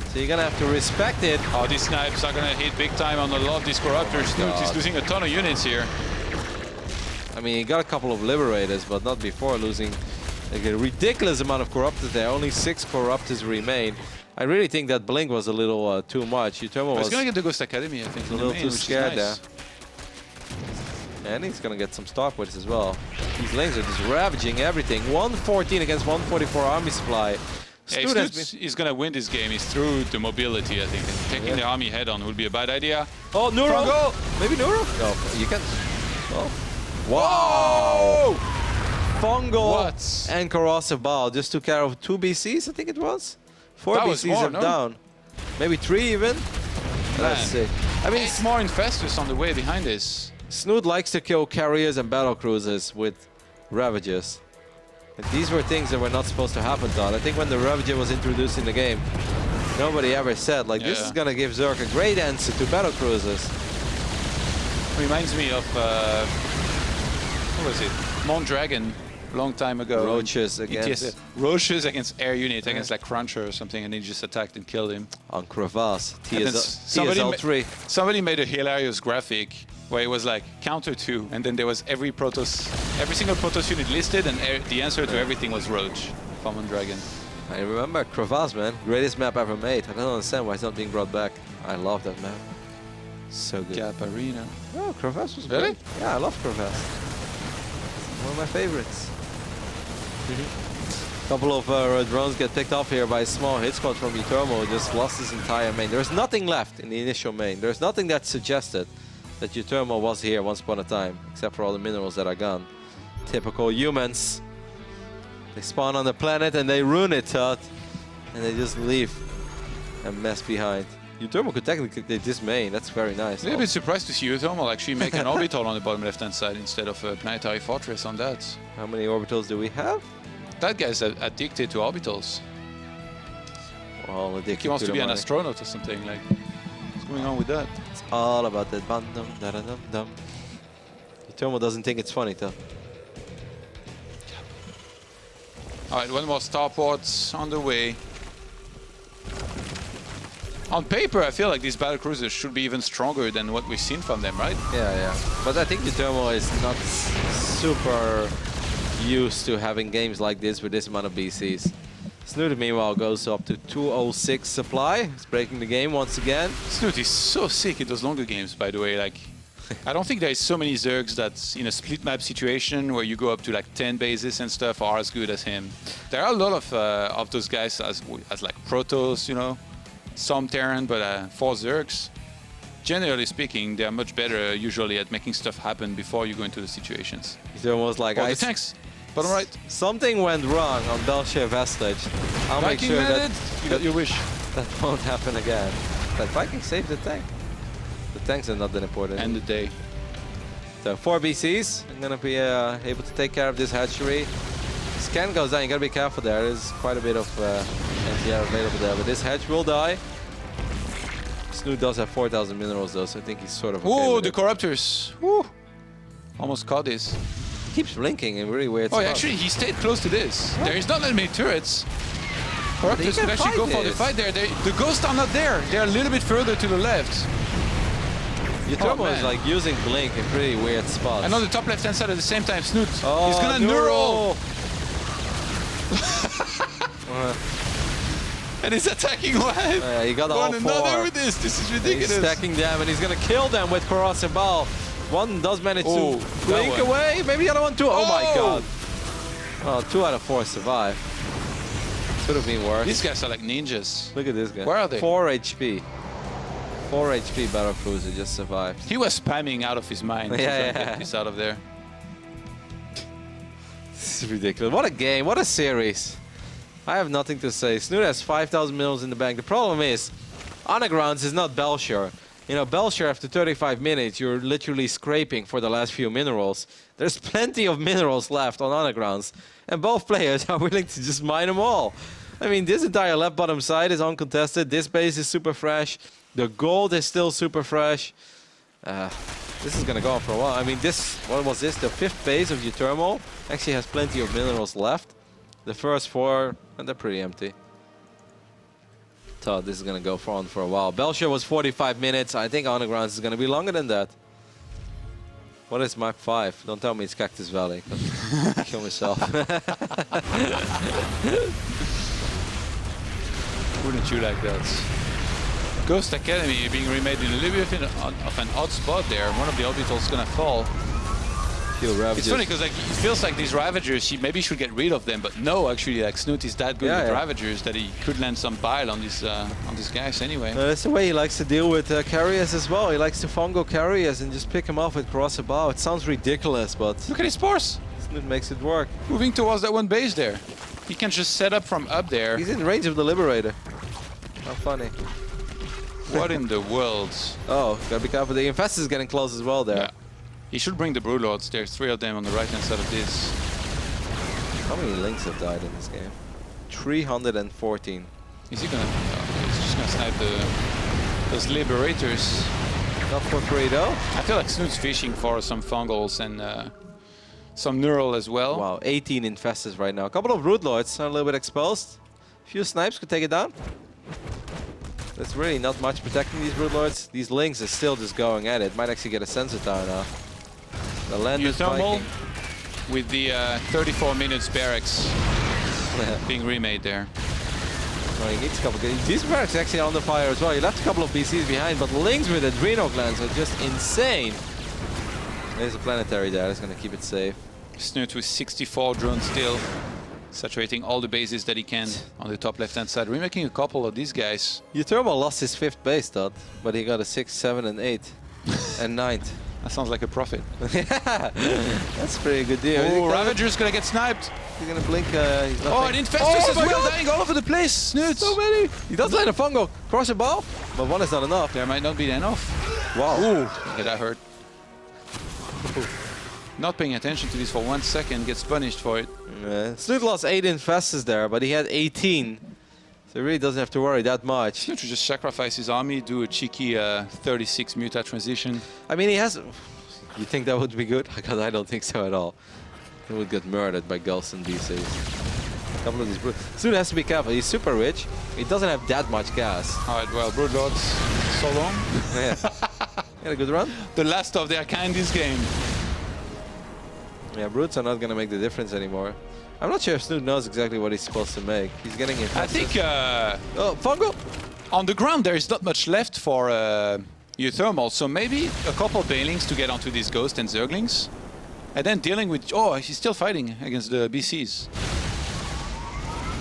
So you're going to have to respect it. Oh, these snipes are going to hit big time on a lot of these corruptors. Snute is losing a ton of units here. I mean, he got a couple of Liberators, but not before losing like a ridiculous amount of Corruptors there. Only 6 Corruptors remain. I really think that blink was a little too much. Euthermal was he's going to get the Ghost Academy, I think. a little too scared nice. there. And he's going to get some starports as well. These lanes are just ravaging everything. 114 against 144 army supply. Yeah, if Snute is going to win this game, is through the mobility, I think. And taking the army head on would be a bad idea. Oh, Neuro! Maybe Neuro? No, you can. Oh. Wow! Fungal and Corrosive Ball just took care of 2 BCs, I think it was. 4 that BCs was more, are down. Maybe 3 even. Let's see. I mean, it's more Infestus on the way behind this. Snute likes to kill carriers and battle cruisers with Ravagers. And these were things that were not supposed to happen, Todd. I think when the Ravager was introduced in the game, nobody ever said, like, this is going to give Zerg a great answer to battle cruisers. Reminds me of, what was it? Mondragon, a long time ago. Roaches against... Roaches against air unit, against like Cruncher or something, and he just attacked and killed him. On Crevasse, TSL3. Somebody made a hilarious graphic where it was like counter 2, and then there was every single Protoss unit listed, and the answer to everything was Roach from Mondragon. I remember Crevasse, man. Greatest map ever made. I don't understand why it's not being brought back. I love that map. So good. Gap Arena. Oh, Crevasse was really? Great. Yeah, I love Crevasse. One of my favorites. A couple of drones get picked off here by a small hit squad from Euthermal, who just lost his entire main. There's nothing left in the initial main. There's nothing that suggested that Euthermal was here once upon a time, except for all the minerals that are gone. Typical humans. They spawn on the planet and they ruin it, Todd. And they just leave a mess behind. Euthermal could technically take this main. That's very nice. I'm a bit surprised to see Euthermal actually make an orbital on the bottom left-hand side instead of a planetary fortress on that. How many orbitals do we have? That guy's addicted to orbitals. Well, addicted he wants to be an money. astronaut or something. Like, what's going on with that? It's all about that bandum, da da dum dum. Euthermal doesn't think it's funny, though. All right, one more starport on the way. On paper, I feel like these battle cruisers should be even stronger than what we've seen from them, right? Yeah. But I think the Thermal is not super used to having games like this with this amount of BCs. Snute, meanwhile, goes up to 206 supply. He's breaking the game once again. Snute is so sick in those longer games, by the way. Like, I don't think there's so many Zergs that's in a split map situation where you go up to like 10 bases and stuff are as good as him. There are a lot of those guys as like Protoss, you know, some Terran, but for Zergs, generally speaking, they are much better usually at making stuff happen before you go into the situations. He's almost like the tanks. Bottom right. Something went wrong on Belcher Vestige. I'll make sure that you got your wish. That won't happen again. That Viking saved the tank. The tanks are not that important. End the day. So 4 BCs. I'm gonna be able to take care of this hatchery. Scan goes down. You gotta be careful there. There's quite a bit of NTR available there, but this hatch will die. Snute does have 4,000 minerals though, so I think he's sort of. Okay with the corruptors. Woo! Almost caught this. He keeps blinking in really weird spots. Actually, he stayed close to this. What? There is not that many turrets. Corruptors could actually go for the fight there. The ghosts are not there. They're a little bit further to the left. Your Turbo is like using blink in pretty weird spots. And on the top left-hand side at the same time, Snute. He's gonna neural. And he's attacking live. He got all 4. Another with this. This is ridiculous. He's stacking them, and he's gonna kill them with corrosive ball. One does manage to blink away. Maybe the other one too. Oh my god. Well, 2 out of 4 survive. Could have been worse. These guys are like ninjas. Look at this guy. Where are they? 4 HP. 4 HP battle cruiser just survived. He was spamming out of his mind to get this out of there. This is ridiculous. What a game. What a series. I have nothing to say. Snute has 5,000 minerals in the bank. The problem is, Undergrounds is not Belcher. You know, Belcher, after 35 minutes, you're literally scraping for the last few minerals. There's plenty of minerals left on Undergrounds, and both players are willing to just mine them all. I mean, this entire left bottom side is uncontested. This base is super fresh. The gold is still super fresh. This is gonna go on for a while. I mean, what was this? The 5th base of Geothermal actually has plenty of minerals left. The first 4, and they're pretty empty. So this is gonna go on for a while. Belcher was 45 minutes. I think Undergrounds is gonna be longer than that. What is map 5? Don't tell me it's Cactus Valley. Kill myself. Wouldn't you like that? Ghost Academy being remade in a little bit of an odd spot there. One of the orbitals gonna fall. It's funny because like it feels like these Ravagers, he maybe should get rid of them, but no, actually, like Snute is that good with Ravagers that he could land some bile on these guys anyway. That's the way he likes to deal with carriers as well. He likes to fungo carriers and just pick them off with cross bow. It sounds ridiculous, but look at his spores. Snute makes it work. Moving towards that one base there. He can just set up from up there. He's in range of the Liberator. How funny. What in the world? Oh, gotta be careful. The Infestor is getting close as well there. Yeah. He should bring the Broodlords. There's 3 of them on the right-hand side of this. How many Lynx have died in this game? 314. Is he gonna... he's just gonna snipe those Liberators. Not for free though. I feel like Snoot's fishing for some Fungals and some Neural as well. Wow, 18 Infestors right now. A couple of Broodlords are a little bit exposed. A few snipes could take it down. There's really not much protecting these Broodlords. These Lynx is still just going at it. Might actually get a sensor tower now. The land is Viking. With the 34 minutes barracks being remade there. Well, he needs a couple. These barracks are actually on the fire as well. He left a couple of BCs behind, but Lynx with Adrenal Glands are just insane. There's a planetary there. That's going to keep it safe. Snute with 64 drones still. Saturating all the bases that he can on the top left-hand side. Remaking a couple of these guys. Uturbo lost his 5th base, Todd, but he got a 6, 7, and 8, and 9th. That sounds like a profit. Yeah, that's a pretty good deal. Oh, Ravager's gonna get sniped. He's gonna blink. He's and Infestors as well, dying all over the place. Snute. So many. He does land a fungo. Cross a ball, but 1 is not enough. There might not be enough. Wow. Ooh. Yeah, that hurt. Not paying attention to this for 1 second, gets punished for it. Snute lost 8 Infestors there, but he had 18. So he really doesn't have to worry that much. Snute should just sacrifice his army, do a cheeky 36 Muta transition. I mean, he has... You think that would be good? Because I don't think so at all. He would get murdered by Ghosts and DCs. A couple of these brutes. Snute has to be careful. He's super rich. He doesn't have that much gas. All right, well, Broodlords, so long. Yeah. Had a good run. The last of their kind this game. Yeah, brutes are not going to make the difference anymore. I'm not sure if Snute knows exactly what he's supposed to make. He's getting it. I think oh, fungal! on the ground there is not much left for Euthermal, so maybe a couple Banelings to get onto these Ghosts and Zerglings. And then dealing with... Oh, he's still fighting against the BCs.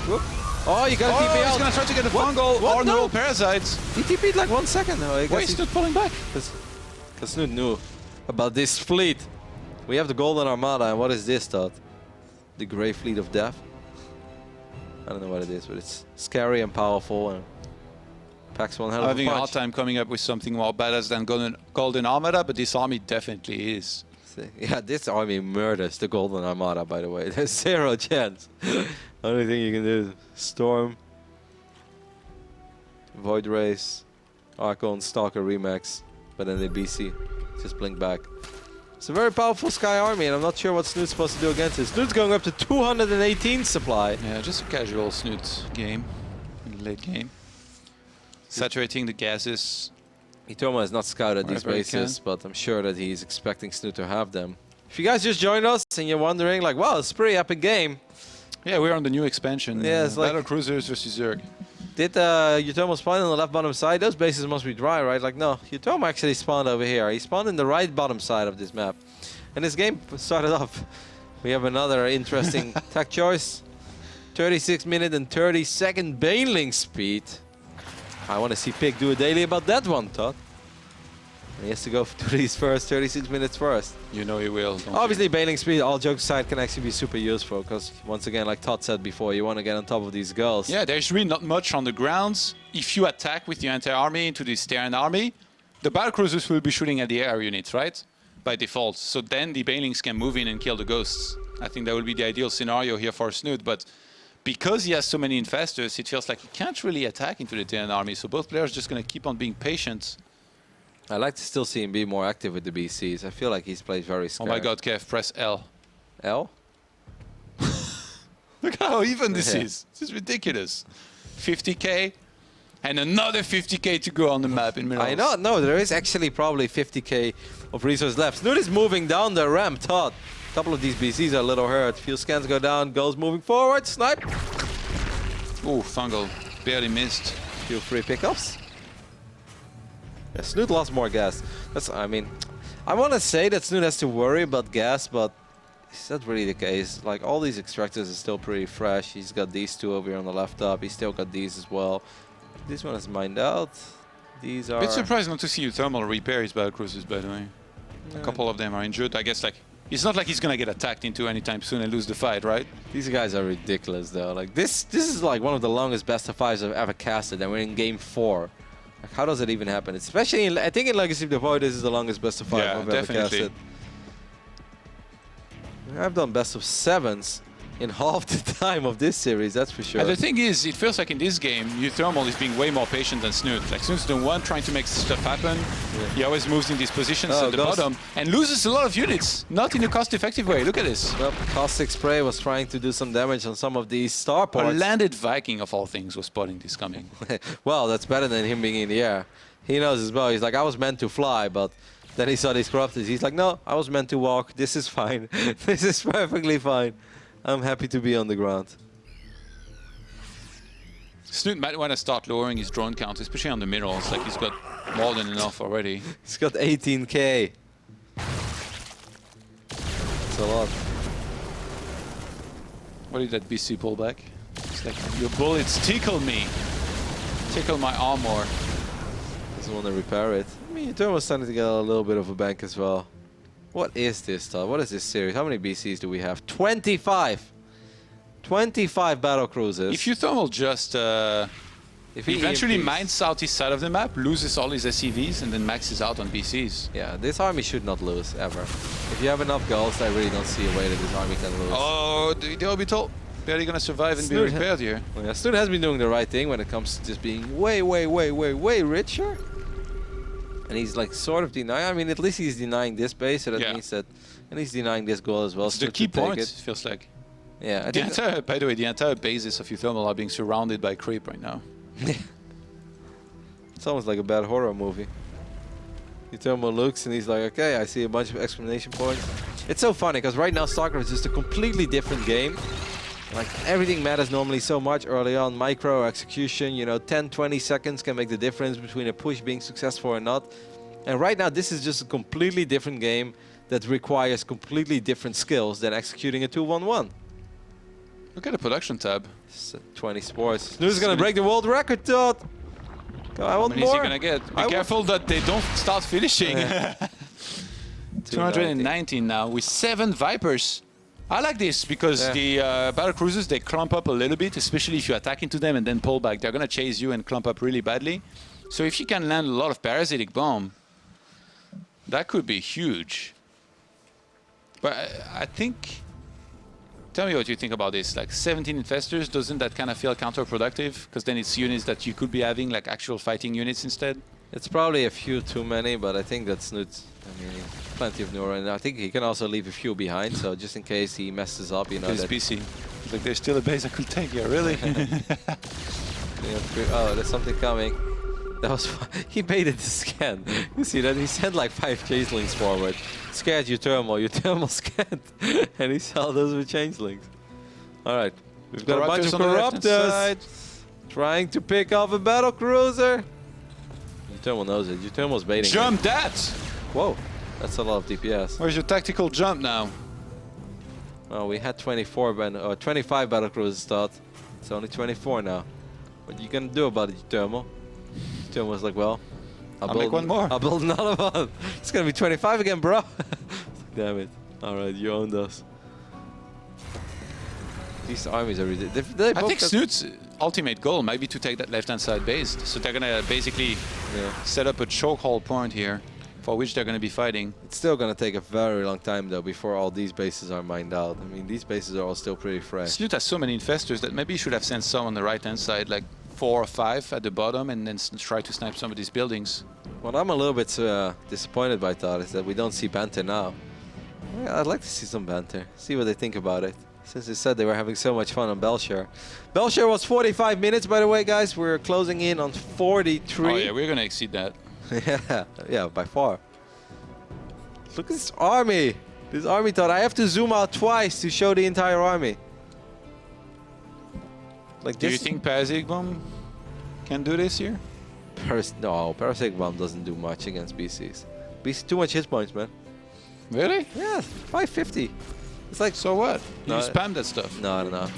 Whoop. Oh, you got to TP out. He's going to try to get the fungal or neural parasites. He TP'd like 1 second though. Why is Snute pulling back? Because Snute knew about this fleet. We have the Golden Armada, and what is this, Todd? The Grey Fleet of Death? I don't know what it is, but it's scary and powerful and packs one hell of a punch. Having a hard time coming up with something more badass than Golden Armada, but this army definitely is. Yeah, this army murders the Golden Armada, by the way. There's 0 chance. Only thing you can do is Storm, Void Race, Archon, Stalker, Remax, but then the BC. Just blink back. It's a very powerful Sky army, and I'm not sure what Snute's supposed to do against it. Snute's going up to 218 supply. Yeah, just a casual Snute game in the late game. Saturating the gases. Itoma has not scouted these bases, but I'm sure that he's expecting Snute to have them. If you guys just joined us and you're wondering, like, wow, it's a pretty epic game. Yeah, we're on the new expansion. Yeah, it's like Battle Cruisers versus Zerg. Did Utoma spawn on the left bottom side? Those bases must be dry, right? Like, no, Utoma actually spawned over here. He spawned in the right bottom side of this map. And this game started off. We have another interesting tech choice. 36-minute and 30-second Baneling speed. I want to see Pig do a daily about that one, Todd. He has to go to these first 36 minutes first. You know he will. Obviously, Baneling speed, all jokes aside, can actually be super useful because, once again, like Todd said before, you want to get on top of these girls. Yeah, there's really not much on the grounds. If you attack with your entire army into this Terran army, the battlecruisers will be shooting at the air units, right? By default. So then the Banelings can move in and kill the ghosts. I think that would be the ideal scenario here for Snute, but because he has so many infestors, it feels like he can't really attack into the Terran army, so both players are just going to keep on being patient. I like to still see him be more active with the BCs. I feel like he's played very scared. Oh my god, Kev, press L. L? Look how even this is. This is ridiculous. 50k and another 50k to go on the map in minerals. I know, no, there is actually probably 50k of resource left. Snute is moving down the ramp, Todd. A couple of these BCs are a little hurt. Fuel scans go down, goes moving forward, snipe. Ooh, fungal. Barely missed. Few free pickups. Yeah, Snute lost more gas. That's, I mean, I want to say that Snute has to worry about gas, but it's not really the case. Like, all these extractors are still pretty fresh. He's got these two over here on the left up. He's still got these as well. This one is mined out. These are... Bit surprised not to see Euthermal repair his battlecruisers, by the way. Yeah. A couple of them are injured. I guess, like, it's not like he's gonna get attacked into anytime soon and lose the fight, right? These guys are ridiculous, though. Like, this is like one of the longest best of fives I've ever casted, and we're in game 4. Like, how does it even happen? Especially in, I think in Legacy of the Void, this is the longest best of 5 I've ever casted. I've done best of 7s in half the time of this series, that's for sure. And the thing is, it feels like in this game, Euthermal is being way more patient than Snute. Like, Snute's the one trying to make stuff happen. Yeah. He always moves in these positions at the bottom and loses a lot of units. Not in a cost-effective way. Look at this. Well, Caustic Spray was trying to do some damage on some of these starports. A landed Viking, of all things, was spotting this coming. Well, that's better than him being in the air. He knows as well. He's like, I was meant to fly, but then he saw these corruptors. He's like, no, I was meant to walk. This is fine. This is perfectly fine. I'm happy to be on the ground. Snute might want to start lowering his drone count, especially on the minerals. Like, he's got more than enough already. He's got 18k. That's a lot. What did that BC pull back? It's like, your bullets tickle me. Tickle my armor. Doesn't want to repair it. I mean, Thermy was starting to get a little bit of a bank as well. What is this, Todd? What is this series? How many BCs do we have? 25! 25 battle cruisers. If Euthermal just if he eventually mines southeast side of the map, loses all his SCVs, and then maxes out on BCs. Yeah, this army should not lose, ever. If you have enough goals, I really don't see a way that this army can lose. Oh, the orbital. Barely gonna survive and be repaired here. Yeah, Snute has been doing the right thing when it comes to just being way richer. And he's like sort of denying. I mean, at least he's denying this base, so that means that, and he's denying this goal as well. It's the key point, it feels like. Yeah, I The think entire, by the way, the entire basis of Uthermal are being surrounded by creep right now. it's almost like a bad horror movie. Uthermal looks and he's like, okay, I see a bunch of exclamation points. It's so funny because right now StarCraft is just a completely different game. Like everything matters normally so much early on. Micro execution, you know, 10, 20 seconds can make the difference between a push being successful or not. And right now this is just a completely different game that requires completely different skills than executing a 2-1-1. Look at the production tab. 20 sports. Snoot's gonna break the world record, Todd. I want How many more. is he gonna get? Be careful that they don't start finishing. 219 now with 7 Vipers. I like this because the battle cruisers, they clump up a little bit, especially if you attack into them and then pull back. They're gonna chase you and clump up really badly. So if you can land a lot of parasitic bomb, that could be huge. But I think. Tell me what you think about this. Like 17 infestors, doesn't that kind of feel counterproductive? Because then it's units that you could be having like actual fighting units instead. It's probably a few too many, but I think that Snute, I mean, plenty of neuro, and I think he can also leave a few behind, so just in case he messes up, you know. There's BC. Like there's still a base I could take here, really? Oh, there's something coming. That was he baited the scan. You see that? He sent like 5 changelings forward. Scared Uthermal scanned. And he saw those were changelings. Alright. We've got a bunch of corruptors trying to pick off a battle cruiser. Uthermal knows it. Uthermal's baiting. Jump that! Whoa. That's a lot of DPS. Where's your tactical jump now? Well, we had 25 battle cruisers start. It's only 24 now. What are you gonna do about it, Uthermal? Uthermal was like, well, I'll make one more. I'll build another one. It's gonna be 25 again, bro. Damn it. Alright, you owned us. These armies are ridiculous. I think Snoot's ultimate goal might be to take that left-hand side base. So they're gonna basically set up a chokehold point here, for which they're gonna be fighting. It's still gonna take a very long time though before all these bases are mined out. I mean, these bases are all still pretty fresh. Snute has so many infestors that maybe you should have sent some on the right-hand side, like 4 or 5 at the bottom, and then try to snipe some of these buildings. What I'm a little bit disappointed by, Todd, is that we don't see banter now. Yeah, I'd like to see some banter. See what they think about it. Since they said they were having so much fun on Belshare. Belshare was 45 minutes, by the way, guys. We're closing in on 43. Oh yeah, we're gonna exceed that. yeah, by far. Look at this army. This army, Todd. I have to zoom out twice to show the entire army. Like do you think Parasitic Bomb can do this here? No, Parasitic Bomb doesn't do much against BCs. BC too much hit points, man. Really? Yeah, 550. It's like, so what? No, you spam that stuff. No, no, no.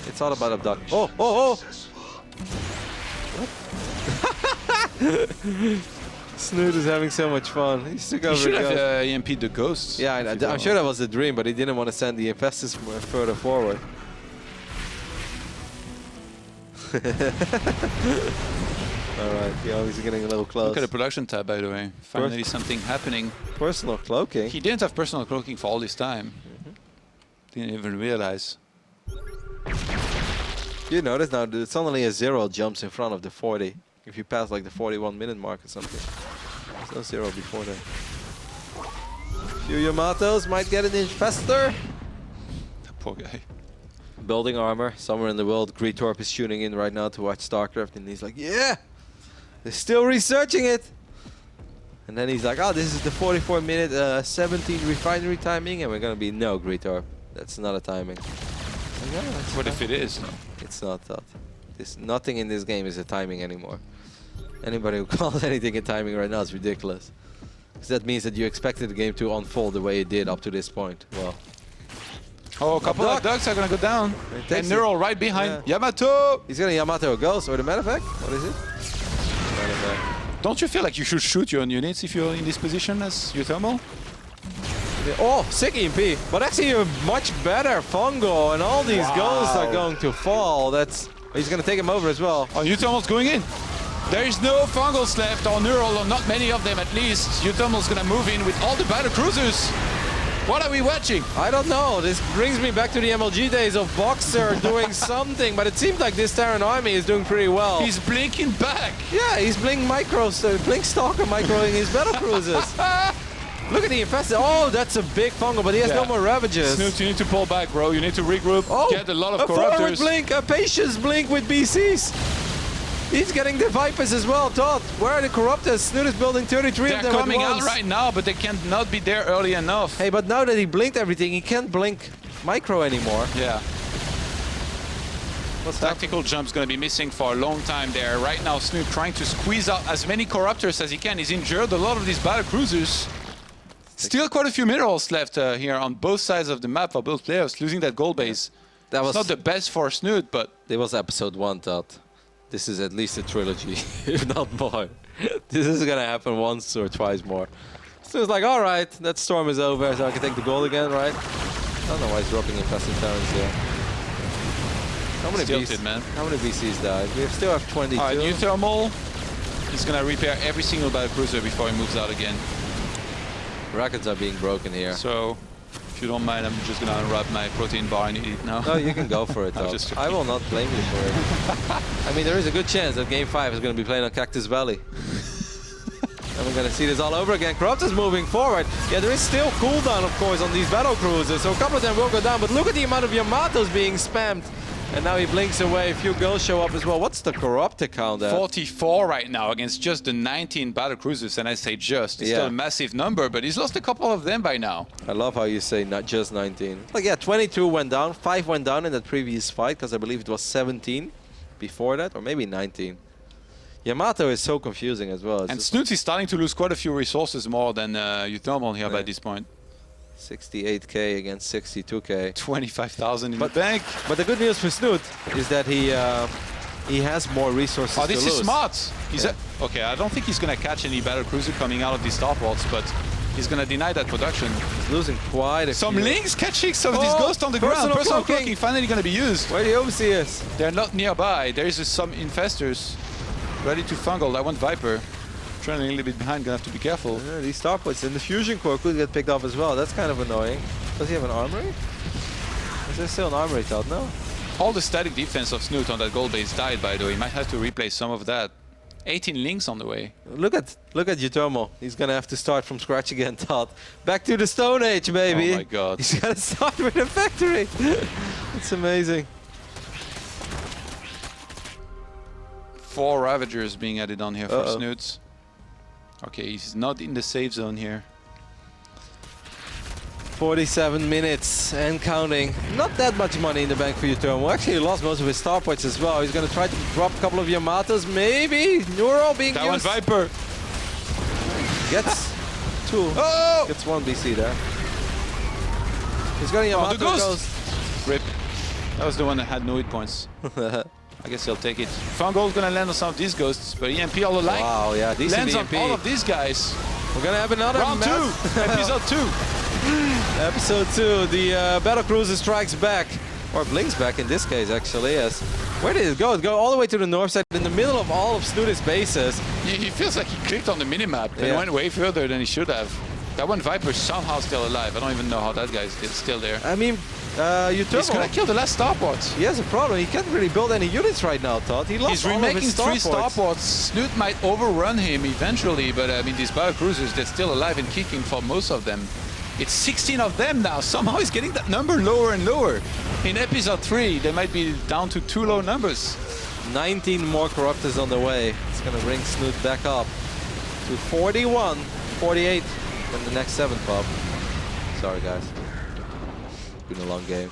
It's all about abduct. Oh, oh, oh! What? Snute is having so much fun. He took over. He should have EMP'd the ghosts. Yeah, I'm sure that was the dream, but he didn't want to send the infestors further forward. Alright, the armies are getting a little close. Look at the production tab, by the way. Finally something happening. Personal cloaking? He didn't have personal cloaking for all this time. Didn't even realize. You notice now, it's only a 0 jumps in front of the 40. If you pass like the 41-minute mark or something. There's no 0 before that. Few Yamatos might get an infestor. That poor guy. Building armor somewhere in the world. Greetorp is tuning in right now to watch StarCraft, and he's like, yeah! They're still researching it! And then he's like, oh, this is the 44-minute 17 refinery timing, and we're gonna be no Greetorp. That's not a timing. Like, oh, what if it is? No. It's not that. Nothing in this game is a timing anymore. Anybody who calls anything a timing right now is ridiculous. Because that means that you expected the game to unfold the way it did up to this point. Well. Oh, a couple of ducks are gonna go down. And Neural right behind. Yeah. Yamato! He's gonna Yamato a ghost or the medevac? What is it? Medevac. Don't you feel like you should shoot your own units if you're in this position as Uthermal? Oh, sick EMP. But actually a much better Fungo, and all these ghosts are going to fall. He's gonna take him over as well. Oh, Uthermal's going in. There is no Fungals left, or Neural, or not many of them at least. Uthermal's gonna move in with all the battle cruisers. What are we watching? I don't know. This brings me back to the MLG days of Boxer doing something, but it seems like this Terran army is doing pretty well. He's blinking back. Yeah, he's Blink Stalker microing his battle cruisers. Look at the infested. Oh, that's a big fungal, but he has no more Ravages. Snute, you need to pull back, bro. You need to regroup. Oh, get a lot of a forward corruptors. blink, a patience blink with BCs. He's getting the Vipers as well, Todd. Where are the Corruptors? Snute is building 33 They're of them coming at out once. right now, but they cannot be there early enough. Hey, but now that he blinked everything, he can't blink micro anymore. Yeah. What's that? Tactical jump's going to be missing for a long time there. Right now, Snute trying to squeeze out as many Corruptors as he can. He's injured a lot of these battle cruisers. Still quite a few minerals left here on both sides of the map for both players, losing that gold base. That was it's not the best for Snute, but... It was episode 1, Todd. This is at least a trilogy, if not more. This is gonna happen once or twice more. So it's like, alright, that storm is over, so I can take the gold again, right? I don't know why he's dropping infested turrets here. How many Tilted, man. How many VCs died? We still have 22. Alright, new thermal. He's gonna repair every single battle cruiser before he moves out again. Rackets are being broken here. So, if you don't mind, I'm just gonna unwrap my protein bar and eat it now. No, you can go for it, I'm though. just I will not blame you for it. I mean, there is a good chance that Game 5 is going to be playing on Cactus Valley. And we're going to see this all over again. Corrupt is moving forward. Yeah, there is still cooldown, of course, on these battle cruisers. So a couple of them will go down. But look at the amount of Yamatos being spammed. And now he blinks away. A few girls show up as well. What's the Corruptor count at? 44 right now against just the 19 battle cruisers. And I say just. It's still a massive number, but he's lost a couple of them by now. I love how you say not just 19. Like, yeah, 22 went down. 5 went down in that previous fight, because I believe it was 17 before that, or maybe 19. Yamato is so confusing as well. And Snute is starting to lose quite a few resources more than Uthermal here by this point. 68k against 62k. 25,000 in the bank. But the good news for Snute is that he has more resources to this lose. is smart. Okay, I don't think he's going to catch any battle cruiser coming out of these starports, but he's going to deny that production. He's losing quite a Some few. Lynx catching some of these ghosts on the ground. Personal cloaking finally going to be used. Where the WCS? They're not nearby. There's some infestors ready to fungal. That one Viper. Trailing a little bit behind, gonna have to be careful. Yeah, these starports and the fusion core could get picked off as well. That's kind of annoying. Does he have an armory? Is there still an armory out now? All the static defense of Snute on that gold base died, by the way. He might have to replace some of that. 18 links on the way. Look at Uthermal. He's gonna have to start from scratch again, Todd. Back to the Stone Age, baby. Oh my god. He's gotta start with a factory. It's amazing. 4 Ravagers being added on here for Snute. Okay, he's not in the safe zone here. 47 minutes and counting. Not that much money in the bank for Uthermal. Actually, he lost most of his starports as well. He's going to try to drop a couple of Yamatos, maybe. Neuro being that used. one Viper. Gets 2. Oh! Gets 1 BC there. He's got a Yamato the ghost. Rip. That was the one that had no hit points. I guess he'll take it. Fungal's gonna land on some of these ghosts, but EMP all alike. Wow, yeah, decent lands EMP. on all of these guys. We're gonna have another Round 2, episode 2. Episode 2, the battle cruiser strikes back, or blinks back in this case actually. Yes. Where did it go? It go all the way to the north side, in the middle of all of Snute's bases. He feels like he clicked on the minimap and went way further than he should have. That one Viper somehow still alive. I don't even know how that guy's still there. I mean, Uthermal. He's gonna kill the last starport. He has a problem. He can't really build any units right now, Todd. He lost He's all of remaking his 3 starports. starports. Snute might overrun him eventually, but I mean, these battle cruisers, they're still alive and kicking for most of them. It's 16 of them now. Somehow he's getting that number lower and lower. In episode 3, they might be down to 2 low numbers. 19 more Corruptors on the way. It's going to bring Snute back up to 41, 48 in the next 7 pub. Sorry, guys. It's been a long game.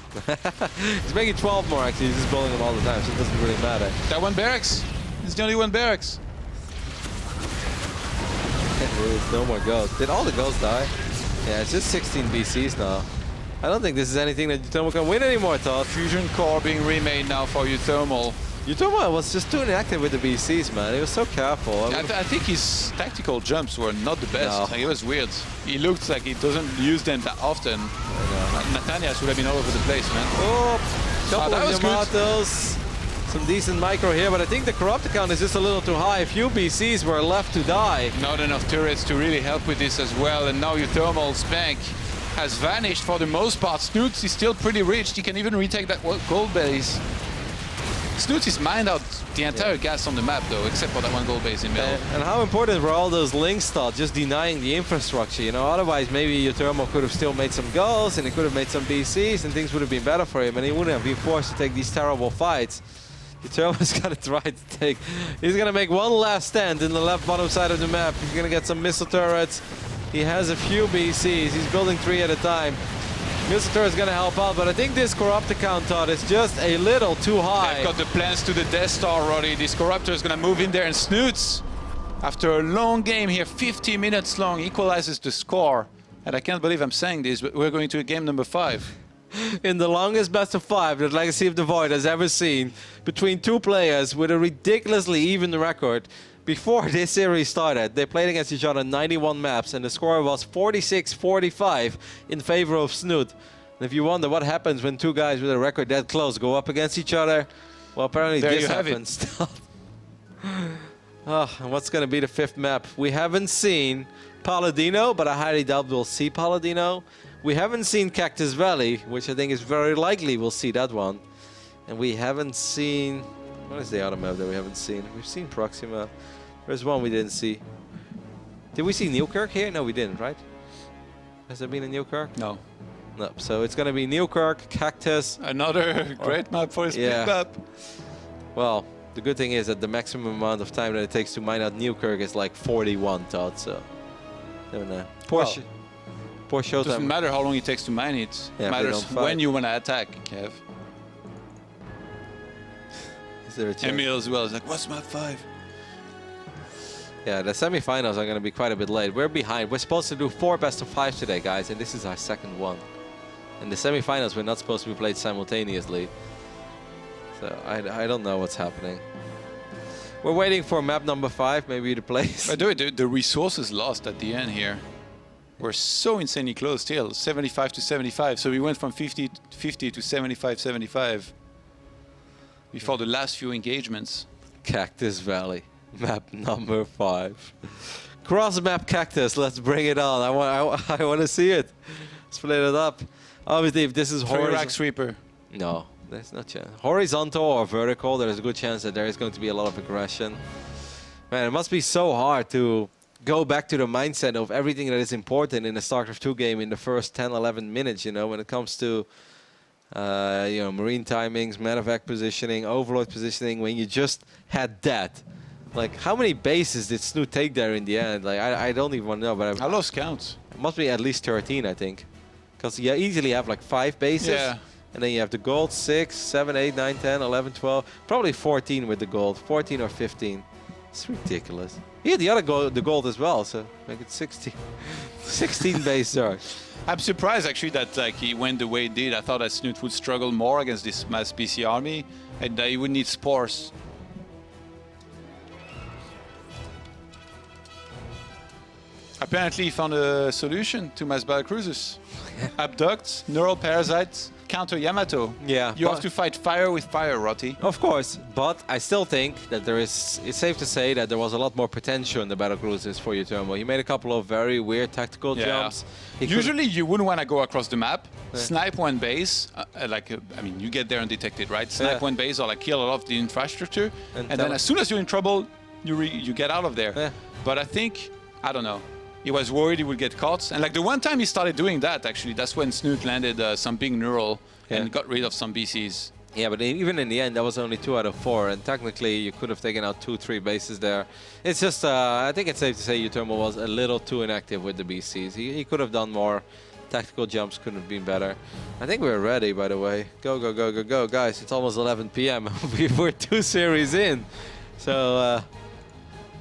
He's making 12 more, actually. He's just bowling them all the time, so it doesn't really matter. That one barracks. It's the only one barracks. There's no more ghosts. Did all the ghosts die? Yeah, it's just 16 BCs now. I don't think this is anything that Uthermal can win anymore, Todd. Fusion core being remade now for Uthermal. Uthermal was just too inactive with the BCs, man. He was so careful. I think his tactical jumps were not the best. No. Like, it was weird. He looked like he doesn't use them that often. Nathanias would have been all over the place, man. Oh, couple that of was good. Yamatos. Some decent micro here, but I think the Corruptor count is just a little too high. A few BCs were left to die. Not enough turrets to really help with this as well. And now Uthermal's bank has vanished for the most part. Snute is still pretty rich. He can even retake that gold base. Snute is mined out the entire gas on the map, though, except for that one gold base in middle. And how important were all those links thought, just denying the infrastructure, you know? Otherwise, maybe your Thermo could have still made some goals, and he could have made some BCs, and things would have been better for him, and he wouldn't have been forced to take these terrible fights. The Thermo's got to try to take... He's going to make one last stand in the left bottom side of the map. He's going to get some missile turrets. He has a few BCs. He's building 3 at a time. Missile turret is going to help out, but I think this corruptor count thought is just a little too high. They've got the plans to the Death Star already. This corruptor is going to move in there, and Snutes, after a long game here, 50 minutes long, equalizes the score. And I can't believe I'm saying this, but we're going to game number 5. In the longest best of 5 that Legacy of the Void has ever seen, between 2 players with a ridiculously even record. Before this series started, they played against each other 91 maps, and the score was 46-45 in favor of Snute. And if you wonder what happens when 2 guys with a record that close go up against each other, well, apparently there this happens. Oh, and what's going to be the 5th map? We haven't seen Paladino, but I highly doubt we'll see Paladino. We haven't seen Cactus Valley, which I think is very likely we'll see that one. And we haven't seen... What is the other map that we haven't seen? We've seen Proxima. There's one we didn't see. Did we see Newkirk here? No, we didn't, right? Has there been a Newkirk? No. No. So it's going to be Newkirk, Cactus. Another great map for a split map. Well, the good thing is that the maximum amount of time that it takes to mine out Newkirk is like 41, Todd, so... Never know. Poor Showtime. Doesn't matter how long it takes to mine it. Yeah, It matters when you want to attack, Kev. Is there a chance? Emil as well is like, what's map 5? Yeah, the semifinals are going to be quite a bit late. We're behind. We're supposed to do 4 best of 5 today, guys, and this is our 2nd one. And the semifinals were not supposed to be played simultaneously. So I don't know what's happening. We're waiting for map number 5, maybe the place. By the way, the resources lost at the end here. We're so insanely close still, 75 to 75. So we went from 50 to 75 before the last few engagements. Cactus Valley, map number 5. Cross map Cactus, let's bring it on. I want to see it. Split it up. Obviously, if this is Rack Sweeper. No, there's no chance. Horizontal or vertical, there's a good chance that there is going to be a lot of aggression. Man, it must be so hard to go back to the mindset of everything that is important in a StarCraft 2 game in the first 10, 11 minutes, you know, when it comes to, you know, marine timings, medevac positioning, overlord positioning, when you just had that. Like, how many bases did Snute take there in the end? Like, I don't even want to know, but I lost count. It must be at least 13, I think. Because you easily have like 5 bases. Yeah. And then you have the gold, 6, 7, 8, 9, 10, 11, 12. Probably 14 with the gold, 14 or 15. It's ridiculous. Yeah, the other the gold as well, so make it 16. 16 base there. I'm surprised actually that like he went the way he did. I thought that Snute would struggle more against this mass BC army, and that he would need spores. Apparently he found a solution to mass battlecruisers. Abducts, neural parasites, counter Yamato. Yeah. You have to fight fire with fire, Rotty. Of course, but I still think that it's safe to say that there was a lot more potential in the battlecruisers for you, Thermo. He made a couple of very weird tactical jumps. Usually you wouldn't want to go across the map, snipe one base, I mean, you get there undetected, right? Snipe one base or like kill a lot of the infrastructure, and then as soon as you're in trouble, you get out of there. Yeah. But I think, I don't know, he was worried he would get caught. And like the one time he started doing that, actually, that's when Snute landed some big neural and got rid of some BCs. Yeah, but even in the end, that was only 2 out of 4. And technically, you could have taken out 2, 3 bases there. It's just, I think it's safe to say Utermo was a little too inactive with the BCs. He could have done more. Tactical jumps could have been better. I think we're ready, by the way. Go, go, go, go, go. Guys, it's almost 11 p.m. We're 2 series in. So,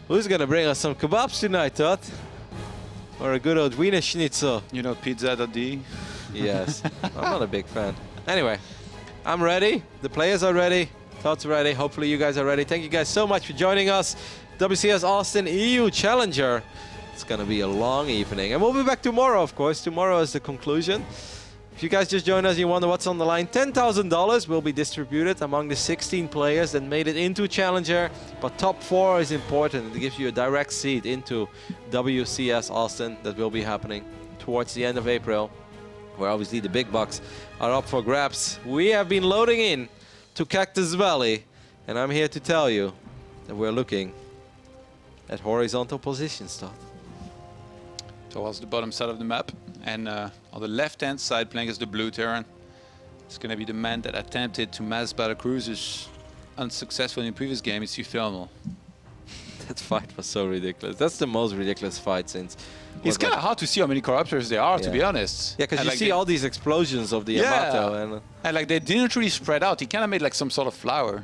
who's going to bring us some kebabs tonight, Todd? Or a good old Wiener Schnitzel. You know, pizza.d? Yes. I'm not a big fan. Anyway, I'm ready. The players are ready. Todd's ready. Hopefully you guys are ready. Thank you guys so much for joining us. WCS Austin EU Challenger. It's going to be a long evening. And we'll be back tomorrow, of course. Tomorrow is the conclusion. If you guys just joined us and you wonder what's on the line, $10,000 will be distributed among the 16 players that made it into Challenger. But top 4 is important. It gives you a direct seat into WCS Austin that will be happening towards the end of April, where obviously the big bucks are up for grabs. We have been loading in to Cactus Valley, And I'm here to tell you that we're looking at horizontal positions, Todd. Towards the bottom side of the map. And on the left-hand side, playing as the blue Terran, it's going to be the man that attempted to mass battle cruisers unsuccessful in the previous game. It's Thermal. That fight was so ridiculous. That's the most ridiculous fight since... It's kind of hard to see how many corruptors there are, to be honest. Yeah, because you see all these explosions of the Yamato. And like they didn't really spread out. He kind of made like some sort of flower.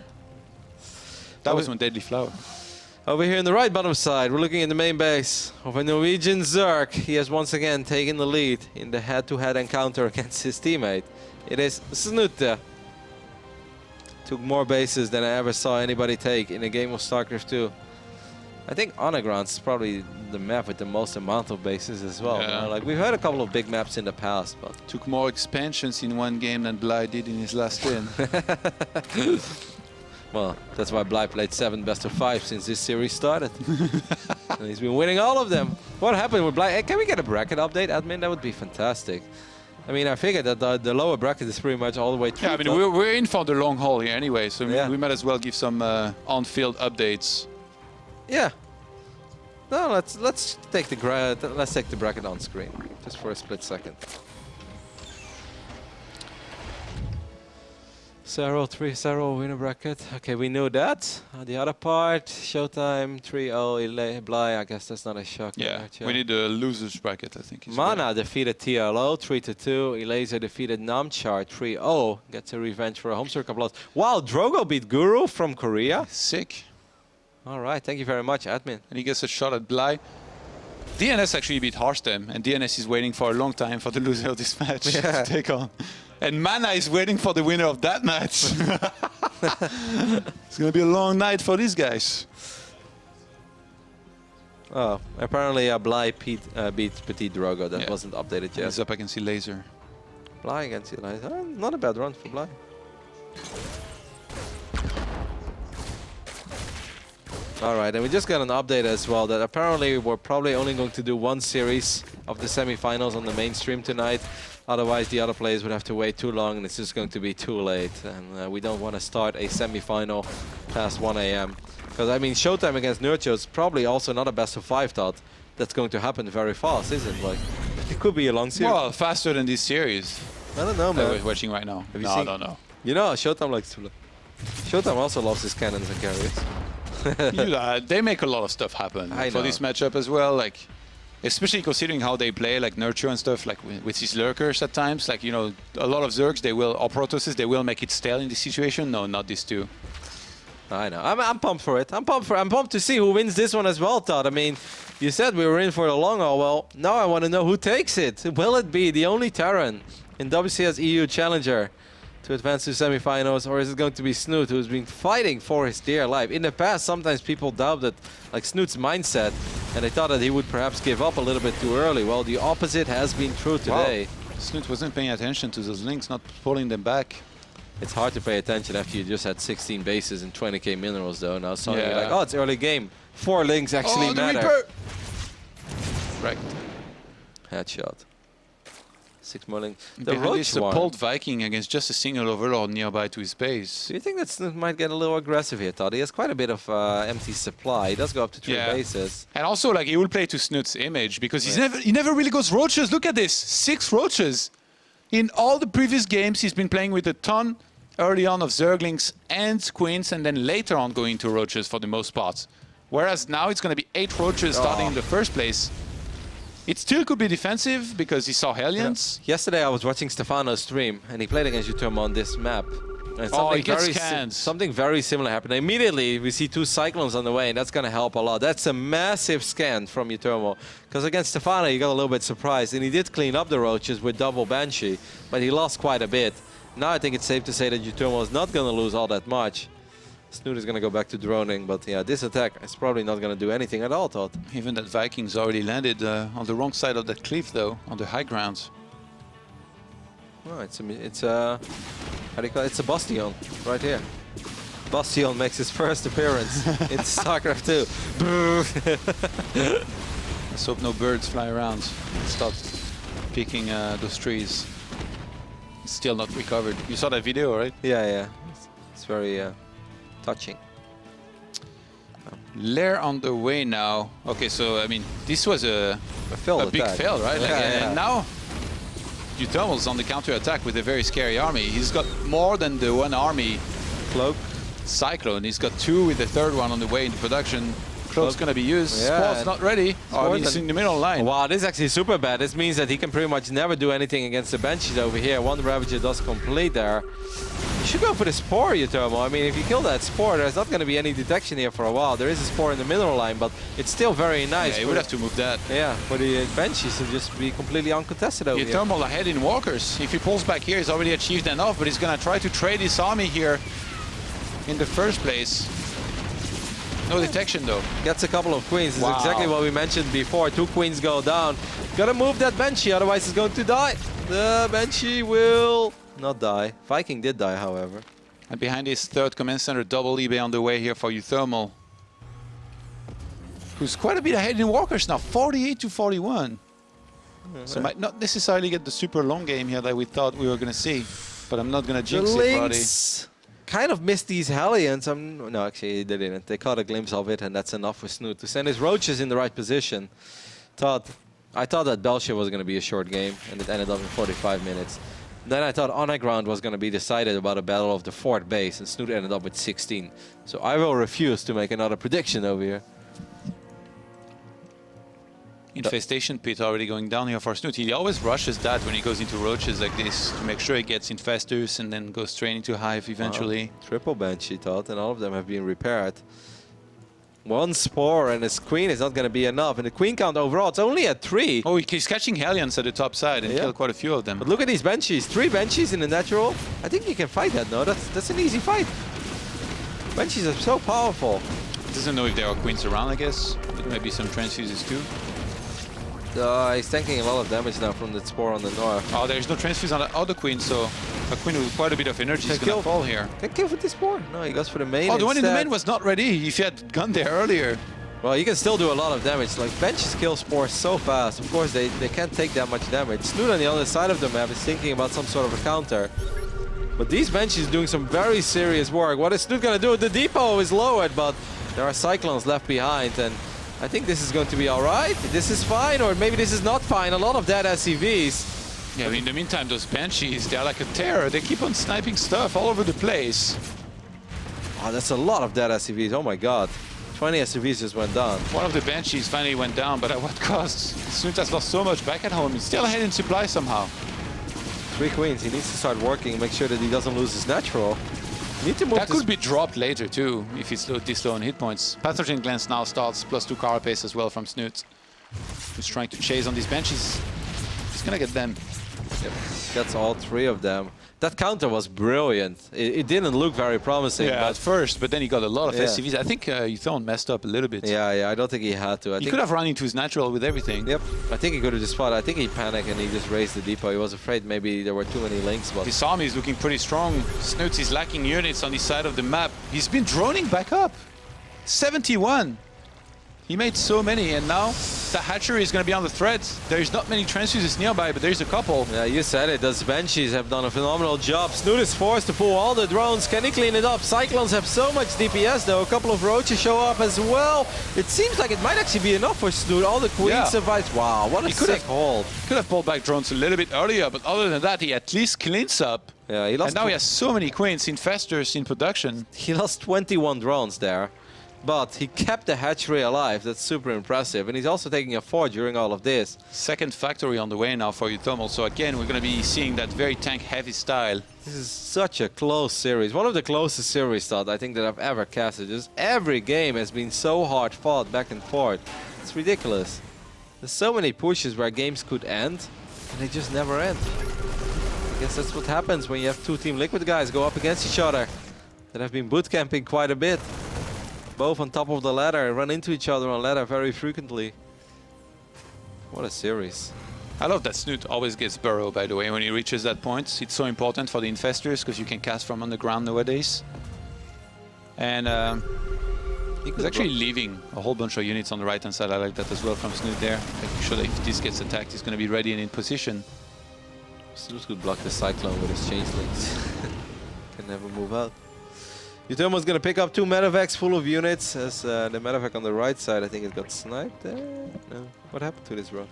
That was one deadly flower. Over here in the right bottom side, we're looking at the main base of a Norwegian Zerg. He has once again taken the lead in the head-to-head encounter against his teammate. It is Snute. Took more bases than I ever saw anybody take in a game of StarCraft 2. I think Underground is probably the map with the most amount of bases as well. Yeah. You know? Like we've had a couple of big maps in the past, but took more expansions in one game than Bly did in his last win. Well, that's why Bly played 7 best-of-5 since this series started. And he's been winning all of them. What happened with Bly? Hey, can we get a bracket update, admin? That would be fantastic. I mean, I figured that the lower bracket is pretty much all the way through. Yeah, I mean, we're in for the long haul here anyway, so Yeah. we might as well give some on-field updates. Yeah. No, let's take the bracket on screen just for a split second. Zero winner bracket. Okay, we knew that. The other part, Showtime 3-0 Bly. I guess that's not a shock. Yeah, right? we need the losers bracket, I think. Mana defeated TLO 3-2. Elaser defeated Namchar 3-0. Gets a revenge for a home circuit loss. Wow, Drogo beat Guru from Korea. Sick. All right, thank you very much, admin. And he gets a shot at Bly. DNS actually beat Harstem, and DNS is waiting for a long time for the loser of this match to take on. And Mana is waiting for the winner of that match. It's going to be a long night for these guys. Oh, apparently Bly beat Petit Drogo. That wasn't updated yet. He's up against Laser. Bly against Elaser. Not a bad run for Bly. All right, and we just got an update as well that apparently we're probably only going to do one series of the semifinals on the main stream tonight. Otherwise, the other players would have to wait too long, and it's just going to be too late. And we don't want to start a semifinal past 1 AM. Because, I mean, Showtime against Nurture is probably also not a best-of-5 thought. That's going to happen very fast, isn't it? Like, it could be a long series. Well, faster than this series. I don't know, man. We're watching right now. Have you No, seen? I don't know. You know, Showtime likes to... Showtime also loves his cannons and carriers. They make a lot of stuff happen for this matchup as well. Like, especially considering how they play, like Nurture and stuff, like with these lurkers at times. Like, you know, a lot of Zergs, they will, or Protosses, they will make it stale in this situation. No, not these two. I know. I'm pumped for it. I'm pumped to see who wins this one as well, Todd. I mean, you said we were in for the long haul. Well, now I want to know who takes it. Will it be the only Terran in WCS EU Challenger to advance to semifinals, or is it going to be Snute, who's been fighting for his dear life? In the past, sometimes people doubted like Snute's mindset, and they thought that he would perhaps give up a little bit too early. Well, the opposite has been true today. Wow. Snute wasn't paying attention to those links, not pulling them back. It's hard to pay attention after you just had 16 bases and 20k minerals, though. Now suddenly you're like, oh, it's early game. 4 links actually matter. Right. Headshot. 6 more links. The Roach one. Pulled Viking against just a single overlord nearby to his base. Do you think that Snute might get a little aggressive here, Todd? He has quite a bit of empty supply. He does go up to 3 bases. And also, like, he will play to Snute's image because he never really goes roaches. Look at this, 6 roaches. In all the previous games, he's been playing with a ton early on of Zerglings and Queens, and then later on going to roaches for the most part. Whereas now it's going to be 8 roaches starting in the first place. It still could be defensive because he saw Hellions. Yeah. Yesterday I was watching Stefano's stream and he played against Utermo on this map. And something very similar happened. Immediately we see 2 Cyclones on the way, and that's going to help a lot. That's a massive scan from Utermo. Because against Stefano he got a little bit surprised, and he did clean up the roaches with double Banshee, but he lost quite a bit. Now I think it's safe to say that Utermo is not going to lose all that much. Snute is going to go back to droning, but yeah, this attack is probably not going to do anything at all, Todd. Even that Vikings already landed on the wrong side of that cliff, though, on the high grounds. Oh, it's a how do you call it? It's a Bastion right here. Bastion makes his first appearance in StarCraft 2. Let's hope no birds fly around. Stop picking those trees. It's still not recovered. You saw that video, right? Yeah, yeah. It's very touching. Lair on the way now. Okay, so I mean, this was a big attack. fail, right? Like, Yeah. And now, Uthermal's on the counter attack with a very scary army. He's got more than the one army. Cloak. Cyclone. He's got two with the third one on the way into production. Cloak's going to be used. Yeah. Sport's not ready. Oh, I mean, he's in the middle line. Wow, this is actually super bad. This means that he can pretty much never do anything against the Banshees over here. One Ravager does complete there. You should go for the Spore, Uthermal. I mean, if you kill that Spore, there's not going to be any detection here for a while. There is a Spore in the middle line, but it's still very nice. Yeah, he would have to move that. Yeah, for the Banshees to just be completely uncontested over here. Uthermal ahead in walkers. If he pulls back here, he's already achieved enough, but he's going to try to trade his army here in the first place. No detection though. Gets a couple of queens. This Wow. is exactly what we mentioned before. 2 queens go down. Gotta move that Banshee, otherwise he's going to die. The Banshee will not die. Viking did die, however. And behind his third command center, double eBay on the way here for Uthermal, who's quite a bit ahead in walkers now, 48 to 41. So might not necessarily get the super long game here that we thought we were going to see, but I'm not going to jinx The it, buddy. Lynx kind of missed these Hellions. No, actually they didn't. They caught a glimpse of it, and that's enough for Snute to send his roaches in the right position. I thought that Belshire was going to be a short game, and it ended up in 45 minutes. Then I thought Underground was going to be decided about a battle of the 4th base, and Snute ended up with 16. So I will refuse to make another prediction over here. Infestation pit already going down here for Snute. He always rushes that when he goes into roaches like this to make sure he gets infestors and then goes straight into hive eventually. Triple Banshee thought, and all of them have been repaired. 1 Spore and his Queen is not going to be enough. And the Queen count overall, it's only at 3. Oh, he's catching Hellions at the top side and killed quite a few of them. But look at these Banshees. 3 Banshees in the natural. I think you can fight that, no? That's an easy fight. Banshees are so powerful. Doesn't know if there are queens around, I guess. There may be some transfuses too. He's tanking a lot of damage now from the Spore on the north. Oh, there's no transfuse on the other queen, so a queen with quite a bit of energy is going to fall here. Can kill with the Spore. No, he goes for the main. Oh, the one in the instead. main was not ready. If he had gone there earlier. Well, you can still do a lot of damage. Like, Banshees kill Spore so fast. Of course, they can't take that much damage. Snute on the other side of the map is thinking about some sort of a counter. But these Banshees doing some very serious work. What is Snute going to do? The depot is lowered, but there are Cyclones left behind. And I think this is going to be all right. This is fine, or maybe this is not fine. A lot of dead SCVs. Yeah, but in the meantime, those Banshees, they're like a terror. They keep on sniping stuff all over the place. Oh, that's a lot of dead SCVs. Oh my god. 20 SCVs just went down. One of the Banshees finally went down, but at what cost? Snute has lost so much back at home. He's still ahead in supply somehow. 3 queens. He needs to start working and make sure that he doesn't lose his natural. Need to move That this. could be dropped later too, if he's this low on hit points. Pathogen Glance now starts, +2 carapace as well from Snute, who's trying to chase on these Banshees. He's gonna get them. Yep. That's all 3 of them. That counter was brilliant. It didn't look very promising. Yeah, but at first, but then he got a lot of Yeah. SCVs. I think Euthon messed up a little bit. Yeah, I don't think he had to. He could have run into his natural with everything. Yep, I think he could have just fought. I think he panicked and he just raised the depot. He was afraid maybe there were too many links, but This army is looking pretty strong. Snute is lacking units on this side of the map. He's been droning back up. 71. He made so many, and now the hatchery is going to be on the thread. There's not many transfuses nearby, but there's a couple. yeah, you said it. Those Banshees have done a phenomenal job. Snute is forced to pull all the drones. Can he clean it up? Cyclones have so much DPS though. A couple of roaches show up as well. It seems like it might actually be enough for Snute. All the queens survive. Wow, what a sick hold. Could have pulled back drones a little bit earlier, but other than that, he at least cleans up. Yeah, he lost. And now he has so many queens, infestors in production. He lost 21 drones there. But he kept the hatchery alive. That's super impressive. And he's also taking a 4 during all of this. Second factory on the way now for Uthermal. So again, we're going to be seeing that very tank-heavy style. This is such a close series. One of the closest series that I think that I've ever casted. Just every game has been so hard fought back and forth. It's ridiculous. There's so many pushes where games could end, and they just never end. I guess that's what happens when you have 2 Team Liquid guys go up against each other that have been bootcamping quite a bit. Both on top of the ladder, run into each other on ladder very frequently. What a series. I love that Snute always gets burrow, by the way, when he reaches that point. It's so important for the infestors because you can cast from underground nowadays. And he's actually leaving a whole bunch of units on the right-hand side. I like that as well from Snute there. Making sure that if this gets attacked, he's going to be ready and in position. Snute could block the Cyclone with his changelings. Can never move out. Utermo's going to pick up 2 medevacs full of units. As the medevac on the right side, I think it got sniped there. No. What happened to this Ro?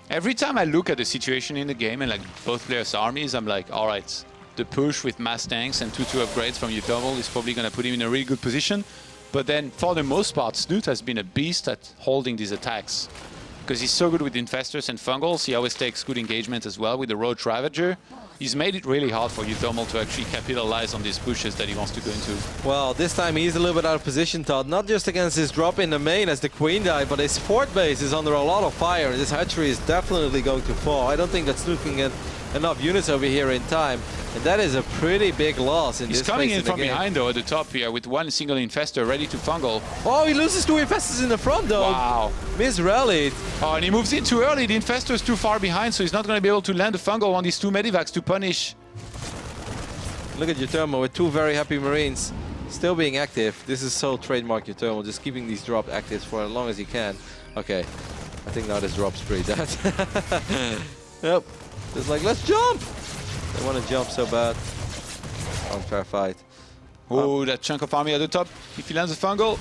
Every time I look at the situation in the game and like both players' armies, I'm like, all right, the push with mass tanks and 2-2 upgrades from Utermal is probably going to put him in a really good position. But then, for the most part, Snute has been a beast at holding these attacks. Because he's so good with Infestors and Fungals, he always takes good engagement as well with the Roach Ravager. He's made it really hard for Utermal to actually capitalize on these pushes that he wants to go into. Well, this time he's a little bit out of position, Todd. Not just against his drop in the main as the Queen died, but his fort base is under a lot of fire. And this hatchery is definitely going to fall. I don't think that Snute can get enough units over here in time. And that is a pretty big loss in this phase. He's coming in of the from game. behind, though, at the top here with one single Infestor ready to Fungal. Oh, he loses 2 Infestors in the front, though. Wow. Misrallied. Oh, and he moves in too early. The Infestor is too far behind, so he's not going to be able to land the Fungal on these 2 Medivacs to punish. Look at Utermo with 2 very happy Marines. Still being active. This is so trademark Utermo, just keeping these drops active for as long as he can. Okay, I think now this drop's pretty dead. Yep. Just like, let's jump! They want to jump so bad. Unfair fight. Oh, that chunk of army at the top. If he lands a Fungal.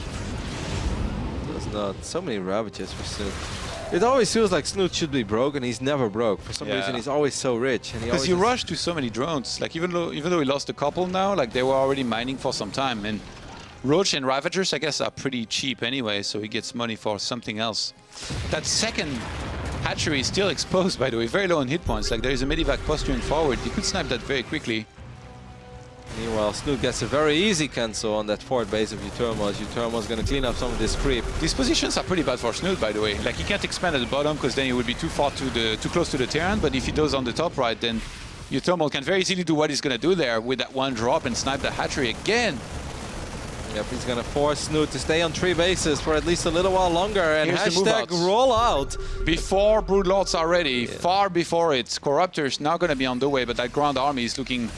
Does not. So many Ravages for Snute. It always feels like Snute should be broke, and he's never broke. For some reason, he's always so rich. Because you rush to so many drones. Like even though he lost a couple now, like they were already mining for some time. And Roach and Ravagers, I guess, are pretty cheap anyway, so he gets money for something else. That second hatchery is still exposed, by the way, very low on hit points. Like there is a Medivac posturing forward. He could snipe that very quickly. Meanwhile, Snute gets a very easy cancel on that fort base of Utermo, as Utermo's going to clean up some of this creep. These positions are pretty bad for Snute, by the way. Like he can't expand at the bottom because then he would be too close to the Terran. But if he does on the top right, then Utermo can very easily do what he's going to do there with that one drop and snipe the hatchery again. Yep, he's going to force Snute to stay on 3 bases for at least a little while longer. And Here's hashtag roll out. Before Broodlords are ready, far before it. Corruptor's now going to be on the way, but that ground army is looking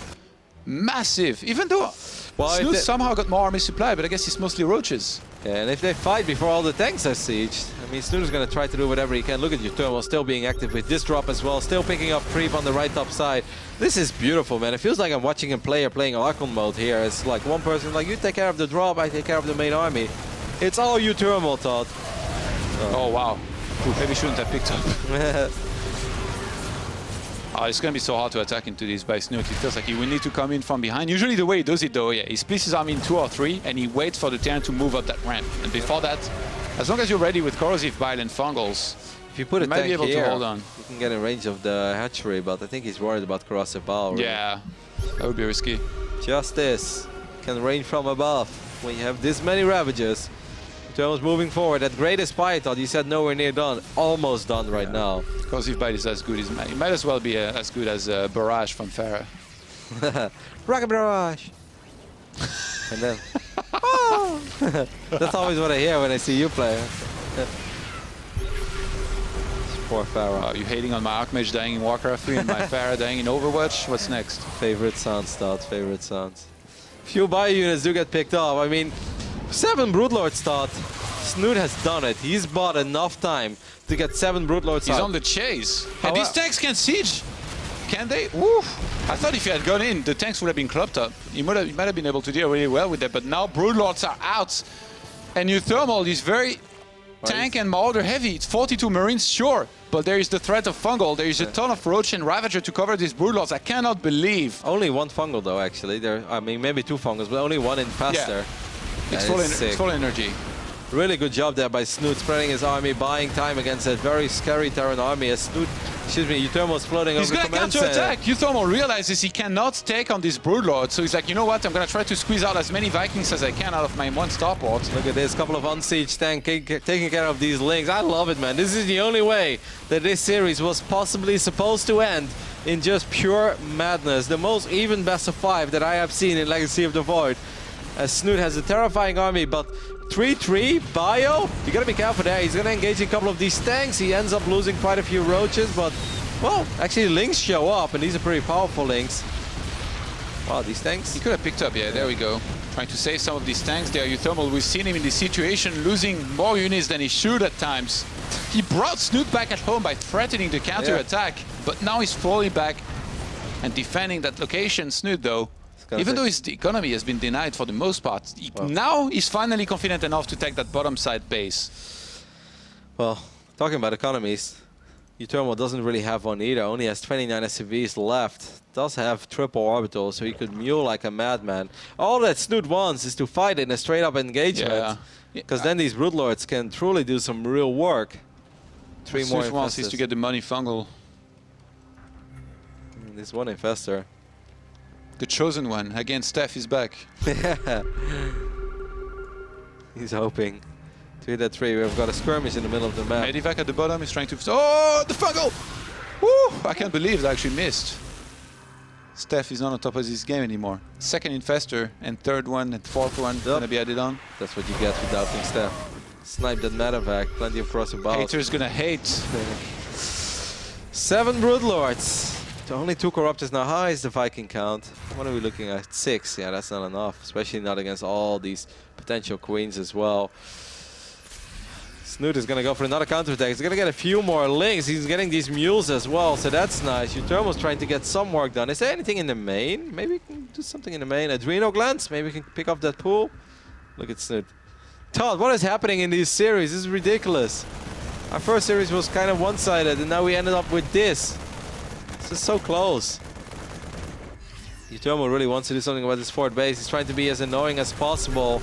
massive. Even though Snute somehow got more army supply, but I guess it's mostly Roaches. Yeah, and if they fight before all the tanks are sieged, I mean, Snute is going to try to do whatever he can. Look at Utermo still being active with this drop as well, still picking up creep on the right top side. This is beautiful, man. It feels like I'm watching a player playing Archon mode here. It's like one person like, you take care of the drop, I take care of the main army. It's all Utermo, Todd. Oh, wow. Maybe shouldn't have picked up. It's going to be so hard to attack into this by Snute. It feels like he will need to come in from behind. Usually the way he does it though, he splits his army in 2 or 3 and he waits for the Terran to move up that ramp. And before that, as long as you're ready with Corrosive Bile and Fungals, if you put a might tank be able here, to hold on. You can get in range of the hatchery, but I think he's worried about Corrosive Bile. Really. Yeah, that would be risky. Justice can rain from above when you have this many Ravages. Utermo's moving forward. That greatest spy, Todd, you said nowhere near done. Almost done right now. Corrosive Bile is as good as it might as well be as good as Barrage from Farah. Rocket Barrage! And then, oh! That's always what I hear when I see you play. Poor Farah. Are you hating on my Archmage dying in Warcraft 3 and my Farah dying in Overwatch? What's next? Favorite sounds, Todd. Favorite sounds. Few bio units do get picked off. I mean, 7 Broodlords, Todd. Snute has done it. He's bought enough time to get 7 Broodlords. He's on the chase. And these tanks can siege. Can they? Woof. I thought if he had gone in, the tanks would have been clubbed up. He might have been able to deal really well with that. But now Broodlords are out. And Utermal is very tank and Marauder heavy. It's 42 Marines, sure. But there is the threat of Fungal. There is a ton of Roach and Ravager to cover these Broodlords. I cannot believe. Only 1 Fungal though, actually. I mean, maybe 2 Fungals, but only 1 in faster. Yeah. It's full energy. Really good job there by Snute, spreading his army, buying time against that very scary Terran army. As Snute, Utermo's floating over the command center. He's going to counter-attack. Utermo realizes he cannot take on this Broodlord, so he's like, you know what, I'm going to try to squeeze out as many Vikings as I can out of my 1 starport. Look at this, couple of unsieged tanks taking care of these links. I love it, man. This is the only way that this series was possibly supposed to end, in just pure madness. The most even best of 5 that I have seen in Legacy of the Void. As Snute has a terrifying army, but 3-3, bio, you gotta be careful there. He's gonna engage in a couple of these tanks. He ends up losing quite a few Roaches, but, well, actually links show up, and these are pretty powerful links. Wow, these tanks. He could have picked up, yeah, there we go. Trying to save some of these tanks there. Utermal, we've seen him in this situation, losing more units than he should at times. He brought Snute back at home by threatening the counter-attack, but now he's fully back and defending that location. Snute, though, Even though his economy has been denied for the most part, now he's finally confident enough to take that bottom side base. Well, talking about economies, Utermo doesn't really have one either. Only has 29 SCVs left. Does have triple orbitals, so he could mule like a madman. All that Snute wants is to fight in a straight-up engagement. Because then these Broodlords can truly do some real work. Three more Snute wants is to get the money fungal. This one infestor. The chosen one. Again, Steph is back. He's hoping to hit that tree. We've got a skirmish in the middle of the map. Medivac at the bottom is trying to... Oh, the fungal! Woo! I can't believe they actually missed. Steph is not on top of this game anymore. Second infestor and third one and fourth one gonna be added on. That's what you get for doubting Steph. Snipe that Medivac. Plenty of crossing balls. Haters gonna hate. 7 Broodlords. Only 2 Corruptors now. How is the Viking count? What are we looking at? 6. Yeah, that's not enough. Especially not against all these potential queens as well. Snute is going to go for another counterattack. He's going to get a few more links. He's getting these mules as well, so that's nice. Utermo's trying to get some work done. Is there anything in the main? Maybe we can do something in the main. Adreno glands? Maybe we can pick up that pool? Look at Snute. Todd, what is happening in these series? This is ridiculous. Our first series was kind of one-sided, and now we ended up with this. This is so close. Utermo really wants to do something about this fourth base. He's trying to be as annoying as possible.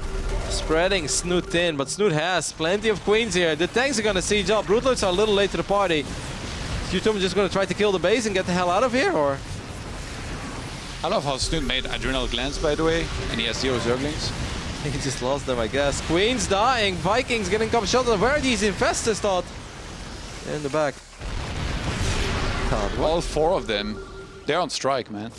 Spreading Snute thin, but Snute has plenty of queens here. The tanks are going to siege up. Broodlords are a little late to the party. Is Utermo just going to try to kill the base and get the hell out of here, or? I love how Snute made adrenal glands, by the way, and he has 0 Zerglings. He just lost them, I guess. Queens dying. Vikings getting a couple shots. Where are these infestors, Todd? They're in the back. All 4 of them, they're on strike, man.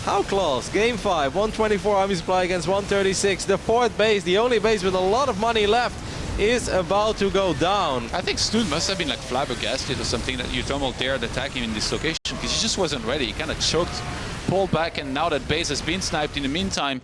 How close? Game 5, 124 army supply against 136. The fourth base, the only base with a lot of money left, is about to go down. I think Snute must have been like flabbergasted or something that Utermo dared attack him in this location, because he just wasn't ready. He kind of choked, pulled back, and now that base has been sniped. In the meantime,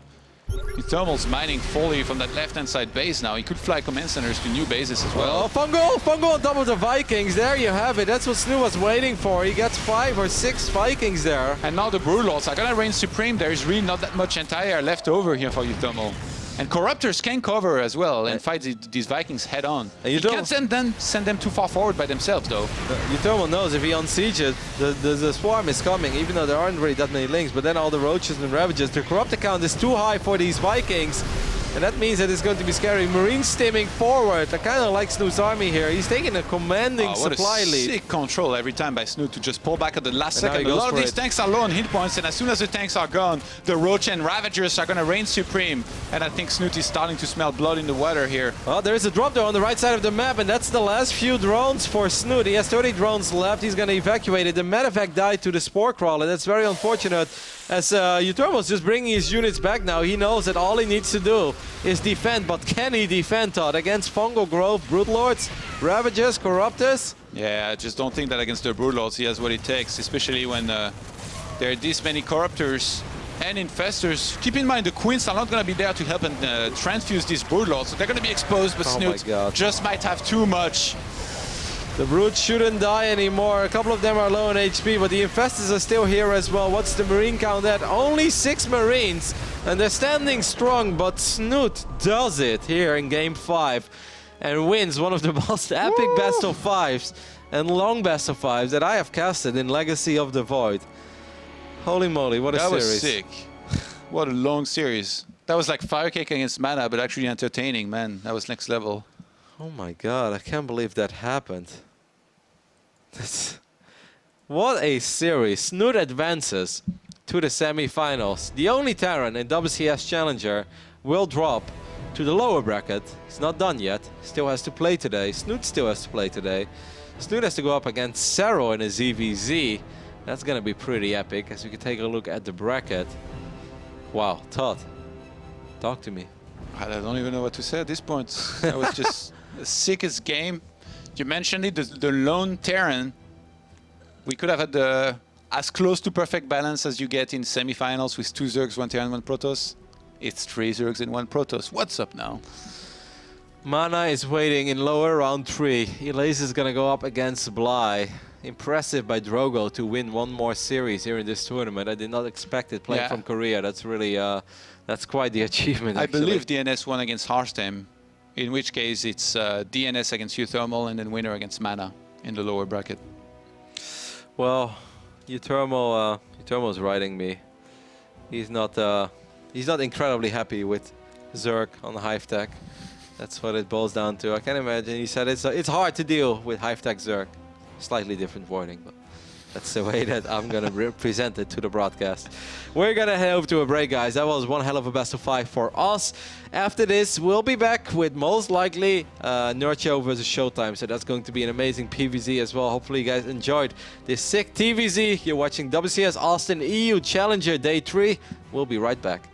Utermo's mining fully from that left-hand side base now. He could fly command centers to new bases as well. Oh, Fungal on top of the Vikings. There you have it. That's what Snute was waiting for. He gets 5 or 6 Vikings there. And now the Broodlords are gonna reign supreme. There is really not that much anti-air left over here for Utermo. And Corruptors can cover as well and fight these Vikings head on. You can't send them too far forward by themselves, though. Utermo knows if he unsieges it, the swarm is coming, even though there aren't really that many links. But then all the roaches and ravages, the corruptor count is too high for these Vikings. And that means that it's going to be scary. Marines stimming forward. I kind of like Snute's army here. He's taking a commanding supply lead. Sick control every time by Snute to just pull back at the last second. A lot of these tanks are low on hit points, and as soon as the tanks are gone, the Roach and Ravagers are going to reign supreme. And I think Snute is starting to smell blood in the water here. Oh, there is a drop there on the right side of the map, and that's the last few drones for Snute. He has 30 drones left. He's going to evacuate it. The medevac died to the Spore Crawler. That's very unfortunate. As Utermo's just bringing his units back now, he knows that all he needs to do is defend. But can he defend, Todd, against Fungal Grove, Broodlords, Ravagers, Corruptors? Yeah, I just don't think that against the Broodlords he has what it takes, especially when there are this many Corruptors and Infestors. Keep in mind, the Queens are not going to be there to help and transfuse these Broodlords, so they're going to be exposed, but Snute just might have too much. The Brutes shouldn't die anymore. A couple of them are low on HP, but the Infestors are still here as well. What's the Marine count at? Only 6 Marines, and they're standing strong, but Snute does it here in Game 5 and wins one of the most epic best of 5s and long best of 5s that I have casted in Legacy of the Void. Holy moly, what a series. That was sick. What a long series. That was like Firecake against Mana, but actually entertaining, man. That was next level. Oh my god, I can't believe that happened. What a series. Snute advances to the semi-finals. The only Terran in WCS Challenger will drop to the lower bracket. He's not done yet. Still has to play today. Snute still has to play today. Snute has to go up against Sero in a ZvZ. That's going to be pretty epic, as we can take a look at the bracket. Wow, Todd, talk to me. I don't even know what to say at this point. That was just the sickest game. You mentioned it, the lone Terran. We could have had as close to perfect balance as you get in semifinals with 2 Zergs, 1 Terran, 1 Protoss. It's 3 Zergs and 1 Protoss. What's up now? Mana is waiting in lower round 3. Elise is going to go up against Bly. impressive by Drogo to win one more series here in this tournament. I did not expect it playing from Korea. That's really, that's quite the achievement. I believe DNS won against Harstem, in which case it's DNS against Uthermal and then winner against Mana in the lower bracket. Well, Uthermal's riding me. He's not incredibly happy with Zerg on the Hive Tech. That's what it boils down to. I can imagine. He said it's hard to deal with Hive Tech Zerg. Slightly different wording, but that's the way that I'm going to represent it to the broadcast. We're going to head over to a break, guys. That was one hell of a best of 5 for us. After this, we'll be back with most likely Nerd Show versus Showtime. So that's going to be an amazing PvZ as well. Hopefully you guys enjoyed this sick TVZ. You're watching WCS Austin EU Challenger Day 3. We'll be right back.